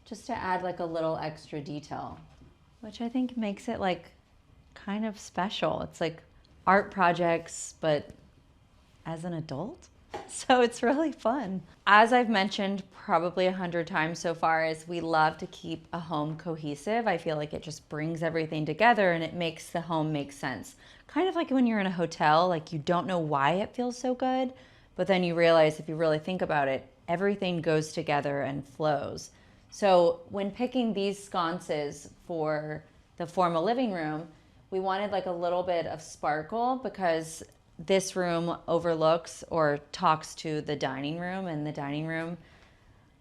just to add like a little extra detail, which I think makes it like kind of special. It's like art projects, but as an adult. So it's really fun. As I've mentioned probably 100 times so far, is we love to keep a home cohesive. I feel like it just brings everything together and it makes the home make sense. Kind of like when you're in a hotel, like you don't know why it feels so good, but then you realize if you really think about it, everything goes together and flows. So when picking these sconces for the formal living room, we wanted like a little bit of sparkle because this room overlooks or talks to the dining room, and the dining room,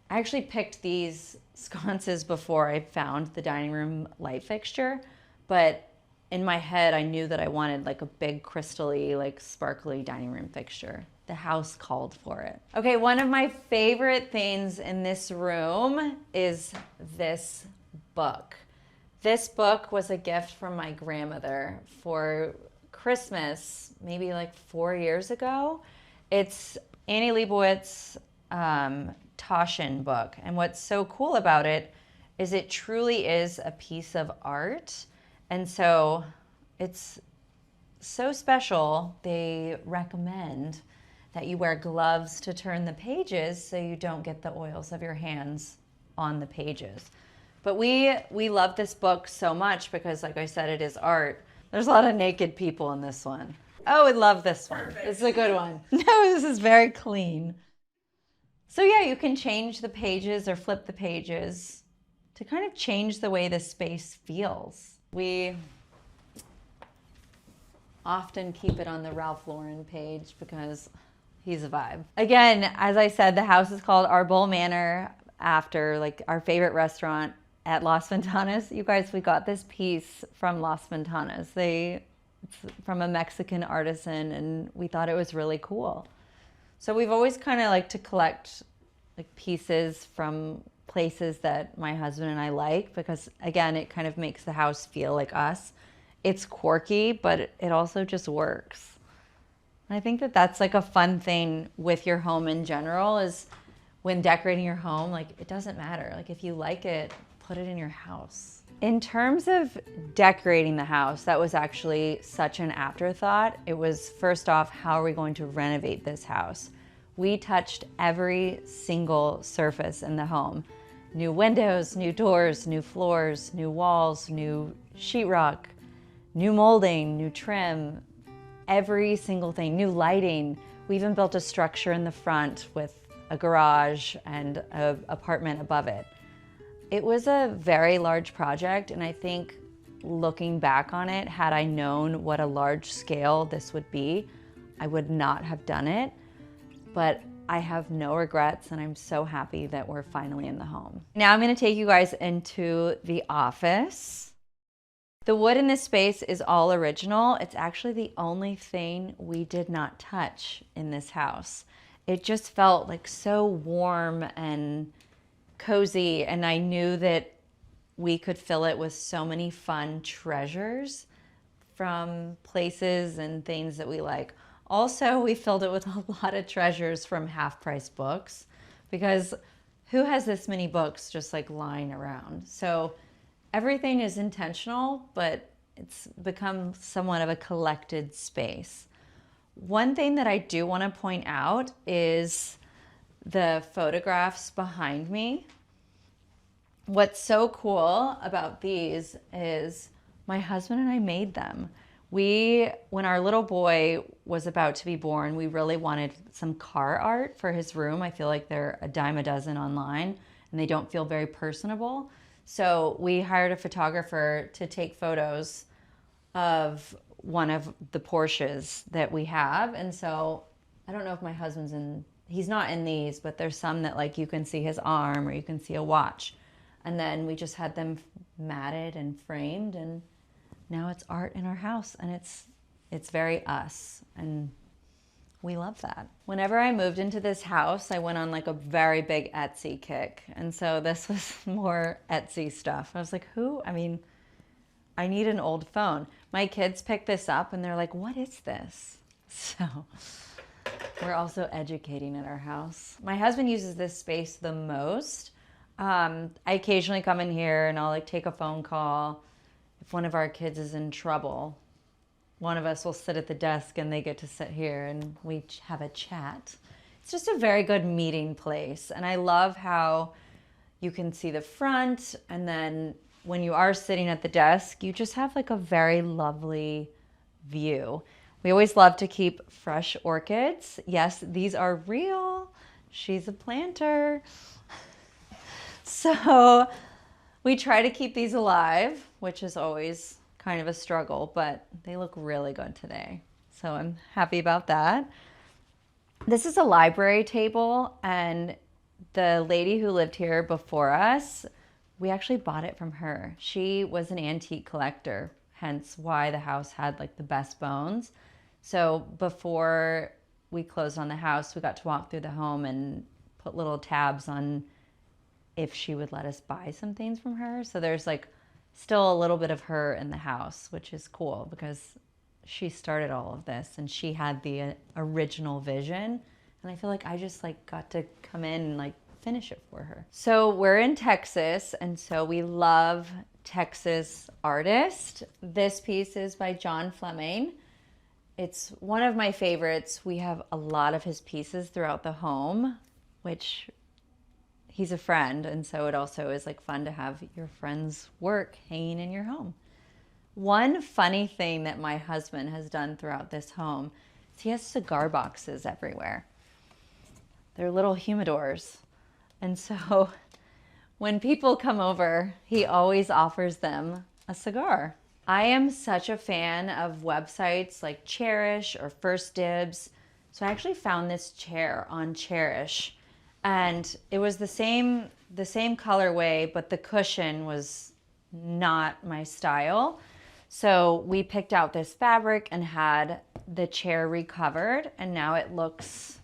I actually picked these sconces before I found the dining room light fixture, but in my head I knew that I wanted like a big crystally, like sparkly dining room fixture. The house called for it. Okay, one of my favorite things in this room is this book. This book was a gift from my grandmother for Christmas, maybe like 4 years ago. It's Annie Leibowitz's Taschen book. And what's so cool about it is it truly is a piece of art. And so it's so special, they recommend that you wear gloves to turn the pages so you don't get the oils of your hands on the pages. But we love this book so much because, like I said, it is art. There's a lot of naked people in this one. Oh, I love this one. Perfect. This is a good one. No, this is very clean. So yeah, you can change the pages or flip the pages to kind of change the way the space feels. We often keep it on the Ralph Lauren page because he's a vibe. Again, as I said, the house is called Arbol Manor after like our favorite restaurant at Las Ventanas. You guys, we got this piece from Las Ventanas. It's from a Mexican artisan, and we thought it was really cool. So we've always kind of liked to collect like pieces from places that my husband and I like because, again, it kind of makes the house feel like us. It's quirky, but it also just works. And I think that that's like a fun thing with your home in general is when decorating your home, like it doesn't matter. Like if you like it, put it in your house. In terms of decorating the house, that was actually such an afterthought. It was first off, how are we going to renovate this house? We touched every single surface in the home. New windows, new doors, new floors, new walls, new sheetrock, new molding, new trim, every single thing, new lighting. We even built a structure in the front with a garage and an apartment above it. It was a very large project, and I think looking back on it, had I known what a large scale this would be, I would not have done it. But I have no regrets, and I'm so happy that we're finally in the home. Now I'm gonna take you guys into the office. The wood in this space is all original. It's actually the only thing we did not touch in this house. It just felt like so warm and cozy, and I knew that we could fill it with so many fun treasures from places and things that we like. Also, we filled it with a lot of treasures from half-price books because who has this many books just like lying around? So everything is intentional, but it's become somewhat of a collected space. One thing that I do want to point out is the photographs behind me. What's so cool about these is my husband and I made them. When our little boy was about to be born, we really wanted some car art for his room. I feel like they're a dime a dozen online and they don't feel very personable. So we hired a photographer to take photos of one of the Porsches that we have. And so I don't know if my husband's he's not in these, but there's some that like you can see his arm or you can see a watch. And then we just had them matted and framed, and now it's art in our house, and it's very us, and we love that. Whenever I moved into this house, I went on like a very big Etsy kick. And so this was more Etsy stuff. I was like, I need an old phone. My kids picked this up and they're like, what is this? So we're also educating at our house. My husband uses this space the most. I occasionally come in here and I'll like take a phone call. If one of our kids is in trouble, one of us will sit at the desk and they get to sit here and we have a chat. it's just a very good meeting place. And I love how you can see the front, and then when you are sitting at the desk, you just have like a very lovely view. We always love to keep fresh orchids. Yes, these are real. She's a planter. So we try to keep these alive, which is always kind of a struggle, but they look really good today. So I'm happy about that. This is a library table, and the lady who lived here before us, we actually bought it from her. She was an antique collector, hence why the house had like the best bones. So before we closed on the house, we got to walk through the home and put little tabs on if she would let us buy some things from her. So there's like still a little bit of her in the house, which is cool because she started all of this and she had the original vision. And I feel like I just like got to come in and like finish it for her. So we're in Texas, and so we love Texas artists. This piece is by John Fleming. It's one of my favorites. We have a lot of his pieces throughout the home, which he's a friend, and so it also is like fun to have your friend's work hanging in your home. One funny thing that my husband has done throughout this home is he has cigar boxes everywhere. They're little humidors. And so when people come over, he always offers them a cigar. I am such a fan of websites like Cherish or First Dibs. So I actually found this chair on Cherish, and it was the same colorway, but the cushion was not my style. So we picked out this fabric and had the chair recovered, and now it looks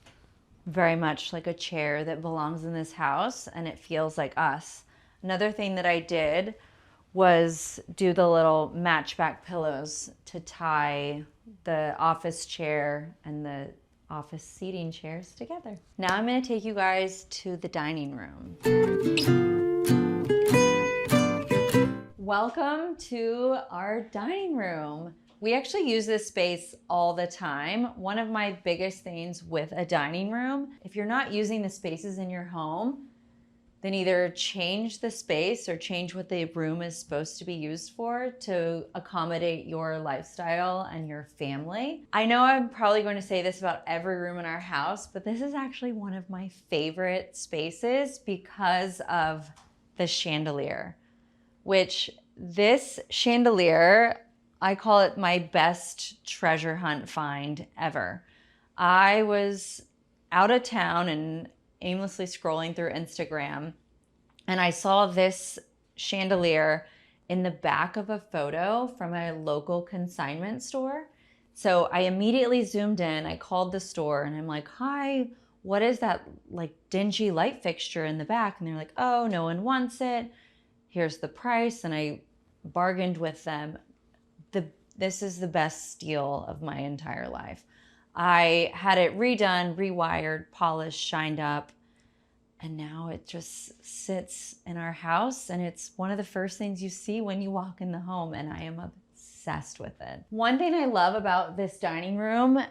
very much like a chair that belongs in this house, and it feels like us. Another thing that I did was do the little matchback pillows to tie the office chair and the office seating chairs together. Now I'm going to take you guys to the dining room. Welcome to our dining room. We actually use this space all the time. One of my biggest things with a dining room, if you're not using the spaces in your home, then either change the space or change what the room is supposed to be used for to accommodate your lifestyle and your family. I know I'm probably going to say this about every room in our house, but this is actually one of my favorite spaces because of the chandelier, which this chandelier, I call it my best treasure hunt find ever. I was out of town and aimlessly scrolling through Instagram, and I saw this chandelier in the back of a photo from a local consignment store. So I immediately zoomed in, I called the store, and I'm like, hi, what is that like dingy light fixture in the back? And they're like, oh, no one wants it. Here's the price. And I bargained with them. This is the best steal of my entire life. I had it redone, rewired, polished, shined up, and now it just sits in our house, and it's one of the first things you see when you walk in the home, and I am obsessed with it. One thing I love about this dining room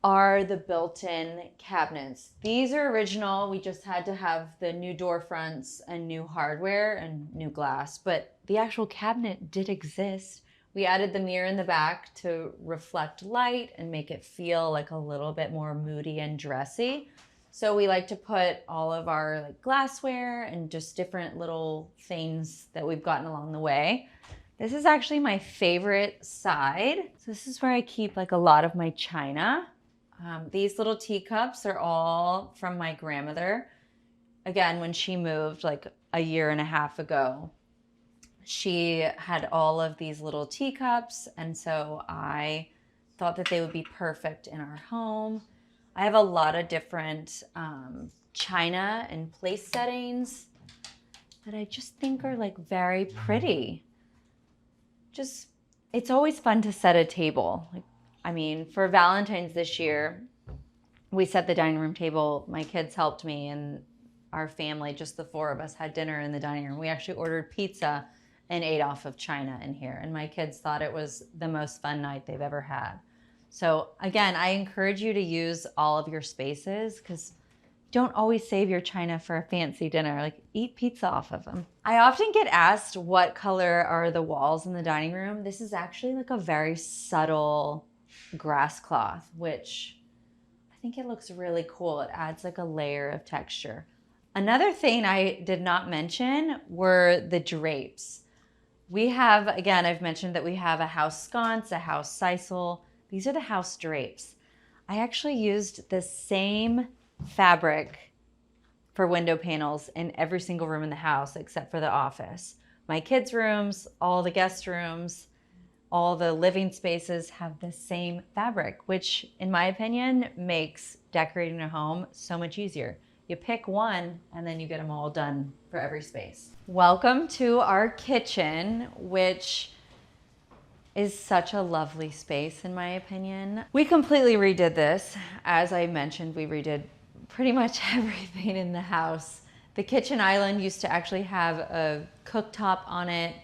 are the built-in cabinets. These are original. We just had to have the new door fronts and new hardware and new glass, but the actual cabinet did exist. We added the mirror in the back to reflect light and make it feel like a little bit more moody and dressy. So we like to put all of our like glassware and just different little things that we've gotten along the way. This is actually my favorite side. So this is where I keep like a lot of my china. These little teacups are all from my grandmother. Again, when she moved like a year and a half ago, she had all of these little teacups, and so I thought that they would be perfect in our home. I have a lot of different china and place settings that I just think are like very pretty. It's always fun to set a table. Like, I mean, for Valentine's this year, we set the dining room table. My kids helped me, and our family, just the four of us, had dinner in the dining room. We actually ordered pizza and ate off of china in here. And my kids thought it was the most fun night they've ever had. So again, I encourage you to use all of your spaces because don't always save your china for a fancy dinner. Like, eat pizza off of them. I often get asked what color are the walls in the dining room. This is actually like a very subtle grass cloth, which I think it looks really cool. It adds like a layer of texture. Another thing I did not mention were the drapes. We have, again, I've mentioned that we have a house sconce, a house sisal. These are the house drapes. I actually used the same fabric for window panels in every single room in the house except for the office. My kids' rooms, all the guest rooms, all the living spaces have the same fabric, which in my opinion makes decorating a home so much easier. You pick one and then you get them all done for every space. Welcome to our kitchen, which is such a lovely space in my opinion. We completely redid this. As I mentioned, we redid pretty much everything in the house. The kitchen island used to actually have a cooktop on it.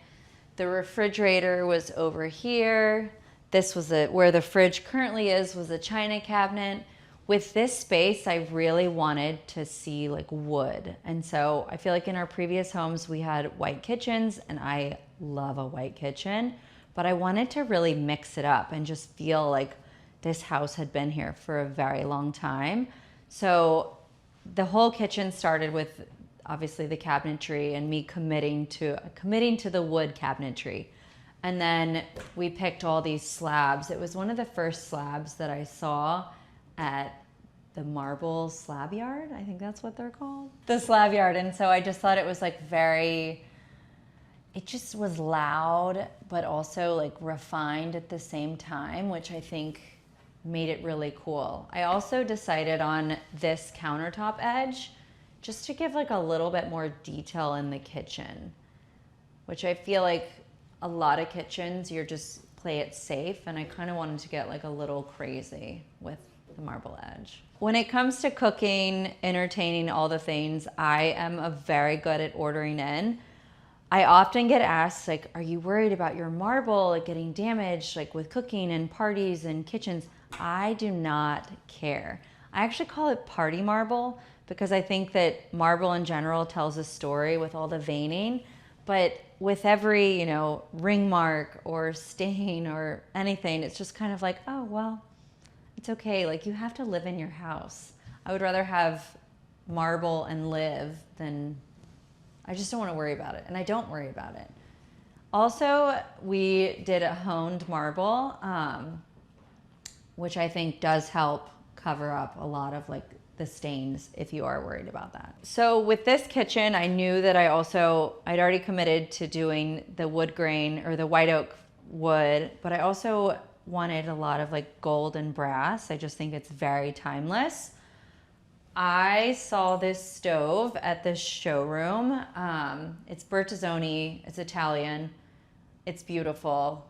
The refrigerator was over here. This was where the fridge currently is, was a china cabinet. With this space, I really wanted to see like wood. And so I feel like in our previous homes, we had white kitchens, and I love a white kitchen, but I wanted to really mix it up and just feel like this house had been here for a very long time. So the whole kitchen started with obviously the cabinetry and me committing to the wood cabinetry. And then we picked all these slabs. It was one of the first slabs that I saw at the marble slab yard. I think that's what they're called. The slab yard. And so I just thought it was like it just was loud, but also like refined at the same time, which I think made it really cool. I also decided on this countertop edge just to give like a little bit more detail in the kitchen, which I feel like a lot of kitchens, you're just play it safe. And I kind of wanted to get like a little crazy with the marble edge. When it comes to cooking, entertaining, all the things, I am very good at ordering in. I often get asked like, are you worried about your marble like getting damaged like with cooking and parties and kitchens? I do not care. I actually call it party marble because I think that marble in general tells a story with all the veining, but with every, ring mark or stain or anything, it's just kind of like, oh, well, it's okay. Like, you have to live in your house. I would rather have marble and live than, I just don't want to worry about it. And I don't worry about it. Also, we did a honed marble, which I think does help cover up a lot of like the stains if you are worried about that. So with this kitchen, I knew that I'd already committed to doing the wood grain or the white oak wood, but I also wanted a lot of like gold and brass. I just think it's very timeless. I saw this stove at the showroom. It's Bertazzoni, it's Italian. It's beautiful.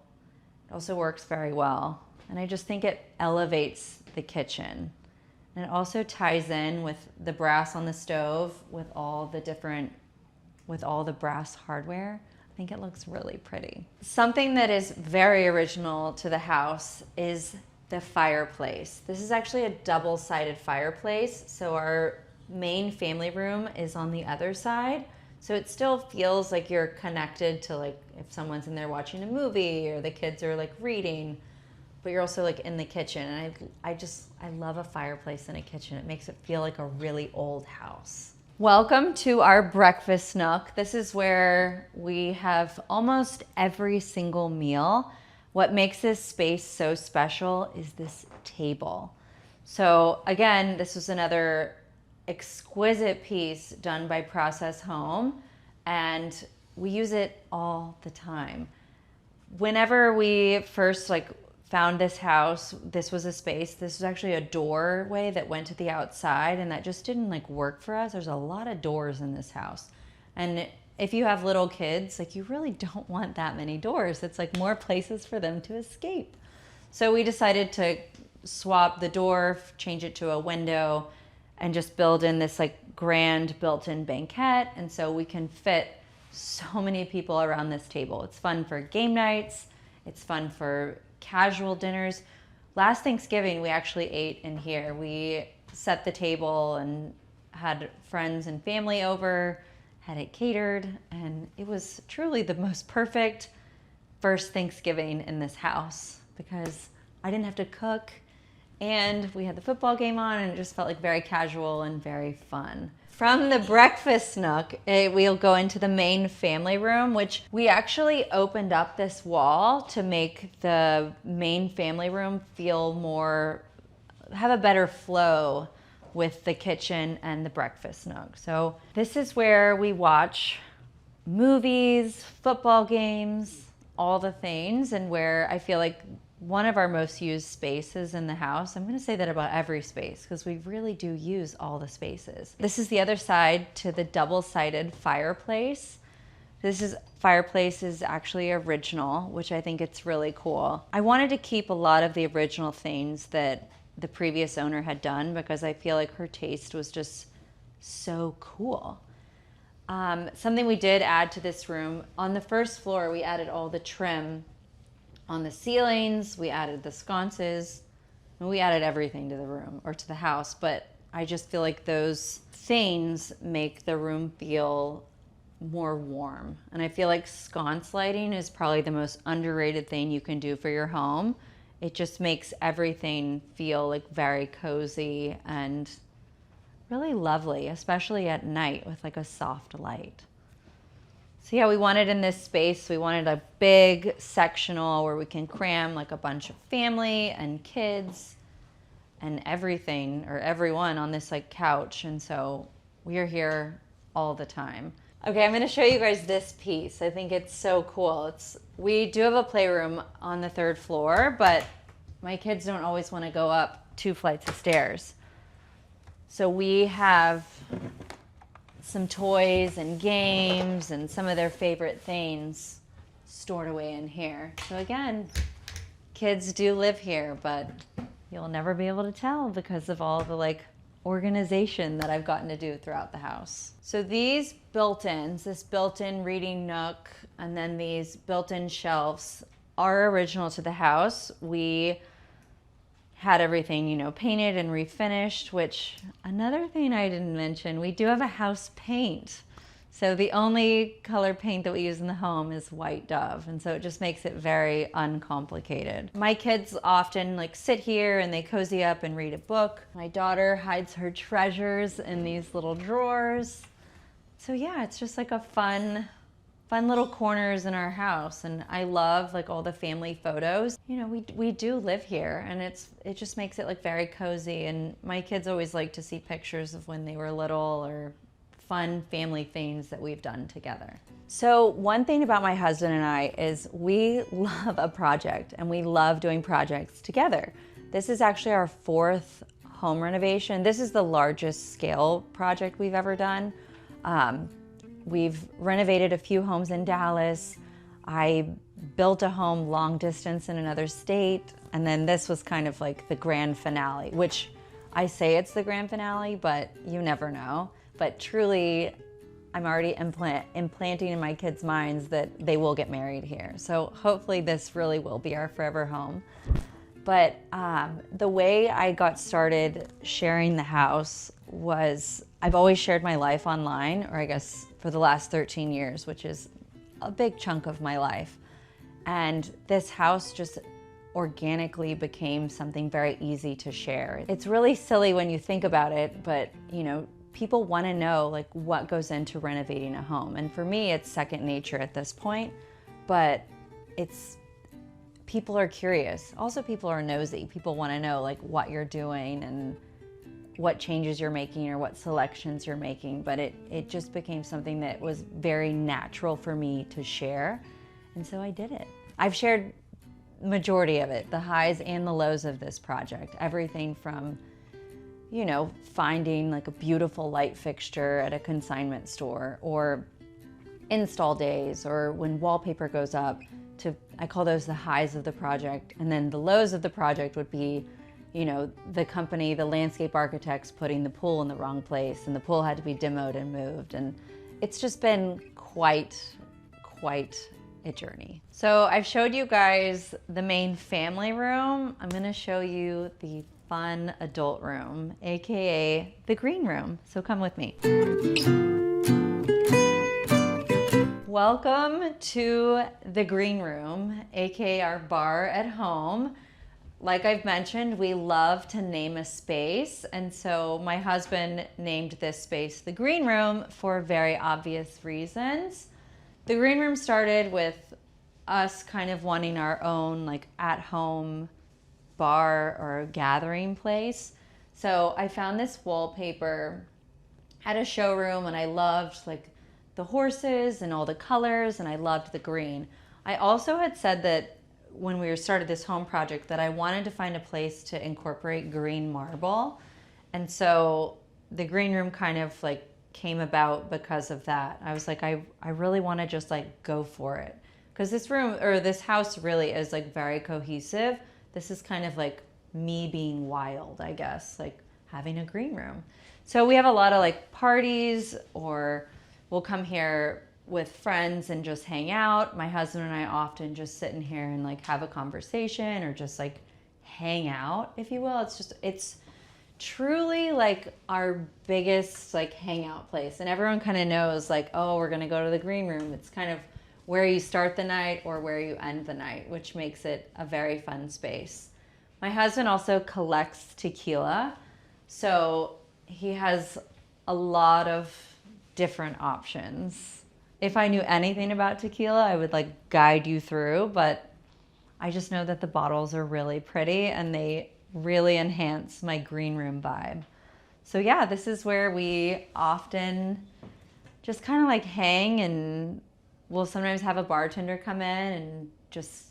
It also works very well. And I just think it elevates the kitchen. And it also ties in with the brass on the stove with all the brass hardware. I think it looks really pretty. Something that is very original to the house is the fireplace. This is actually a double-sided fireplace. So our main family room is on the other side. So it still feels like you're connected to like if someone's in there watching a movie or the kids are like reading, but you're also like in the kitchen. And I love a fireplace in a kitchen. It makes it feel like a really old house. Welcome to our breakfast nook. This is where we have almost every single meal. What makes this space so special is this table. So again, this was another exquisite piece done by Process Home, and we use it all the time. Whenever we first found this house, this was a space, this was actually a doorway that went to the outside, and that just didn't work for us. There's a lot of doors in this house. And if you have little kids, you really don't want that many doors. It's more places for them to escape. So we decided to swap the door, change it to a window, and just build in this grand built-in banquette. And so we can fit so many people around this table. It's fun for game nights. It's fun for casual dinners. Last Thanksgiving, we actually ate in here. We set the table and had friends and family over, had it catered, and it was truly the most perfect first Thanksgiving in this house because I didn't have to cook and we had the football game on and it just felt like very casual and very fun. From the breakfast nook, we'll go into the main family room, which we actually opened up this wall to make the main family room feel more, have a better flow with the kitchen and the breakfast nook. So this is where we watch movies, football games, all the things, and where I feel like one of our most used spaces in the house. I'm going to say that about every space because we really do use all the spaces. This is the other side to the double-sided fireplace. Fireplace is actually original, which I think it's really cool. I wanted to keep a lot of the original things that the previous owner had done because I feel like her taste was just so cool. Something we did add to this room, on the first floor, we added all the trim on the ceilings, we added the sconces, and we added everything to the room or to the house, but I just feel like those things make the room feel more warm. And I feel like sconce lighting is probably the most underrated thing you can do for your home. It just makes everything feel like very cozy and really lovely, especially at night with like a soft light. So yeah, we wanted in this space, we wanted a big sectional where we can cram like a bunch of family and kids and everything or everyone on this like couch. And so we are here all the time. Okay, I'm gonna show you guys this piece. I think it's so cool. We do have a playroom on the 3rd floor, but my kids don't always wanna go up 2 flights of stairs. So we have some toys and games and some of their favorite things stored away in here. So again, kids do live here, but you'll never be able to tell because of all the like organization that I've gotten to do throughout the house. So these built-ins, this built-in reading nook, and then these built-in shelves are original to the house. We had everything, you know, painted and refinished, which another thing I didn't mention, we do have a house paint. So the only color paint that we use in the home is White Dove. And so it just makes it very uncomplicated. My kids often like sit here and they cozy up and read a book. My daughter hides her treasures in these little drawers. So yeah, it's just like a fun little corners in our house. And I love like all the family photos. You know, we do live here and it just makes it like very cozy. And my kids always like to see pictures of when they were little or fun family things that we've done together. So one thing about my husband and I is we love a project and we love doing projects together. This is actually our 4th home renovation. This is the largest scale project we've ever done. We've renovated a few homes in Dallas. I built a home long distance in another state. And then this was kind of like the grand finale, which I say it's the grand finale, but you never know. But truly, I'm already implanting in my kids' minds that they will get married here. So hopefully this really will be our forever home. But the way I got started sharing the house was, I've always shared my life online, or I guess for the last 13 years, which is a big chunk of my life. And this house just organically became something very easy to share. It's really silly when you think about it, but you know, people want to know like what goes into renovating a home. And for me, it's second nature at this point, but people are curious. Also, people are nosy. People want to know like what you're doing and what changes you're making or what selections you're making. But it just became something that was very natural for me to share. And so I did it. I've shared majority of it, the highs and the lows of this project. Everything from, you know, finding like a beautiful light fixture at a consignment store, or install days, or when wallpaper goes up, to, I call those the highs of the project. And then the lows of the project would be, you know, the company, the landscape architects putting the pool in the wrong place and the pool had to be demoed and moved. And it's just been quite a journey. So I've showed you guys the main family room. I'm gonna show you the fun adult room, AKA the green room. So come with me. Welcome to the green room, AKA our bar at home. Like I've mentioned, we love to name a space. And so my husband named this space the green room for very obvious reasons. The green room started with us kind of wanting our own like at-home bar or gathering place. So I found this wallpaper at a showroom and I loved like the horses and all the colors and I loved the green. I also had said that when we started this home project that I wanted to find a place to incorporate green marble. And so the green room kind of like came about because of that. I was like, I really want to just like go for it. Because this room or this house really is like very cohesive. This is kind of like me being wild, I guess, like having a green room. So we have a lot of like parties or we'll come here with friends and just hang out. My husband and I often just sit in here and like have a conversation or just like hang out, if you will. It's truly like our biggest like hangout place. And everyone kind of knows like, oh, we're gonna go to the green room. It's kind of where you start the night or where you end the night, which makes it a very fun space. My husband also collects tequila. So he has a lot of different options. If I knew anything about tequila, I would like guide you through, but I just know that the bottles are really pretty and they really enhance my green room vibe. So yeah, this is where we often just kind of like hang and we'll sometimes have a bartender come in and just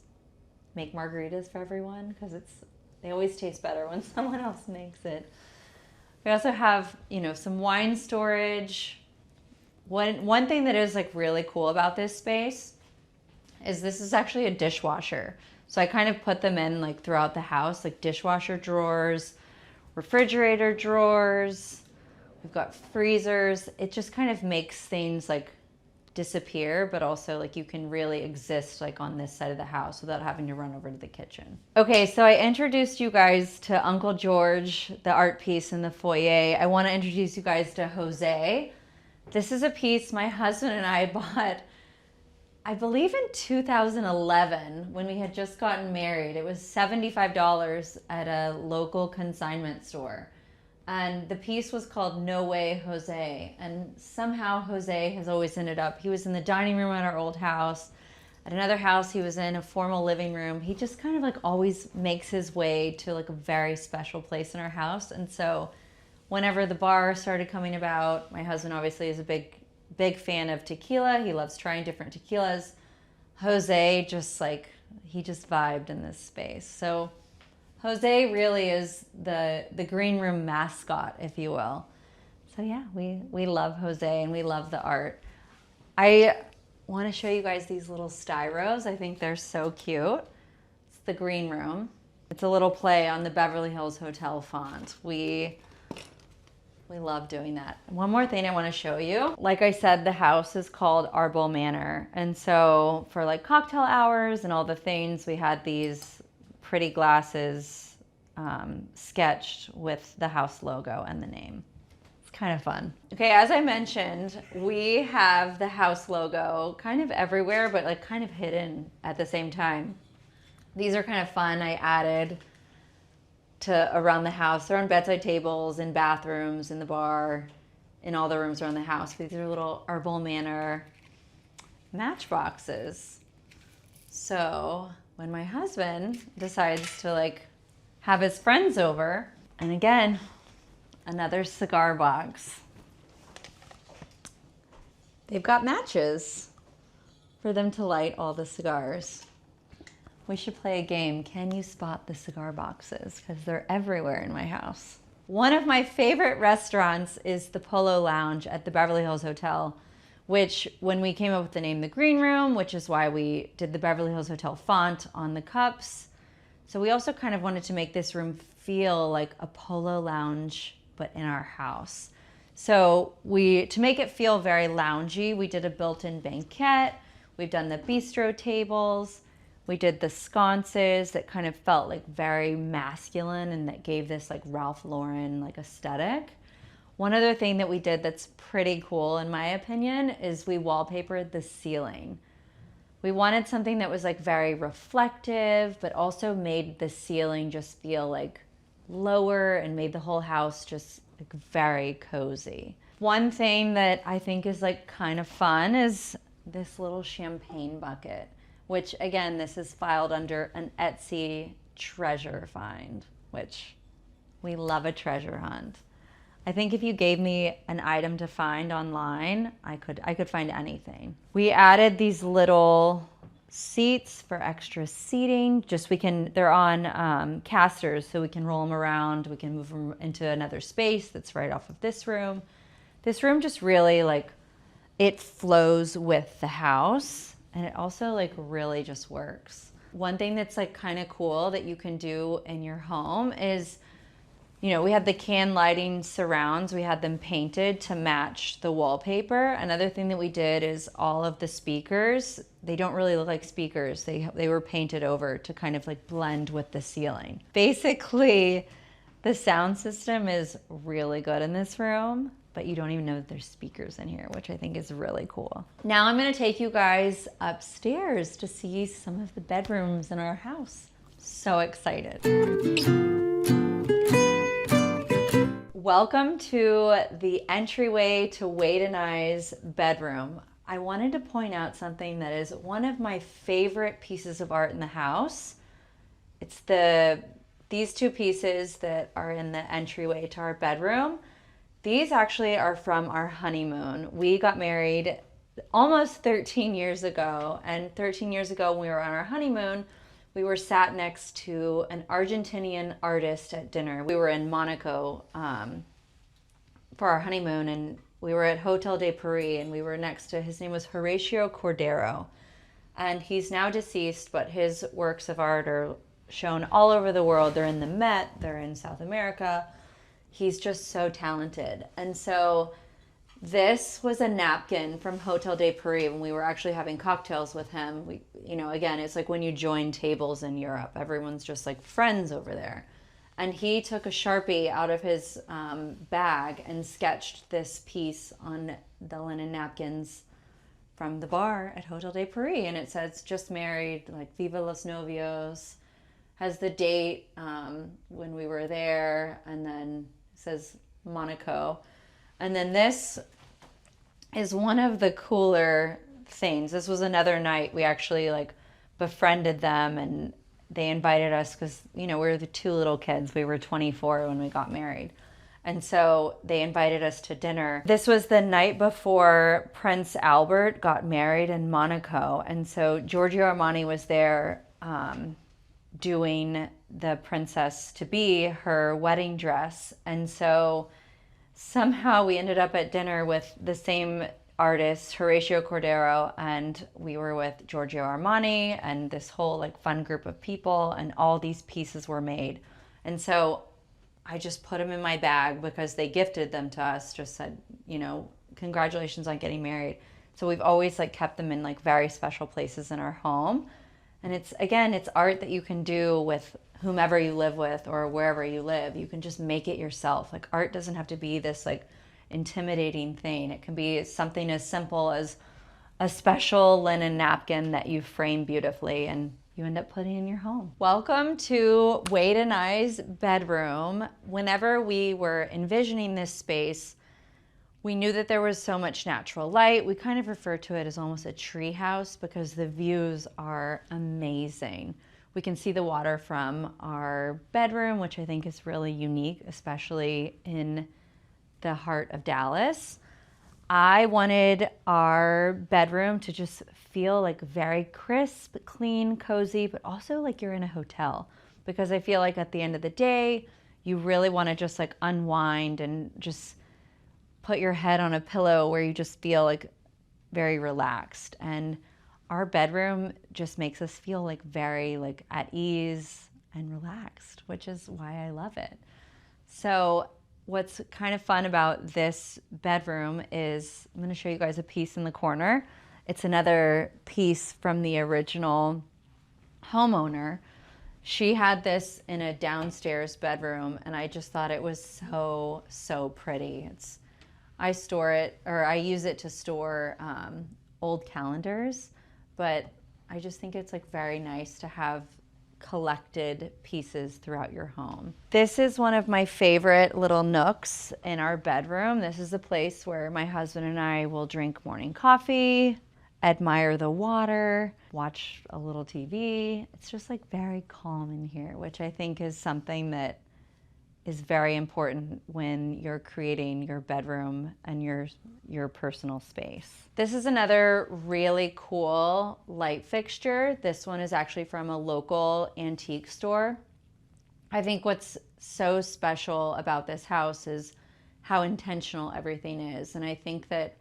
make margaritas for everyone because they always taste better when someone else makes it. We also have, some wine storage. One thing that is like really cool about this space is this is actually a dishwasher. So I kind of put them in like throughout the house, like dishwasher drawers, refrigerator drawers. We've got freezers. It just kind of makes things like disappear, but also like you can really exist like on this side of the house without having to run over to the kitchen. Okay, so I introduced you guys to Uncle George, the art piece in the foyer. I want to introduce you guys to Jose. This is a piece my husband and I bought, I believe in 2011 when we had just gotten married. It was $75 at a local consignment store. And the piece was called No Way Jose. And somehow Jose has always ended up, he was in the dining room at our old house. At another house, he was in a formal living room. He just kind of like always makes his way to like a very special place in our house. And so whenever the bar started coming about, my husband obviously is a big fan of tequila. He loves trying different tequilas. Jose he just vibed in this space. So Jose really is the green room mascot, if you will. So yeah, we love Jose and we love the art. I want to show you guys these little styros. I think they're so cute. It's the green room. It's a little play on the Beverly Hills Hotel font. We love doing that. One more thing I want to show you. Like I said, the house is called Arbol Manor. And so for like cocktail hours and all the things, we had these pretty glasses sketched with the house logo and the name. It's kind of fun. Okay, as I mentioned, we have the house logo kind of everywhere, but like kind of hidden at the same time. These are kind of fun. I added to around the house. They're on bedside tables, in bathrooms, in the bar, in all the rooms around the house. These are little Arbol Manor matchboxes. So when my husband decides to like have his friends over, and again, another cigar box. They've got matches for them to light all the cigars. We should play a game. Can you spot the cigar boxes? Because they're everywhere in my house. One of my favorite restaurants is the Polo Lounge at the Beverly Hills Hotel, which when we came up with the name The Green Room, which is why we did the Beverly Hills Hotel font on the cups. So we also kind of wanted to make this room feel like a Polo Lounge, but in our house. So to make it feel very loungy, we did a built-in banquette. We've done the bistro tables. We did the sconces that kind of felt like very masculine and that gave this like Ralph Lauren like aesthetic. One other thing that we did that's pretty cool in my opinion is we wallpapered the ceiling. We wanted something that was like very reflective, but also made the ceiling just feel like lower and made the whole house just like very cozy. One thing that I think is like kind of fun is this little champagne bucket, which again, this is filed under an Etsy treasure find, which we love a treasure hunt. I think if you gave me an item to find online, I could find anything. We added these little seats for extra seating. They're on casters, so we can roll them around. We can move them into another space that's right off of this room. This room just really like, it flows with the house and it also like really just works. One thing that's like kind of cool that you can do in your home is, you know, we had the can lighting surrounds, we had them painted to match the wallpaper. Another thing that we did is all of the speakers, they don't really look like speakers. They were painted over to kind of like blend with the ceiling. Basically, the sound system is really good in this room, but you don't even know that there's speakers in here, which I think is really cool. Now I'm gonna take you guys upstairs to see some of the bedrooms in our house. So excited. Welcome to the entryway to Wade and I's bedroom. I wanted to point out something that is one of my favorite pieces of art in the house. It's these two pieces that are in the entryway to our bedroom. These actually are from our honeymoon. We got married almost 13 years ago, and 13 years ago when we were on our honeymoon, we were sat next to an Argentinian artist at dinner. We were in Monaco for our honeymoon, and we were at Hotel de Paris, and we were next to, his name was Horatio Cordero. And he's now deceased, but his works of art are shown all over the world. They're in the Met, they're in South America. He's just so talented. And so this was a napkin from Hotel de Paris when we were actually having cocktails with him. We, you know, again, it's like when you join tables in Europe, everyone's just like friends over there. And he took a Sharpie out of his bag and sketched this piece on the linen napkins from the bar at Hotel de Paris. And it says, just married, like Viva los novios, has the date when we were there, and then it says Monaco. And then this is one of the cooler things. This was another night we actually like befriended them, and they invited us because, you know, we were the two little kids. We were 24 when we got married. And so they invited us to dinner. This was the night before Prince Albert got married in Monaco. And so Giorgio Armani was there doing the princess-to-be, her wedding dress. And so somehow we ended up at dinner with the same artist, Horatio Cordero, and we were with Giorgio Armani and this whole like fun group of people, and all these pieces were made. And so I just put them in my bag because they gifted them to us, just said, you know, congratulations on getting married. So we've always like kept them in like very special places in our home. And it's, again, it's art that you can do with whomever you live with or wherever you live. You can just make it yourself. Like, art doesn't have to be this like intimidating thing. It can be something as simple as a special linen napkin that you frame beautifully and you end up putting in your home. Welcome to Wade and I's bedroom. Whenever we were envisioning this space, we knew that there was so much natural light. We kind of refer to it as almost a tree house because the views are amazing. We can see the water from our bedroom, which I think is really unique, especially in the heart of Dallas. I wanted our bedroom to just feel like very crisp, clean, cozy, but also like you're in a hotel, because I feel like at the end of the day, you really want to just like unwind and just put your head on a pillow where you just feel like very relaxed. And our bedroom just makes us feel like very like at ease and relaxed, which is why I love it. So what's kind of fun about this bedroom is I'm going to show you guys a piece in the corner. It's another piece from the original homeowner, she had this in a downstairs bedroom, and I just thought it was so, so pretty. I use it to store old calendars, but I just think it's like very nice to have collected pieces throughout your home. This is one of my favorite little nooks in our bedroom. This is a place where my husband and I will drink morning coffee, admire the water, watch a little TV. It's just like very calm in here, which I think is something that is very important when you're creating your bedroom and your personal space. This is another really cool light fixture. This one is actually from a local antique store. I think what's so special about this house is how intentional everything is. And I think that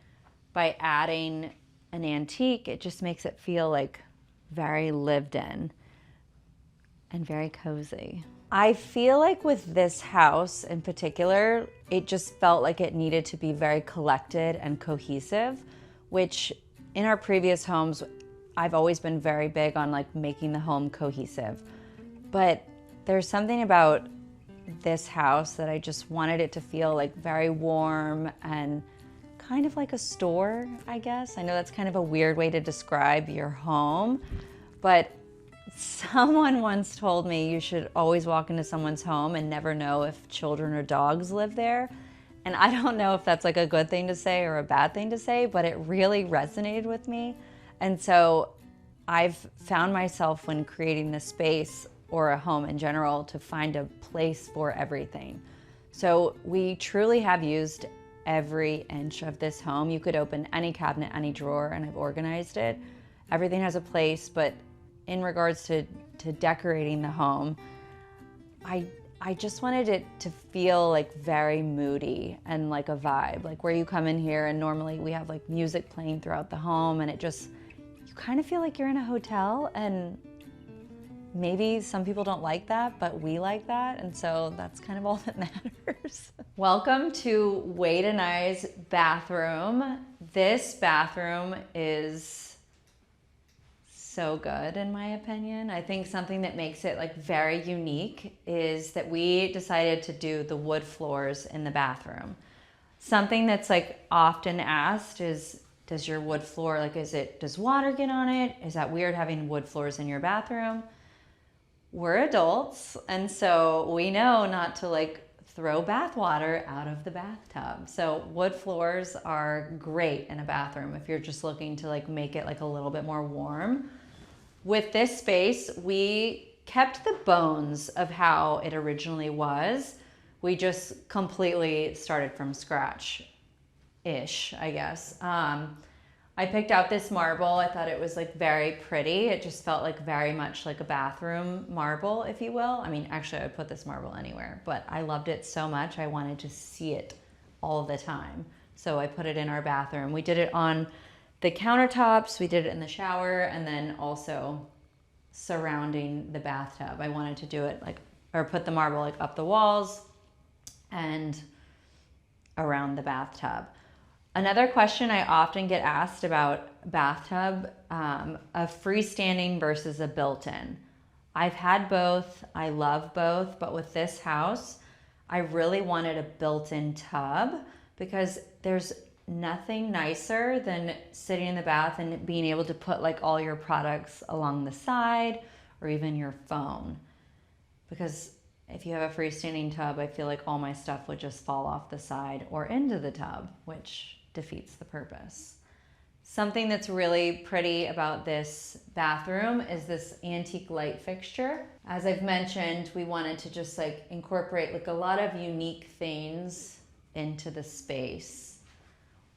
by adding an antique, it just makes it feel like very lived in and very cozy. I feel like with this house in particular, it just felt like it needed to be very collected and cohesive, which in our previous homes, I've always been very big on like making the home cohesive. But there's something about this house that I just wanted it to feel like very warm and kind of like a store, I guess. I know that's kind of a weird way to describe your home, but someone once told me you should always walk into someone's home and never know if children or dogs live there. And I don't know if that's like a good thing to say or a bad thing to say, but it really resonated with me. And so I've found myself when creating this space or a home in general to find a place for everything. So we truly have used every inch of this home. You could open any cabinet, any drawer, and I've organized it. Everything has a place, but in regards to decorating the home, I just wanted it to feel like very moody and like a vibe, like where you come in here and normally we have like music playing throughout the home, and you kind of feel like you're in a hotel, and maybe some people don't like that, but we like that, and so that's kind of all that matters. Welcome to Wade and I's bathroom. This bathroom is so good in my opinion. I think something that makes it like very unique is that we decided to do the wood floors in the bathroom. Something that's like often asked is, does your wood floor, like does water get on it? Is that weird having wood floors in your bathroom? We're adults, and so we know not to like throw bath water out of the bathtub. So wood floors are great in a bathroom if you're just looking to like make it like a little bit more warm. With this space, we kept the bones of how it originally was. We just completely started from scratch-ish, I guess. I picked out this marble. I thought it was like very pretty. It just felt like very much like a bathroom marble, if you will. I mean, actually I would put this marble anywhere, but I loved it so much. I wanted to see it all the time. So I put it in our bathroom. We did it on the countertops, we did it in the shower, and then also surrounding the bathtub. I wanted to do it like, or put the marble like up the walls and around the bathtub. Another question I often get asked about bathtub, a freestanding versus a built-in. I've had both, I love both, but with this house, I really wanted a built-in tub because there's nothing nicer than sitting in the bath and being able to put like all your products along the side or even your phone. Because if you have a freestanding tub, I feel like all my stuff would just fall off the side or into the tub, which defeats the purpose. Something that's really pretty about this bathroom is this antique light fixture. As I've mentioned, we wanted to just like incorporate like a lot of unique things into the space.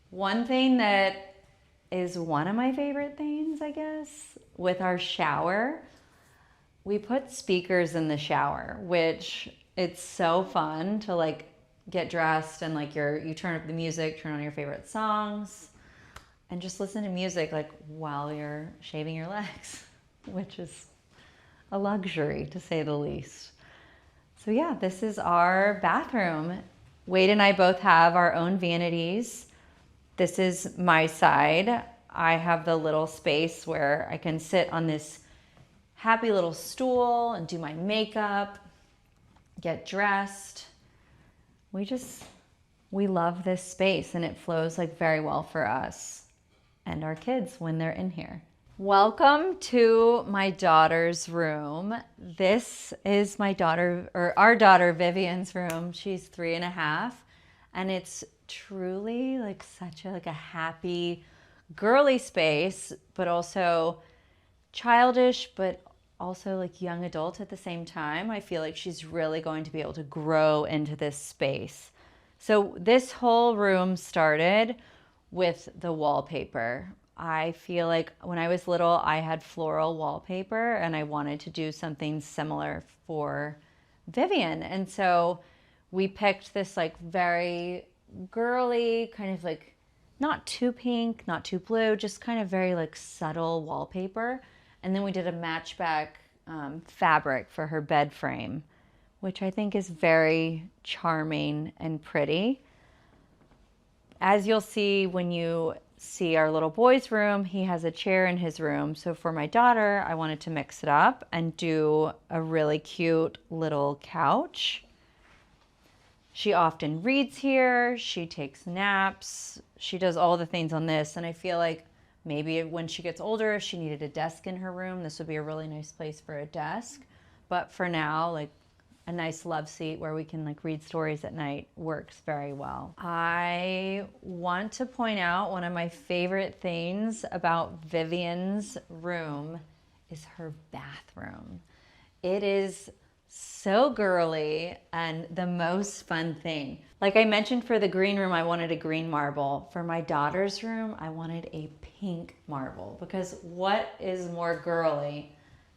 One thing that is one of my favorite things, I guess, with our shower, we put speakers in the shower, which it's so fun to like get dressed and like you turn up the music, turn on your favorite songs, and just listen to music like while you're shaving your legs, which is a luxury to say the least. So yeah, this is our bathroom. Wade and I both have our own vanities. This is my side. I have the little space where I can sit on this happy little stool and do my makeup, get dressed. We love this space, and it flows like very well for us and our kids when they're in here. Welcome to my daughter's room. This is my daughter, or our daughter Vivian's room. She's 3.5, and it's truly like such a happy, girly space, but also childish, but also like young adult at the same time. I feel like she's really going to be able to grow into this space. So this whole room started with the wallpaper. I feel like when I was little, I had floral wallpaper, and I wanted to do something similar for Vivian. And so we picked this like very girly, kind of like not too pink, not too blue, just kind of very like subtle wallpaper. And then we did a matchback fabric for her bed frame, which I think is very charming and pretty. As you'll see when you see our little boy's room, he has a chair in his room. So for my daughter, I wanted to mix it up and do a really cute little couch. She often reads here, she takes naps, she does all the things on this, and I feel like maybe when she gets older, if she needed a desk in her room, this would be a really nice place for a desk. But for now, like a nice love seat where we can like read stories at night works very well. I want to point out one of my favorite things about Vivian's room is her bathroom. It is so girly and the most fun thing. Like I mentioned, for the green room, I wanted a green marble. For my daughter's room, I wanted a pink marble, because what is more girly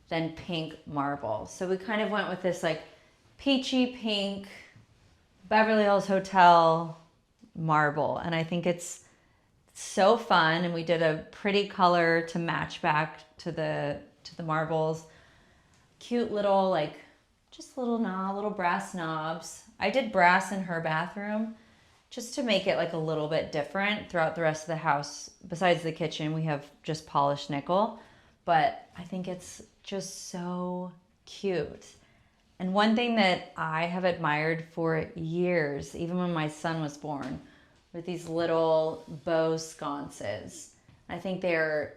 than pink marble? So we kind of went with this like peachy pink Beverly Hills Hotel marble, and I think it's so fun. And we did a pretty color to match back to the marbles. Cute little like just little brass knobs. I did brass in her bathroom just to make it like a little bit different. Throughout the rest of the house, besides the kitchen, we have just polished nickel, but I think it's just so cute. And one thing that I have admired for years, even when my son was born, were these little bow sconces. I think they're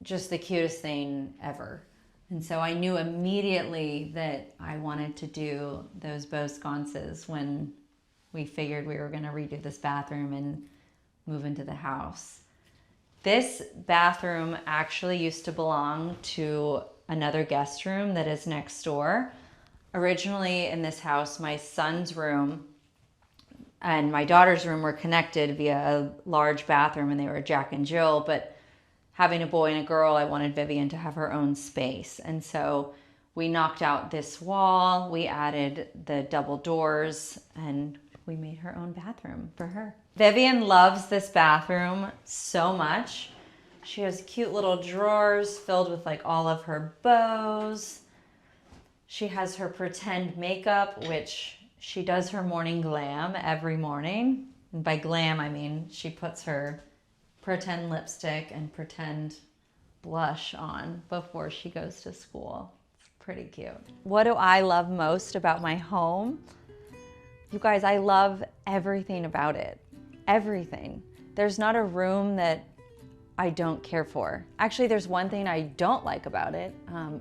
just the cutest thing ever. And so I knew immediately that I wanted to do those bow sconces when we figured we were going to redo this bathroom and move into the house. This bathroom actually used to belong to another guest room that is next door. Originally in this house, my son's room and my daughter's room were connected via a large bathroom, and they were Jack and Jill, but having a boy and a girl, I wanted Vivian to have her own space. And so we knocked out this wall, we added the double doors, and we made her own bathroom for her. Vivian loves this bathroom so much. She has cute little drawers filled with like all of her bows. She has her pretend makeup, which she does her morning glam every morning. And by glam, I mean she puts her pretend lipstick and pretend blush on before she goes to school. It's pretty cute. What do I love most about my home? You guys, I love everything about it. Everything. There's not a room that I don't care for. Actually, there's one thing I don't like about it.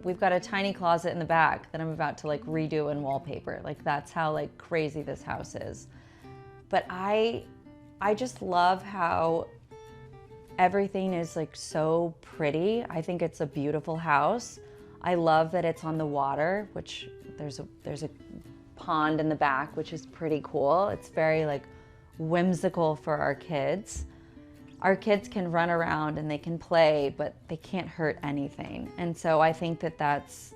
We've got a tiny closet in the back that I'm about to like redo and wallpaper. Like that's how like crazy this house is. But I just love how everything is like so pretty. I think it's a beautiful house. I love that it's on the water, which there's a pond in the back, which is pretty cool. It's very like whimsical for our kids. Our kids can run around and they can play, but they can't hurt anything. And so I think that that's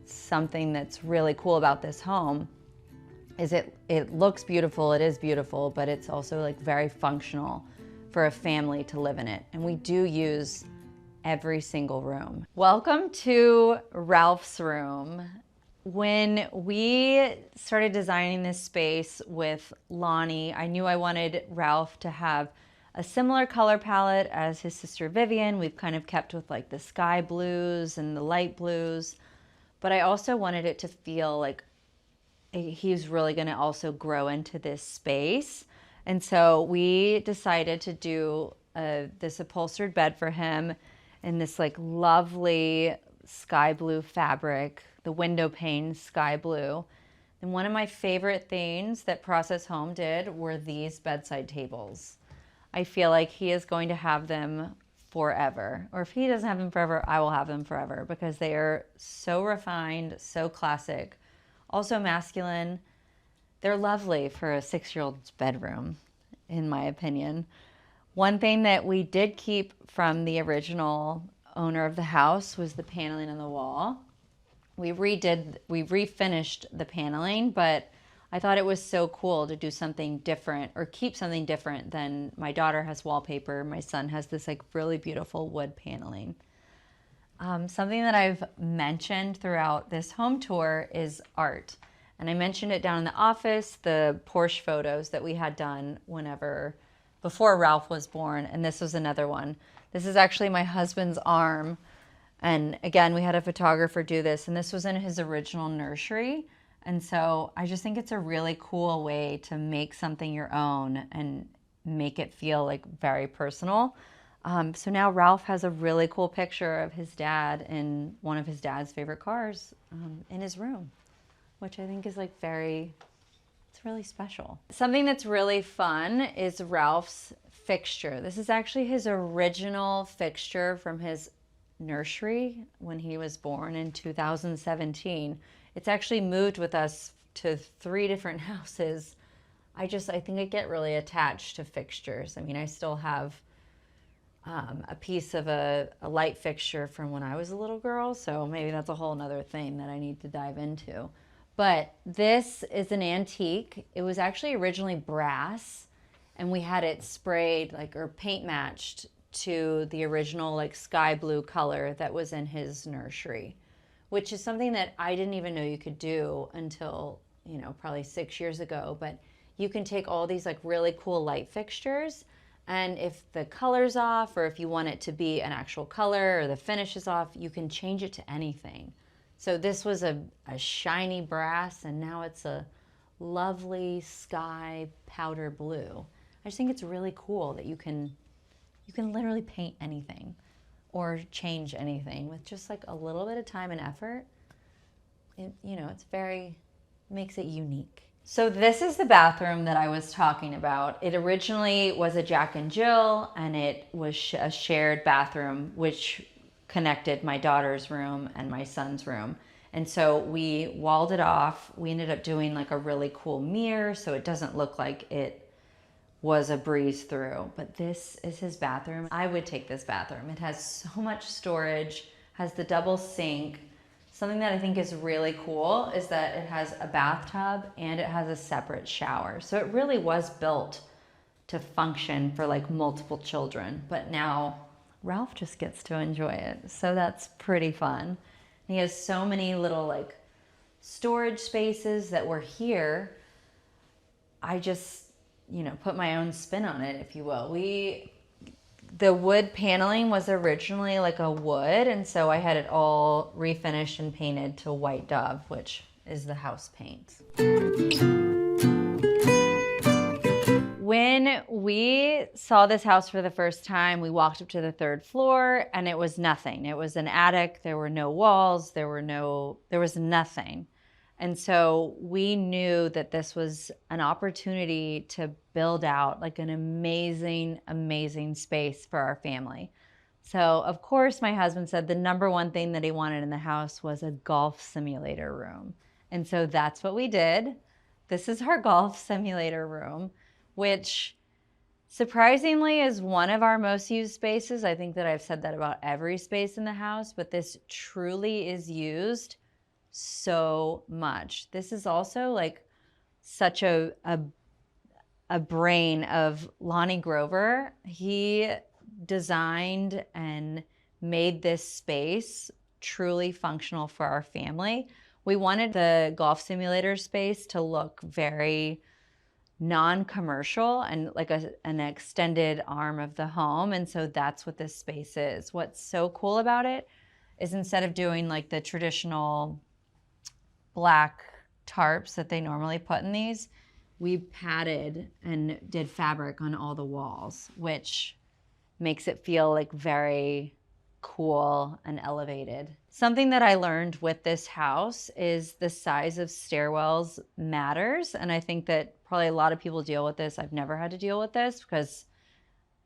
something that's really cool about this home, is it looks beautiful, it is beautiful, but it's also like very functional for a family to live in it. And we do use every single room. Welcome to Ralph's room. When we started designing this space with Lonnie, I knew I wanted Ralph to have a similar color palette as his sister Vivian. We've kind of kept with like the sky blues and the light blues, but I also wanted it to feel like he's really going to also grow into this space. And so we decided to do this upholstered bed for him in this like lovely sky blue fabric, the window pane sky blue. And one of my favorite things that Process Home did were these bedside tables. I feel like he is going to have them forever. Or if he doesn't have them forever, I will have them forever because they are so refined, so classic, also masculine. They're lovely for a 6-year-old's bedroom, in my opinion. One thing that we did keep from the original owner of the house was the paneling on the wall. We refinished the paneling, but I thought it was so cool to do something different or keep something different than my daughter has wallpaper. My son has this like really beautiful wood paneling. Something that I've mentioned throughout this home tour is art. And I mentioned it down in the office, the Porsche photos that we had done before Ralph was born. And this was another one. This is actually my husband's arm. And again, we had a photographer do this, and this was in his original nursery. And so I just think it's a really cool way to make something your own and make it feel like very personal. So now Ralph has a really cool picture of his dad in one of his dad's favorite cars in his room, which I think is like it's really special. Something that's really fun is Ralph's fixture. This is actually his original fixture from his nursery when he was born in 2017. It's actually moved with us to 3 different houses. I think I get really attached to fixtures. I mean, I still have a piece of a light fixture from when I was a little girl, so maybe that's a whole nother thing that I need to dive into. But this is an antique. It was actually originally brass, and we had it sprayed or paint matched to the original like sky blue color that was in his nursery, which is something that I didn't even know you could do until, probably 6 years ago. But you can take all these like really cool light fixtures, and if the color's off or if you want it to be an actual color or the finish is off, you can change it to anything. So this was a shiny brass, and now it's a lovely sky powder blue. I just think it's really cool that you can literally paint anything or change anything with just like a little bit of time and effort. It's makes it unique. So this is the bathroom that I was talking about. It originally was a Jack and Jill, and it was a shared bathroom which connected my daughter's room and my son's room. And so we walled it off. We ended up doing like a really cool mirror so it doesn't look like it was a breeze through. But this is his bathroom. I would take this bathroom. It has so much storage, has the double sink. Something that I think is really cool is that it has a bathtub and it has a separate shower. So it really was built to function for like multiple children. But now Ralph just gets to enjoy it. So that's pretty fun. He has so many little like storage spaces that were here. I just, put my own spin on it, if you will. The wood paneling was originally like a wood, and so I had it all refinished and painted to white dove, which is the house paint. When we saw this house for the first time, we walked up to the 3rd floor and it was nothing. It was an attic. There were no walls. There was nothing. And so we knew that this was an opportunity to build out like an amazing, amazing space for our family. So of course, my husband said the number one thing that he wanted in the house was a golf simulator room. And so that's what we did. This is our golf simulator room, which surprisingly is one of our most used spaces. I think that I've said that about every space in the house, but this truly is used so much. This is also like such a brain of Lonnie Grover. He designed and made this space truly functional for our family. We wanted the golf simulator space to look very non-commercial and like an extended arm of the home. And so that's what this space is. What's so cool about it is instead of doing like the traditional black tarps that they normally put in these, we padded and did fabric on all the walls, which makes it feel like very cool and elevated. Something that I learned with this house is the size of stairwells matters. And I think that probably a lot of people deal with this. I've never had to deal with this because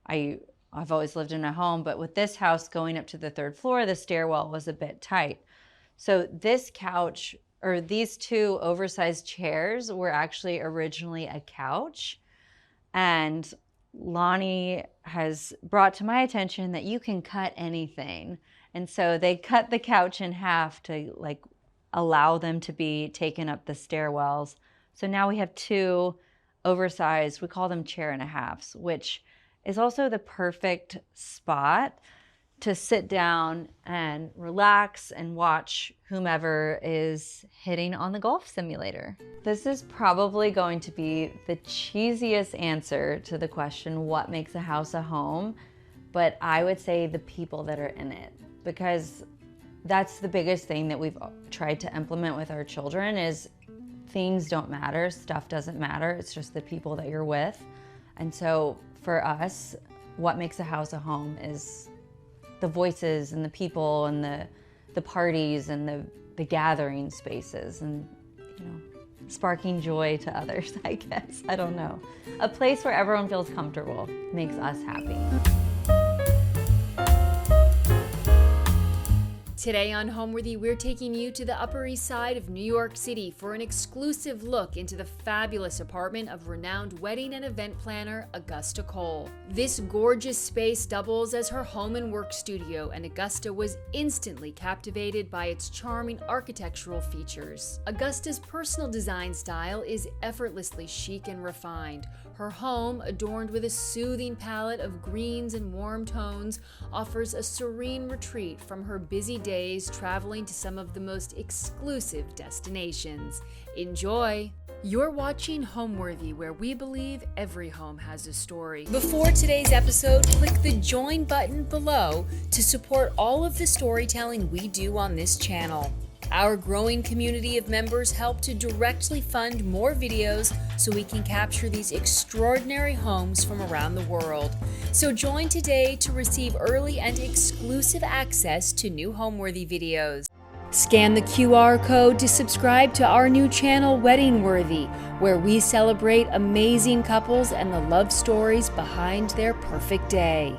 I've always lived in a home, but with this house going up to the 3rd floor, the stairwell was a bit tight. So this couch, or these 2 oversized chairs, were actually originally a couch. And Lonnie has brought to my attention that you can cut anything. And so they cut the couch in half to like allow them to be taken up the stairwells. So now we have 2 oversized, we call them chair and a halves, which is also the perfect spot to sit down and relax and watch whomever is hitting on the golf simulator. This is probably going to be the cheesiest answer to the question, what makes a house a home? But I would say the people that are in it, because that's the biggest thing that we've tried to implement with our children is things don't matter, stuff doesn't matter, it's just the people that you're with. And so for us, what makes a house a home is the voices and the people and the parties and the gathering spaces and, you know, sparking joy to others, I guess. I don't know. A place where everyone feels comfortable makes us happy. Today on Homeworthy, we're taking you to the Upper East Side of New York City for an exclusive look into the fabulous apartment of renowned wedding and event planner Augusta Cole. This gorgeous space doubles as her home and work studio, and Augusta was instantly captivated by its charming architectural features. Augusta's personal design style is effortlessly chic and refined. Her home, adorned with a soothing palette of greens and warm tones, offers a serene retreat from her busy days traveling to some of the most exclusive destinations. Enjoy! You're watching Homeworthy, where we believe every home has a story. Before today's episode, click the join button below to support all of the storytelling we do on this channel. Our growing community of members help to directly fund more videos so we can capture these extraordinary homes from around the world. So join today to receive early and exclusive access to new Homeworthy videos. Scan the QR code to subscribe to our new channel, Wedding Worthy, where we celebrate amazing couples and the love stories behind their perfect day.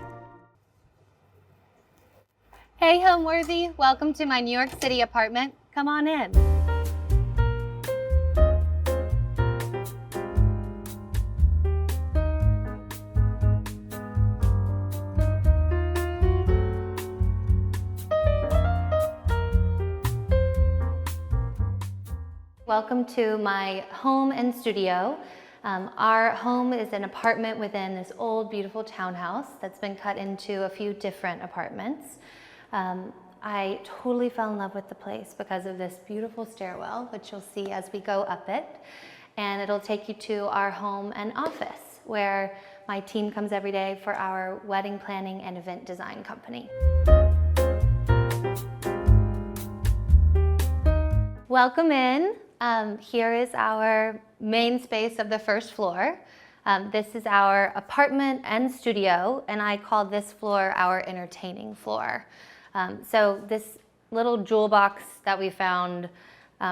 Hey Homeworthy, welcome to my New York City apartment. Come on in. Welcome to my home and studio. Our home is an apartment within this old, beautiful townhouse that's been cut into a few different apartments. I totally fell in love with the place because of this beautiful stairwell, which you'll see as we go up it. And it'll take you to our home and office, where my team comes every day for our wedding planning and event design company. Welcome in. Here is our main space of the first floor. This is our apartment and studio, and I call this floor our entertaining floor. So this little jewel box that we found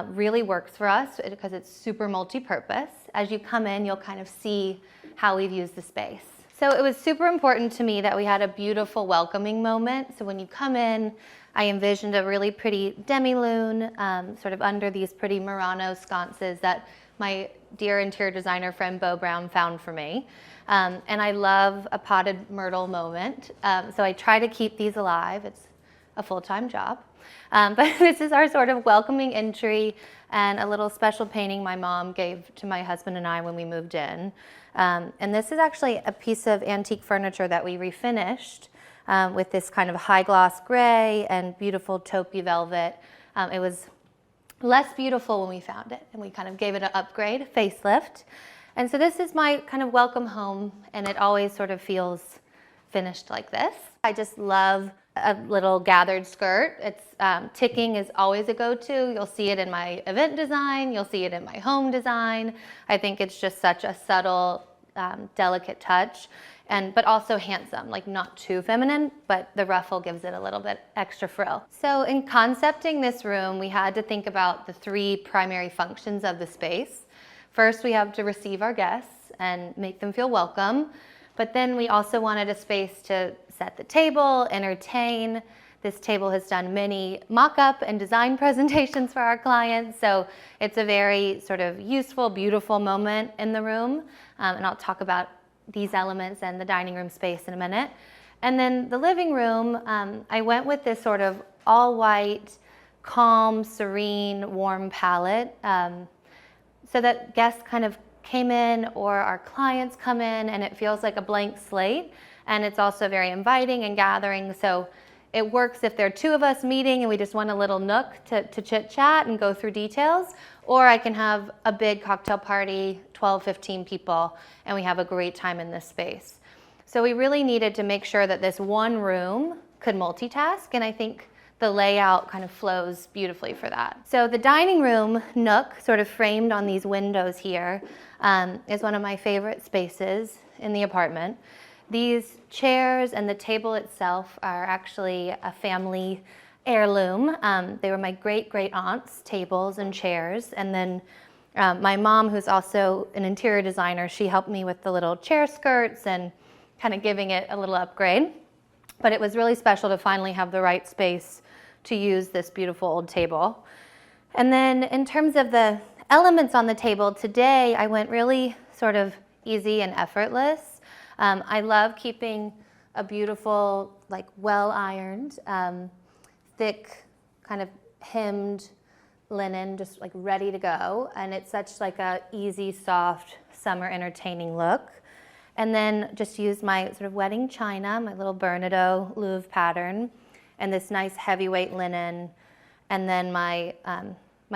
really works for us because it's super multi-purpose. As you come in, you'll kind of see how we've used the space. So it was super important to me that we had a beautiful welcoming moment. So when you come in, I envisioned a really pretty demi-lune, sort of under these pretty Murano sconces that my dear interior designer friend Beau Brown found for me. And I love a potted myrtle moment. So I try to keep these alive. It's a full-time job. But this is our sort of welcoming entry and a little special painting my mom gave to my husband and I when we moved in. And this is actually a piece of antique furniture that we refinished with this kind of high gloss gray and beautiful taupey velvet. It was less beautiful when we found it, and we kind of gave it an upgrade, facelift. And so this is my kind of welcome home, and it always sort of feels finished like this. I just love a little gathered skirt. It's ticking is always a go-to. You'll see it in my event design. You'll see it in my home design. I think it's just such a subtle, delicate touch, but also handsome, like not too feminine, but the ruffle gives it a little bit extra frill. So in concepting this room, we had to think about the 3 primary functions of the space. First, we have to receive our guests and make them feel welcome. But then we also wanted a space to set the table, entertain. This table has done many mock-up and design presentations for our clients. So it's a very sort of useful, beautiful moment in the room. And I'll talk about these elements and the dining room space in a minute. And then the living room, I went with this sort of all white, calm, serene, warm palette. So that guests kind of came in or our clients come in and it feels like a blank slate, and it's also very inviting and gathering. So it works if there are 2 of us meeting and we just want a little nook to chit chat and go through details, or I can have a big cocktail party, 12, 15 people, and we have a great time in this space. So we really needed to make sure that this one room could multitask, and I think the layout kind of flows beautifully for that. So the dining room nook, sort of framed on these windows here, is one of my favorite spaces in the apartment. These chairs and the table itself are actually a family heirloom. They were my great-great-aunt's tables and chairs. And then my mom, who's also an interior designer, she helped me with the little chair skirts and kind of giving it a little upgrade. But it was really special to finally have the right space to use this beautiful old table. And then in terms of the elements on the table today, I went really sort of easy and effortless. I love keeping a beautiful, like well-ironed, thick kind of hemmed linen, just like ready to go. And it's such like a easy, soft, summer entertaining look. And then just use my sort of wedding china, my little Bernardo Louvre pattern, and this nice heavyweight linen, and then my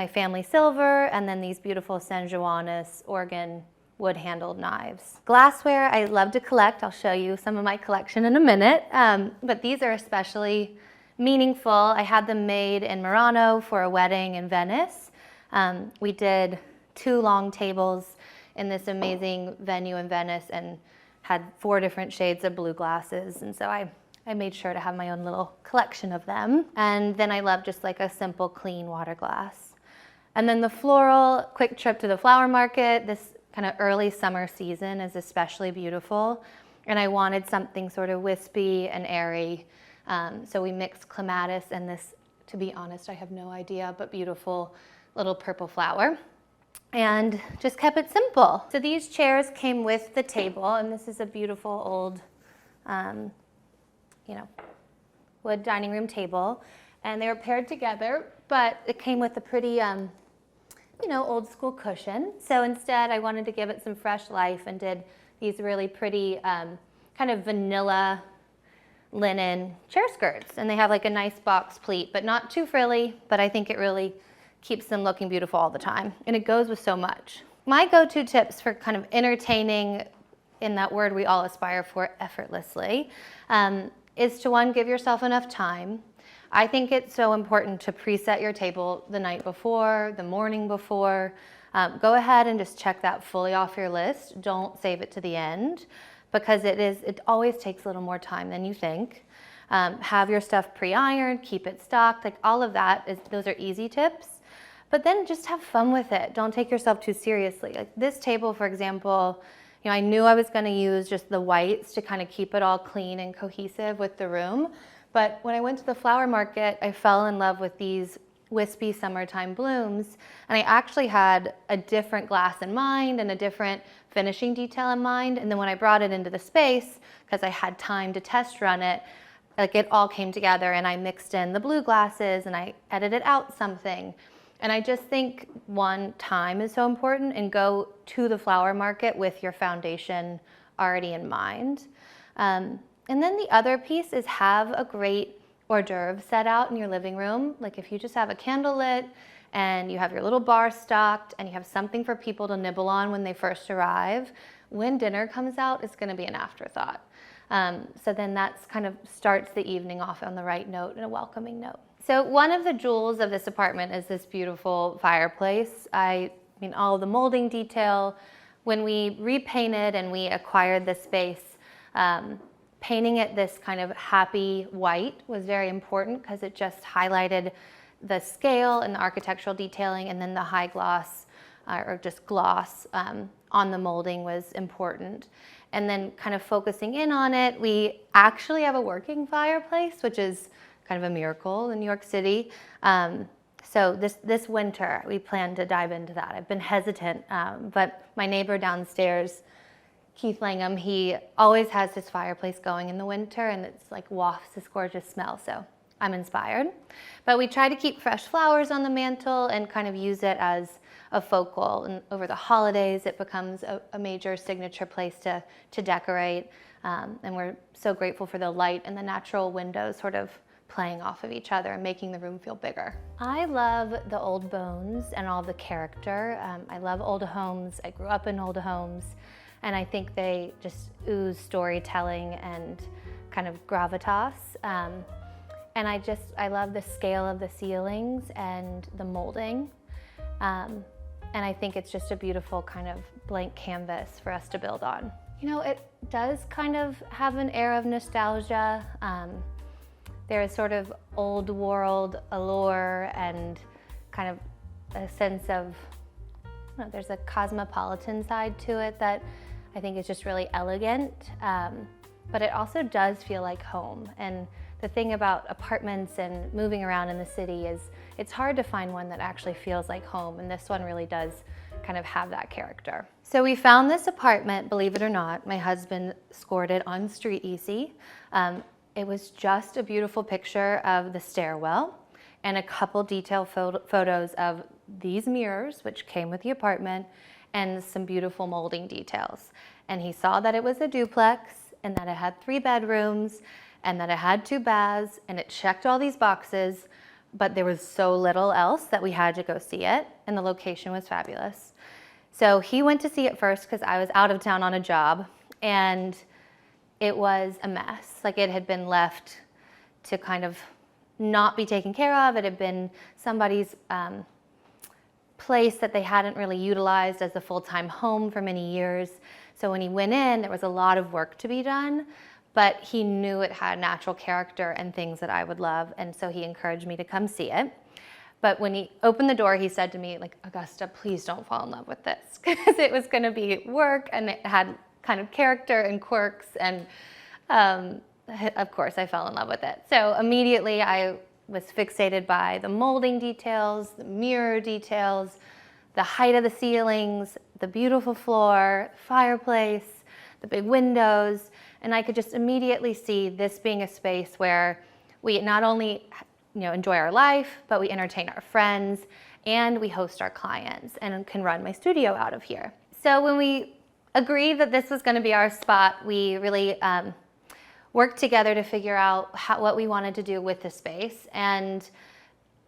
family silver, and then these beautiful San Juanes Oregon wood-handled knives. Glassware I love to collect. I'll show you some of my collection in a minute, but these are especially meaningful. I had them made in Murano for a wedding in Venice. We did 2 long tables in this amazing venue in Venice and had 4 different shades of blue glasses, and so I made sure to have my own little collection of them. And then I love just like a simple, clean water glass. And then the floral, quick trip to the flower market. This kind of early summer season is especially beautiful, and I wanted something sort of wispy and airy. So we mixed clematis and this, to be honest, I have no idea, but beautiful little purple flower. And just kept it simple. So these chairs came with the table, and this is a beautiful old, wood dining room table. And they were paired together, but it came with a pretty, old school cushion. So instead, I wanted to give it some fresh life and did these really pretty kind of vanilla linen chair skirts. And they have like a nice box pleat, but not too frilly, but I think it really keeps them looking beautiful all the time. And it goes with so much. My go-to tips for kind of entertaining, in that word we all aspire for, effortlessly, is to, 1, give yourself enough time. I think it's so important to preset your table the night before, the morning before. Go ahead and just check that fully off your list. Don't save it to the end, because it always takes a little more time than you think. Have your stuff pre-ironed, keep it stocked, like all of that, those are easy tips. But then just have fun with it. Don't take yourself too seriously. Like this table, for example, I knew I was gonna use just the whites to kind of keep it all clean and cohesive with the room. But when I went to the flower market, I fell in love with these wispy summertime blooms. And I actually had a different glass in mind and a different finishing detail in mind. And then when I brought it into the space, because I had time to test run it, like it all came together, and I mixed in the blue glasses and I edited out something. And I just think, 1, time is so important, and go to the flower market with your foundation already in mind. And then the other piece is have a great hors d'oeuvre set out in your living room. Like if you just have a candle lit and you have your little bar stocked, and you have something for people to nibble on when they first arrive, when dinner comes out, it's going to be an afterthought. So then that's kind of starts the evening off on the right note and a welcoming note. So one of the jewels of this apartment is this beautiful fireplace. I mean, all of the molding detail. When we repainted and we acquired this space, painting it this kind of happy white was very important because it just highlighted the scale and the architectural detailing, and then the high gloss or just gloss on the molding was important. And then kind of focusing in on it, we actually have a working fireplace, which is kind of a miracle in New York City. So this winter, we plan to dive into that. I've been hesitant, but my neighbor downstairs, Keith Langham, he always has his fireplace going in the winter, and it's like wafts this gorgeous smell, so I'm inspired. But we try to keep fresh flowers on the mantle and kind of use it as a focal, and over the holidays it becomes a major signature place to decorate, and we're so grateful for the light and the natural windows sort of playing off of each other and making the room feel bigger. I love the old bones and all the character. I love old homes. I grew up in old homes, and I think they just ooze storytelling and kind of gravitas. And I love the scale of the ceilings and the molding. And I think it's just a beautiful kind of blank canvas for us to build on. You know, it does kind of have an air of nostalgia. There is sort of old world allure and kind of a sense of, there's a cosmopolitan side to it that I think is just really elegant. But it also does feel like home. And the thing about apartments and moving around in the city is it's hard to find one that actually feels like home, and this one really does kind of have that character. So we found this apartment, believe it or not. My husband scored it on Street Easy. It was just a beautiful picture of the stairwell and a couple detailed photos of these mirrors, which came with the apartment, and some beautiful molding details. And he saw that it was a duplex and that it had 3 bedrooms and that it had 2 baths, and it checked all these boxes, but there was so little else that we had to go see it, and the location was fabulous. So he went to see it first because I was out of town on a job, and it was a mess. Like, it had been left to kind of not be taken care of. It had been somebody's place that they hadn't really utilized as a full-time home for many years. So when he went in, there was a lot of work to be done, but he knew it had natural character and things that I would love, and so he encouraged me to come see it. But when he opened the door, he said to me, like, Augusta, please don't fall in love with this, because it was gonna be work, and it had kind of character and quirks, and of course I fell in love with it. So immediately I was fixated by the molding details, the mirror details, the height of the ceilings, the beautiful floor, fireplace, the big windows, and I could just immediately see this being a space where we not only enjoy our life, but we entertain our friends, and we host our clients, and can run my studio out of here. So when we agreed that this was going to be our spot, we really worked together to figure out what we wanted to do with the space. And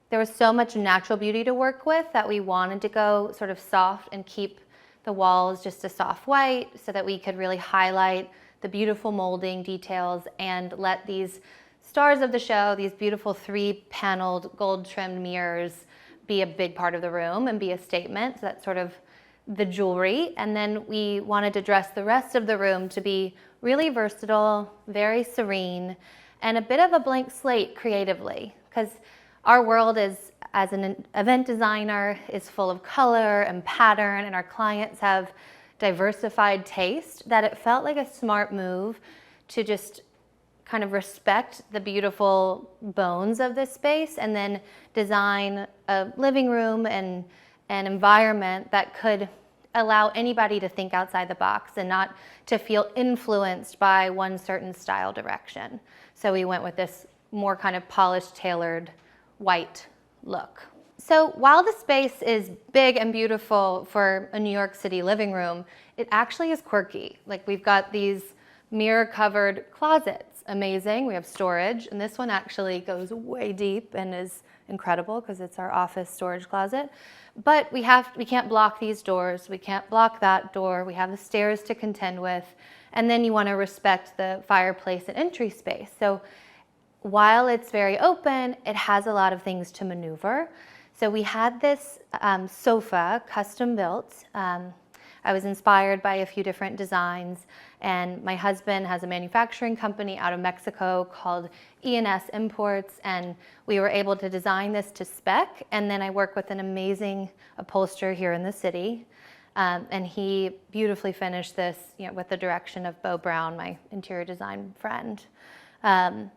there was so much natural beauty to work with that we wanted to go sort of soft and keep the walls just a soft white so that we could really highlight the beautiful molding details and let these stars of the show, these beautiful 3-paneled gold-trimmed mirrors, be a big part of the room and be a statement. So that's sort of the jewelry. And then we wanted to dress the rest of the room to be really versatile, very serene, and a bit of a blank slate creatively, because our world is, as an event designer, is full of color and pattern, and our clients have diversified taste, that it felt like a smart move to just kind of respect the beautiful bones of this space and then design a living room and an environment that could allow anybody to think outside the box and not to feel influenced by one certain style direction. So we went with this more kind of polished, tailored white look. So while the space is big and beautiful for a New York City living room, it actually is quirky. Like, we've got these mirror-covered closets. Amazing. We have storage, and this one actually goes way deep and is incredible because it's our office storage closet. But we can't block these doors. We can't block that door. We have the stairs to contend with. And then you want to respect the fireplace and entry space. So while it's very open, it has a lot of things to maneuver. So we had this sofa custom built. I was inspired by a few different designs, and my husband has a manufacturing company out of Mexico called E&S Imports, and we were able to design this to spec. And then I work with an amazing upholsterer here in the city, and he beautifully finished this, with the direction of Beau Brown, my interior design friend. And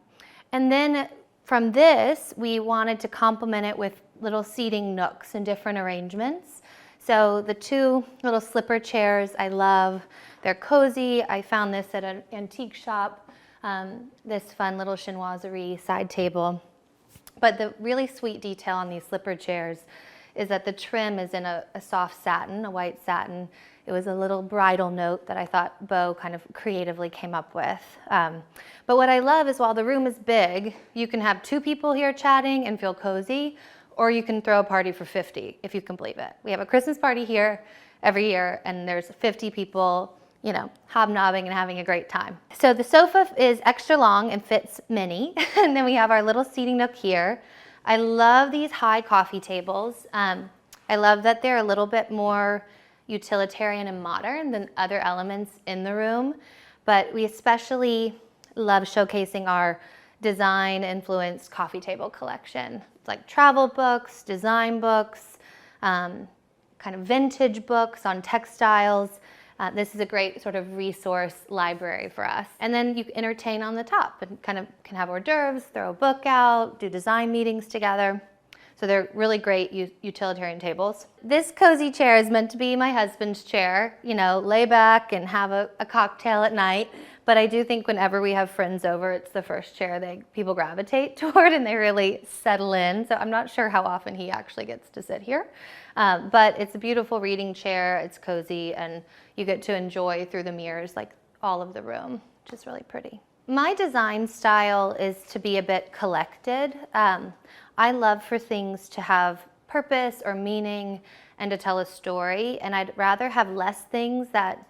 then from this, we wanted to complement it with little seating nooks and different arrangements. So the two little slipper chairs I love. They're cozy. I found this at an antique shop, this fun little chinoiserie side table. But the really sweet detail on these slipper chairs is that the trim is in a soft satin, a white satin. It was a little bridal note that I thought Beau kind of creatively came up with. But what I love is while the room is big, you can have 2 people here chatting and feel cozy, or you can throw a party for 50, if you can believe it. We have a Christmas party here every year, and there's 50 people, hobnobbing and having a great time. So the sofa is extra long and fits mini, and then we have our little seating nook here. I love these high coffee tables. I love that they're a little bit more utilitarian and modern than other elements in the room, but we especially love showcasing our design-influenced coffee table collection. It's like travel books, design books, kind of vintage books on textiles. This is a great sort of resource library for us. And then you entertain on the top and kind of can have hors d'oeuvres, throw a book out, do design meetings together. So they're really great utilitarian tables. This cozy chair is meant to be my husband's chair, lay back and have a cocktail at night. But I do think whenever we have friends over, it's the first chair people gravitate toward and they really settle in. So I'm not sure how often he actually gets to sit here. But it's a beautiful reading chair, it's cozy, and you get to enjoy through the mirrors like all of the room, which is really pretty. My design style is to be a bit collected. I love for things to have purpose or meaning and to tell a story, and I'd rather have less things that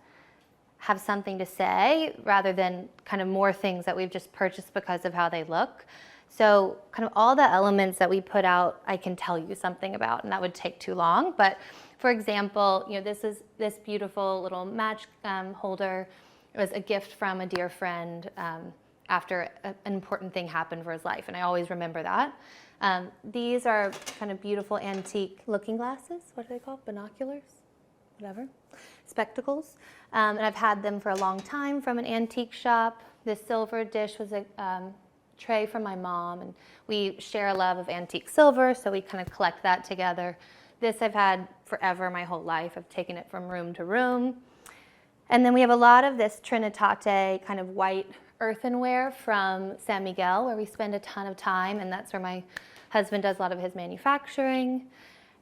have something to say rather than kind of more things that we've just purchased because of how they look. So kind of all the elements that we put out, I can tell you something about, and that would take too long. But for example, this beautiful little match holder. It was a gift from a dear friend after an important thing happened for his life, and I always remember that. These are kind of beautiful antique looking glasses. What are they called? Binoculars? Whatever. Spectacles. And I've had them for a long time from an antique shop. This silver dish was a tray from my mom, and we share a love of antique silver, so we kind of collect that together. This I've had forever, my whole life. I've taken it from room to room. And then we have a lot of this Trinitate kind of white earthenware from San Miguel, where we spend a ton of time, and that's where my husband does a lot of his manufacturing.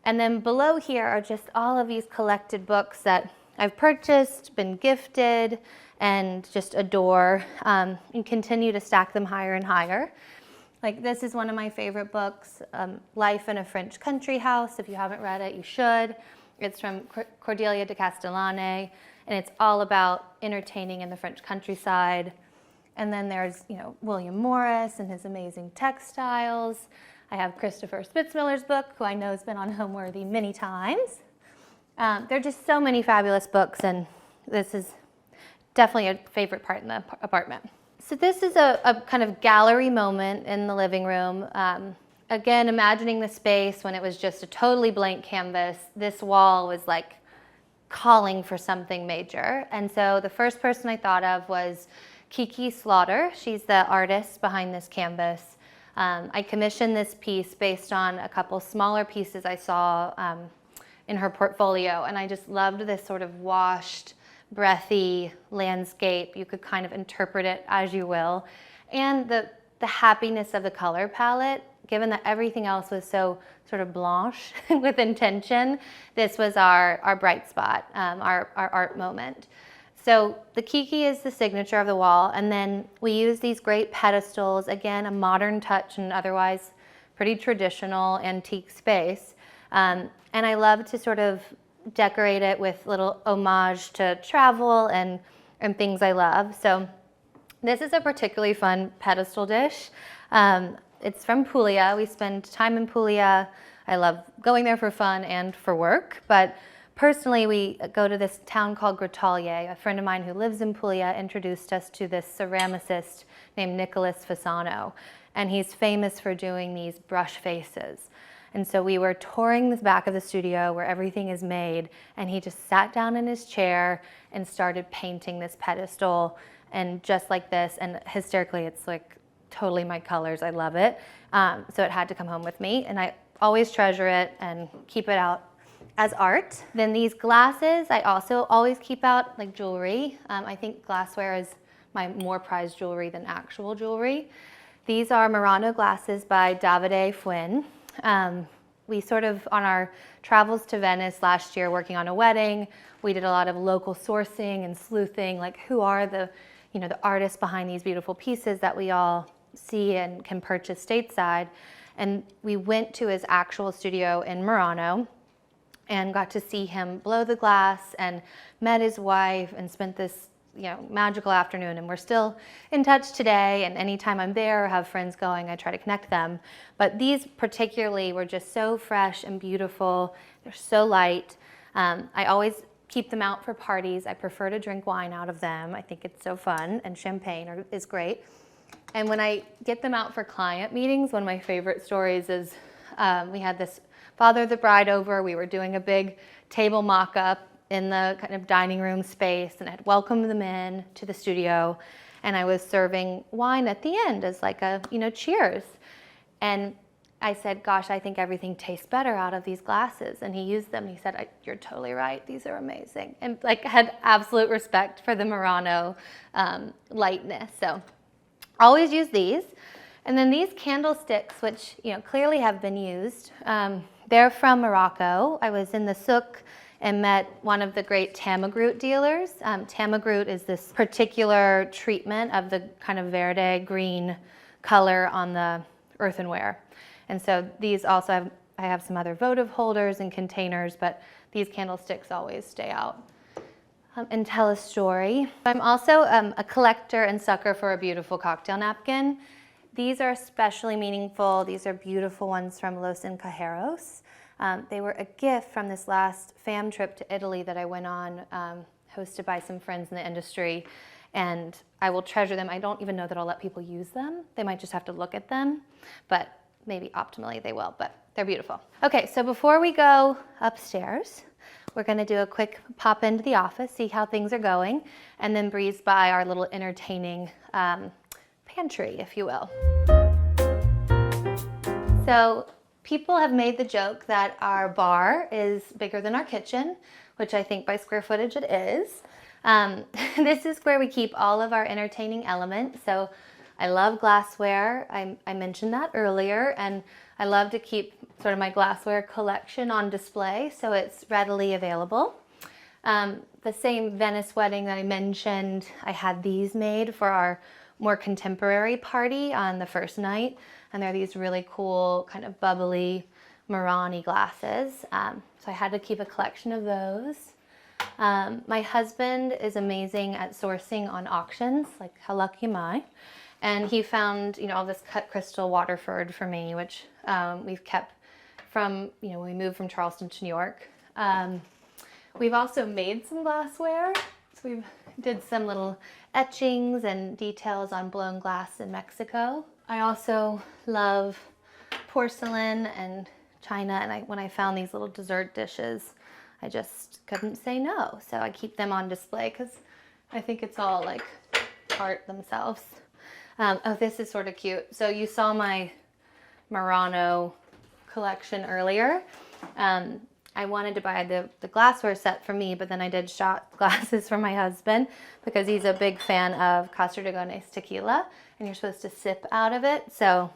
And then below here are just all of these collected books that I've purchased, been gifted, and just adore, and continue to stack them higher and higher. Like this is one of my favorite books, Life in a French Country House. If you haven't read it, you should. It's from Cordelia de Castellane, and it's all about entertaining in the French countryside. And then there's, William Morris and his amazing textiles. I have Christopher Spitzmiller's book, who I know has been on Homeworthy many times. There are just so many fabulous books, and this is definitely a favorite part in the apartment. So this is a kind of gallery moment in the living room. Again, imagining the space when it was just a totally blank canvas. This wall was like calling for something major. And so the first person I thought of was Kiki Slaughter. She's the artist behind this canvas. I commissioned this piece based on a couple smaller pieces I saw in her portfolio, and I just loved this sort of washed, breathy landscape. You could kind of interpret it as you will. And the happiness of the color palette, given that everything else was so sort of blanche with intention, this was our bright spot, our art moment. So the Kiki is the signature of the wall, and then we use these great pedestals, again, a modern touch and otherwise pretty traditional antique space. And I love to sort of decorate it with little homage to travel and things I love. So this is a particularly fun pedestal dish. It's from Puglia. We spend time in Puglia. I love going there for fun and for work, but personally we go to this town called Grottaglie. A friend of mine who lives in Puglia introduced us to this ceramicist named Nicholas Fasano, and he's famous for doing these brush faces. And so we were touring the back of the studio where everything is made, and he just sat down in his chair and started painting this pedestal, and just like this, and hysterically, it's like totally my colors. I love it. So it had to come home with me, and I always treasure it and keep it out as art. Then these glasses, I also always keep out like jewelry. I think glassware is my more prized jewelry than actual jewelry. These are Murano glasses by Davide Fuin. We sort of, on our travels to Venice last year working on a wedding, we did a lot of local sourcing and sleuthing, like who are the artists behind these beautiful pieces that we all see and can purchase stateside. And we went to his actual studio in Murano and got to see him blow the glass and met his wife and spent this magical afternoon, and we're still in touch today, and anytime I'm there or have friends going, I try to connect them. But these particularly were just so fresh and beautiful. They're so light. I always keep them out for parties. I prefer to drink wine out of them. I think it's so fun, and champagne is great. And when I get them out for client meetings, one of my favorite stories is we had this father of the bride over. We were doing a big table mock-up in the kind of dining room space, and I had welcomed them in to the studio, and I was serving wine at the end as like a, cheers. And I said, gosh, I think everything tastes better out of these glasses. And he used them, and he said, you're totally right, these are amazing. And like had absolute respect for the Murano lightness. So always use these. And then these candlesticks, which clearly have been used, they're from Morocco. I was in the souk and met one of the great tamagrut dealers. Tamagrut is this particular treatment of the kind of verde green color on the earthenware. And so these also I have some other votive holders and containers, but these candlesticks always stay out and tell a story. I'm also a collector and sucker for a beautiful cocktail napkin. These are especially meaningful. These are beautiful ones from Los Encajeros. They were a gift from this last fam trip to Italy that I went on, hosted by some friends in the industry, and I will treasure them. I don't even know that I'll let people use them. They might just have to look at them, but maybe optimally they will, but they're beautiful. Okay, so before we go upstairs, we're gonna do a quick pop into the office, see how things are going, and then breeze by our little entertaining pantry, if you will. So people have made the joke that our bar is bigger than our kitchen, which I think by square footage it is. This is where we keep all of our entertaining elements. So I love glassware. I mentioned that earlier, and I love to keep sort of my glassware collection on display so it's readily available. The same Venice wedding that I mentioned, I had these made for our more contemporary party on the first night, and they're these really cool kind of bubbly Murano glasses. So I had to keep a collection of those. My husband is amazing at sourcing on auctions, like how lucky am I? And he found, all this cut crystal Waterford for me, which we've kept from, when we moved from Charleston to New York. We've also made some glassware. So we did some little etchings and details on blown glass in Mexico. I also love porcelain and china, and when I found these little dessert dishes, I just couldn't say no. So I keep them on display because I think it's all like art themselves. Oh, this is sort of cute. So you saw my Murano collection earlier. I wanted to buy the glassware set for me, but then I did shot glasses for my husband because he's a big fan of Casa Dragones tequila, and you're supposed to sip out of it. So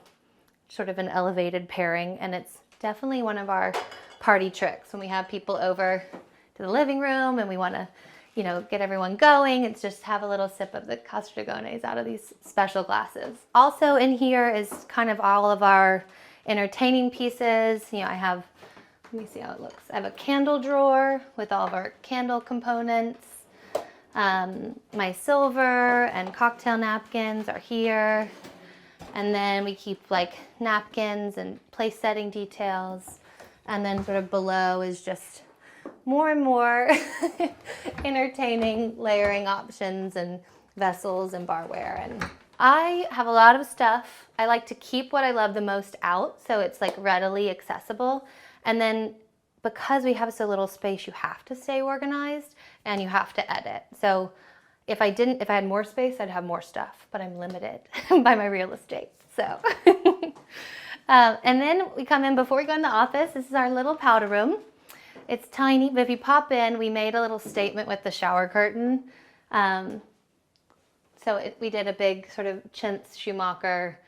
sort of an elevated pairing, and it's definitely one of our party tricks when we have people over to the living room and we want to, get everyone going. It's just have a little sip of the Casa Dragones out of these special glasses. Also in here is kind of all of our entertaining pieces. You know, let me see how it looks. I have a candle drawer with all of our candle components. My silver and cocktail napkins are here. And then we keep like napkins and place setting details. And then sort of below is just more and more entertaining layering options and vessels and barware. And I have a lot of stuff. I like to keep what I love the most out, so it's like readily accessible. And then because we have so little space, you have to stay organized and you have to edit. So if I had more space, I'd have more stuff, but I'm limited by my real estate. So, and then we come in before we go in the office. This is our little powder room. It's tiny, but if you pop in, we made a little statement with the shower curtain. We did a big sort of chintz Schumacher,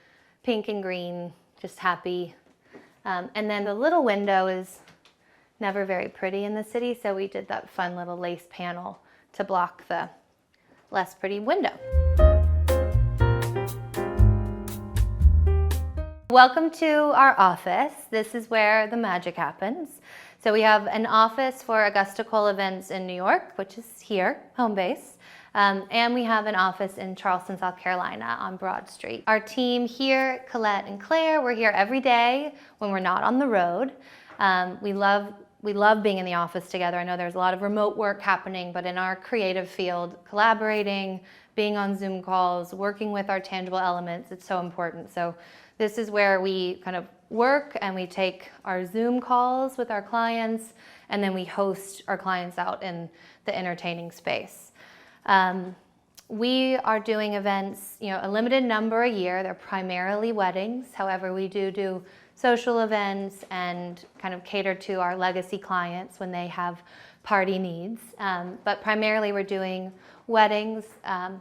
pink and green, just happy. And then the little window is never very pretty in the city, so we did that fun little lace panel to block the less pretty window. Welcome to our office. This is where the magic happens. So we have an office for Augusta Cole events in New York, which is here, home base. And we have an office in Charleston, South Carolina on Broad Street. Our team here, Colette and Claire, we're here every day when we're not on the road. We love being in the office together. I know there's a lot of remote work happening, but in our creative field, collaborating, being on Zoom calls, working with our tangible elements, it's so important. So this is where we kind of work and we take our Zoom calls with our clients, and then we host our clients out in the entertaining space. We are doing events, a limited number a year. They're primarily weddings. However, we do social events and kind of cater to our legacy clients when they have party needs. But primarily we're doing weddings.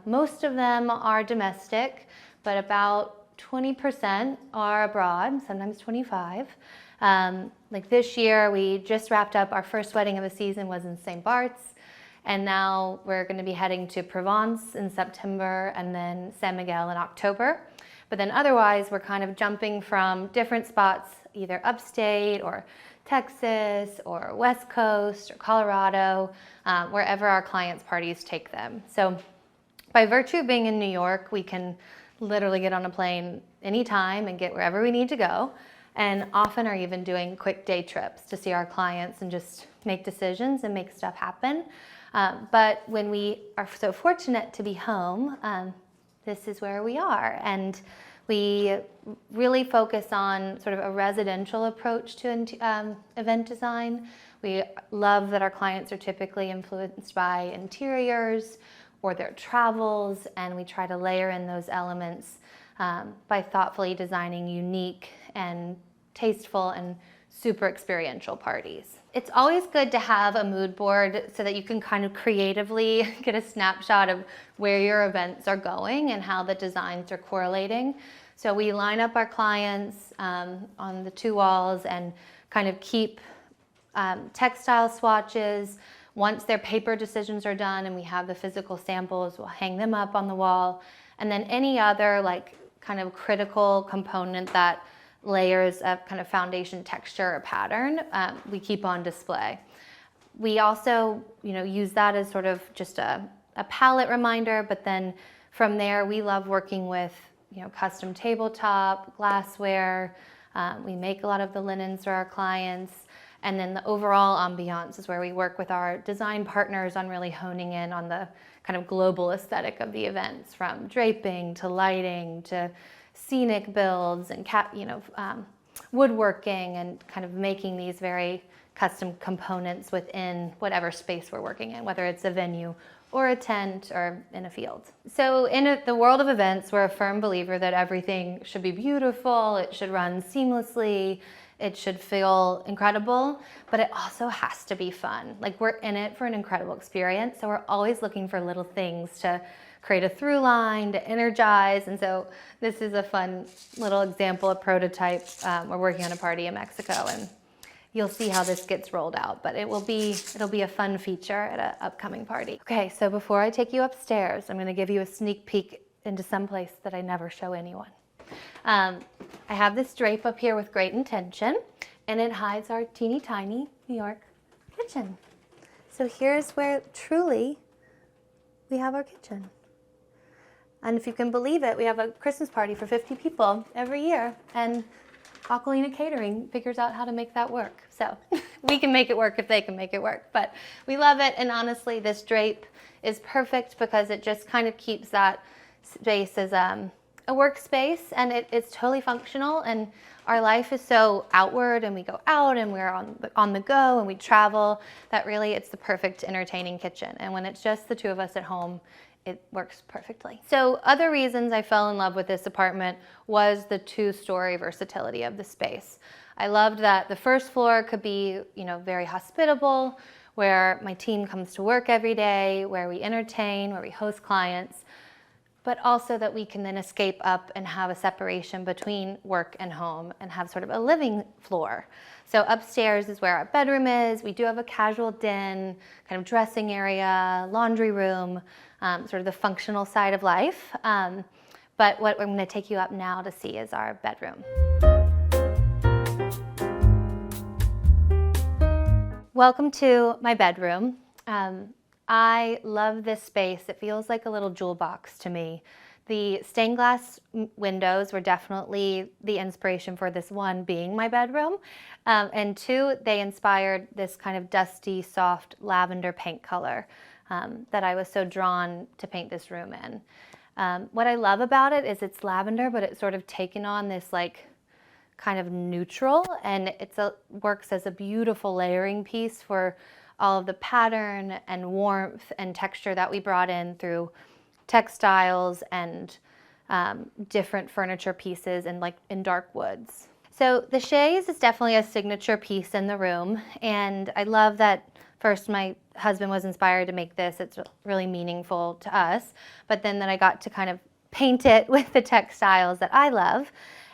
Most of them are domestic, but about 20% are abroad, sometimes 25. Like this year, we just wrapped up our first wedding of the season was in St. Bart's. And now we're going to be heading to Provence in September and then San Miguel in October. But then otherwise, we're kind of jumping from different spots, either upstate or Texas or West Coast or Colorado, wherever our clients' parties take them. So by virtue of being in New York, we can literally get on a plane anytime and get wherever we need to go. And often are even doing quick day trips to see our clients and just make decisions and make stuff happen. But when we are so fortunate to be home, this is where we are. And we really focus on sort of a residential approach to event design. We love that our clients are typically influenced by interiors or their travels, and we try to layer in those elements by thoughtfully designing unique and tasteful and super experiential parties. It's always good to have a mood board so that you can kind of creatively get a snapshot of where your events are going and how the designs are correlating. So we line up our clients on the two walls and kind of keep textile swatches. Once their paper decisions are done and we have the physical samples, we'll hang them up on the wall. And then any other like kind of critical component that layers of kind of foundation texture or pattern, we keep on display. We also, use that as sort of just a palette reminder, but then from there we love working with, custom tabletop, glassware. We make a lot of the linens for our clients. And then the overall ambiance is where we work with our design partners on really honing in on the kind of global aesthetic of the events, from draping to lighting to scenic builds and woodworking, and kind of making these very custom components within whatever space we're working in, whether it's a venue or a tent or in a field. So in the world of events, we're a firm believer that everything should be beautiful, it should run seamlessly, it should feel incredible, but it also has to be fun. Like, we're in it for an incredible experience, so we're always looking for little things to create a through line, to energize. And so this is a fun little example, a prototype. We're working on a party in Mexico, and you'll see how this gets rolled out, but it'll be a fun feature at an upcoming party. Okay, so before I take you upstairs, I'm gonna give you a sneak peek into some place that I never show anyone. I have this drape up here with great intention, and it hides our teeny tiny New York kitchen. So here's where truly we have our kitchen. And if you can believe it, we have a Christmas party for 50 people every year, and Aquilina Catering figures out how to make that work. So we can make it work if they can make it work, but we love it. And honestly, this drape is perfect because it just kind of keeps that space as a workspace, and it's totally functional. And our life is so outward, and we go out and we're on the go and we travel, that really it's the perfect entertaining kitchen. And when it's just the two of us at home, it works perfectly. So other reasons I fell in love with this apartment was the two-story versatility of the space. I loved that the first floor could be, very hospitable, where my team comes to work every day, where we entertain, where we host clients, but also that we can then escape up and have a separation between work and home and have sort of a living floor. So upstairs is where our bedroom is. We do have a casual den, kind of dressing area, laundry room, sort of the functional side of life. But what I'm going to take you up now to see is our bedroom. Welcome to my bedroom. I love this space. It feels like a little jewel box to me. The stained glass windows were definitely the inspiration for this, one being my bedroom, and two, they inspired this kind of dusty, soft lavender paint color that I was so drawn to paint this room in. What I love about it is it's lavender, but it's sort of taken on this like kind of neutral, and works as a beautiful layering piece for all of the pattern and warmth and texture that we brought in through textiles and different furniture pieces and like in dark woods. So the chaise is definitely a signature piece in the room, and I love that first my husband was inspired to make this. It's really meaningful to us, but then that I got to kind of paint it with the textiles that I love.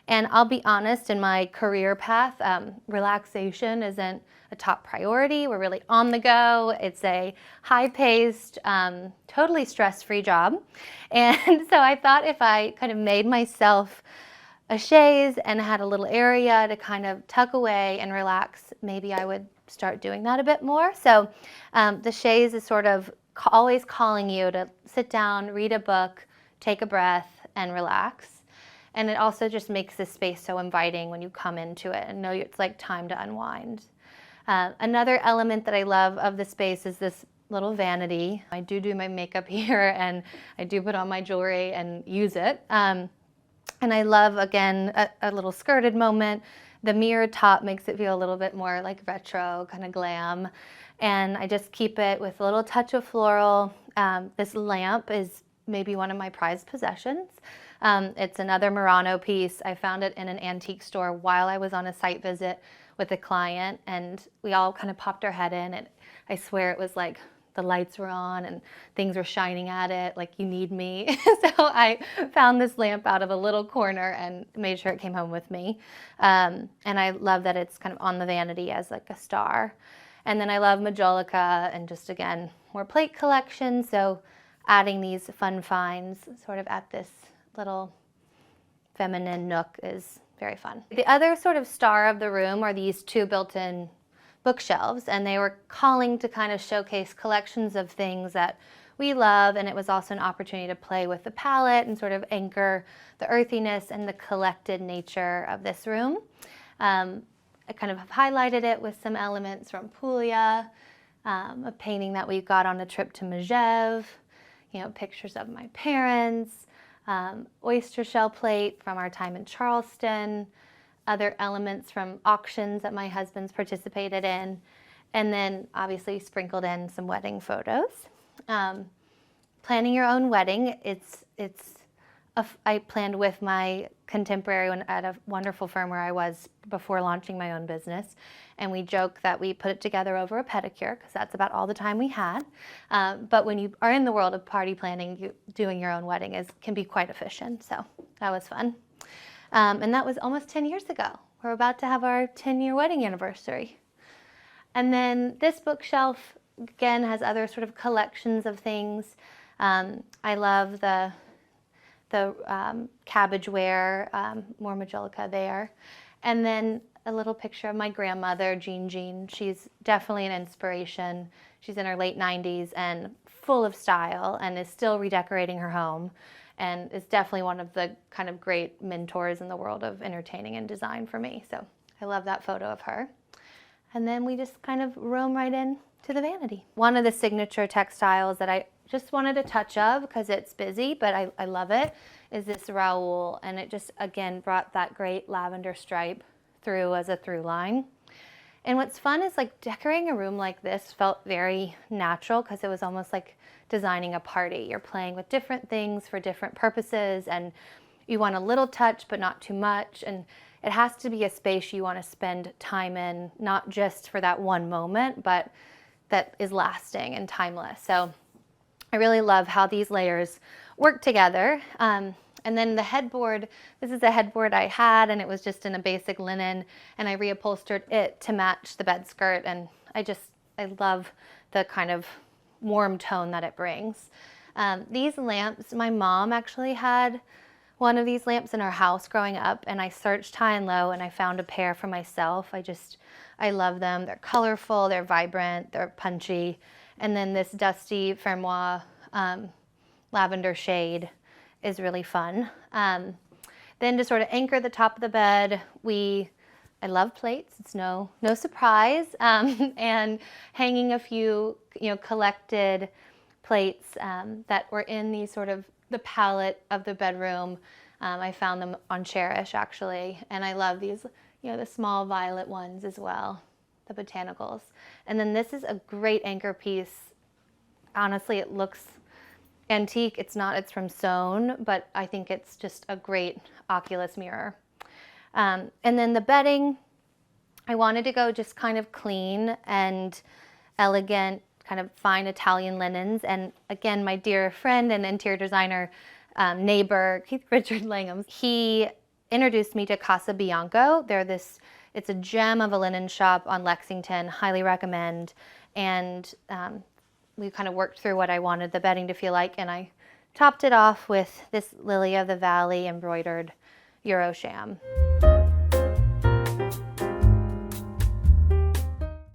And I'll be honest, in my career path, relaxation isn't a top priority. We're really on the go. It's a high-paced, totally stress-free job. And so I thought if I kind of made myself a chaise and had a little area to kind of tuck away and relax, maybe I would start doing that a bit more. So the chaise is sort of always calling you to sit down, read a book, take a breath, and relax. And it also just makes this space so inviting when you come into it and know it's like time to unwind. Another element that I love of the space is this little vanity. I do my makeup here, and I do put on my jewelry and use it. And I love, again, a little skirted moment. The mirrored top makes it feel a little bit more like retro, kind of glam. And I just keep it with a little touch of floral. This lamp is maybe one of my prized possessions. It's another Murano piece. I found it in an antique store while I was on a site visit with a client, and we all kind of popped our head in, and I swear it was like the lights were on and things were shining at it, like you need me. So I found this lamp out of a little corner and made sure it came home with me. And I love that it's kind of on the vanity as like a star. And then I love Majolica and just, again, more plate collection. So adding these fun finds sort of at this little feminine nook is very fun. The other sort of star of the room are these two built-in bookshelves, and they were calling to kind of showcase collections of things that we love, and it was also an opportunity to play with the palette and sort of anchor the earthiness and the collected nature of this room. I kind of highlighted it with some elements from Puglia, a painting that we got on a trip to Megève, pictures of my parents, oyster shell plate from our time in Charleston, other elements from auctions that my husband's participated in, and then obviously sprinkled in some wedding photos. Planning your own wedding, I planned with my contemporary at a wonderful firm where I was before launching my own business, and we joke that we put it together over a pedicure because that's about all the time we had. But when you are in the world of party planning, doing your own wedding can be quite efficient, so that was fun. And that was almost 10 years ago. We're about to have our 10-year wedding anniversary. And then this bookshelf, again, has other sort of collections of things. I love the the cabbageware, more majolica there. And then a little picture of my grandmother, Jean. She's definitely an inspiration. She's in her late 90s and full of style and is still redecorating her home and is definitely one of the kind of great mentors in the world of entertaining and design for me. So I love that photo of her. And then we just kind of roam right in to the vanity. One of the signature textiles that I just wanted a touch of because it's busy, but I love it, is this Raoul. And it just, again, brought that great lavender stripe through as a through line. And what's fun is like decorating a room like this felt very natural because it was almost like designing a party. You're playing with different things for different purposes and you want a little touch but not too much. And it has to be a space you want to spend time in, not just for that one moment, but that is lasting and timeless. So I really love how these layers work together. And then the headboard, this is a headboard I had and it was just in a basic linen and I reupholstered it to match the bed skirt, and I love the kind of warm tone that it brings. These lamps, my mom actually had one of these lamps in our house growing up, and I searched high and low and I found a pair for myself. I love them. They're colorful, they're vibrant, they're punchy. And then this dusty Fermois lavender shade is really fun. Then to sort of anchor the top of the bed, I love plates, it's no surprise, and hanging a few collected plates that were in these sort of the palette of the bedroom. I found them on Cherish actually, and I love these, the small violet ones as well, the botanicals. And then this is a great anchor piece. Honestly, it looks antique. It's not, it's from Sewn, but I think it's just a great Oculus mirror. And then the bedding, I wanted to go just kind of clean and elegant, kind of fine Italian linens. And again, my dear friend and interior designer, neighbor, Keith Richard Langham, he introduced me to Casa Bianco. It's a gem of a linen shop on Lexington, highly recommend. And we kind of worked through what I wanted the bedding to feel like, and I topped it off with this Lily of the Valley embroidered Eurosham.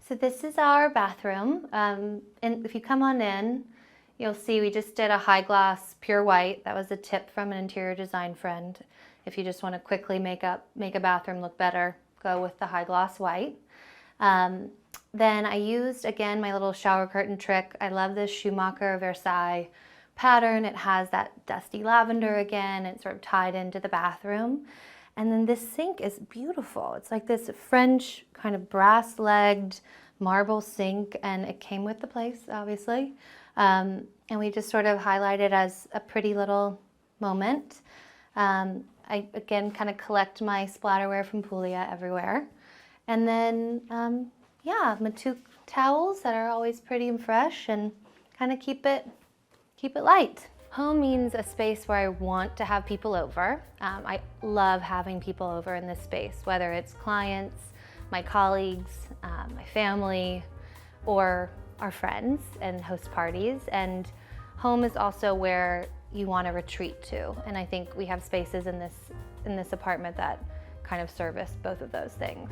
So this is our bathroom, and if you come on in, you'll see we just did a high gloss pure white. That was a tip from an interior design friend. If you just want to quickly make a bathroom look better, go with the high gloss white. Then I used, again, my little shower curtain trick. I love this Schumacher Versailles pattern. It has that dusty lavender again. It's sort of tied into the bathroom. And then this sink is beautiful. It's like this French kind of brass-legged marble sink, and it came with the place, obviously. And we just sort of highlight it as a pretty little moment. I, again, kind of collect my splatterware from Puglia everywhere. And then, Matuk towels that are always pretty and fresh and kind of keep it light. Home means a space where I want to have people over. I love having people over in this space, whether it's clients, my colleagues, my family, or our friends, and host parties. And home is also where you want to retreat to. And I think we have spaces in this apartment that kind of service both of those things.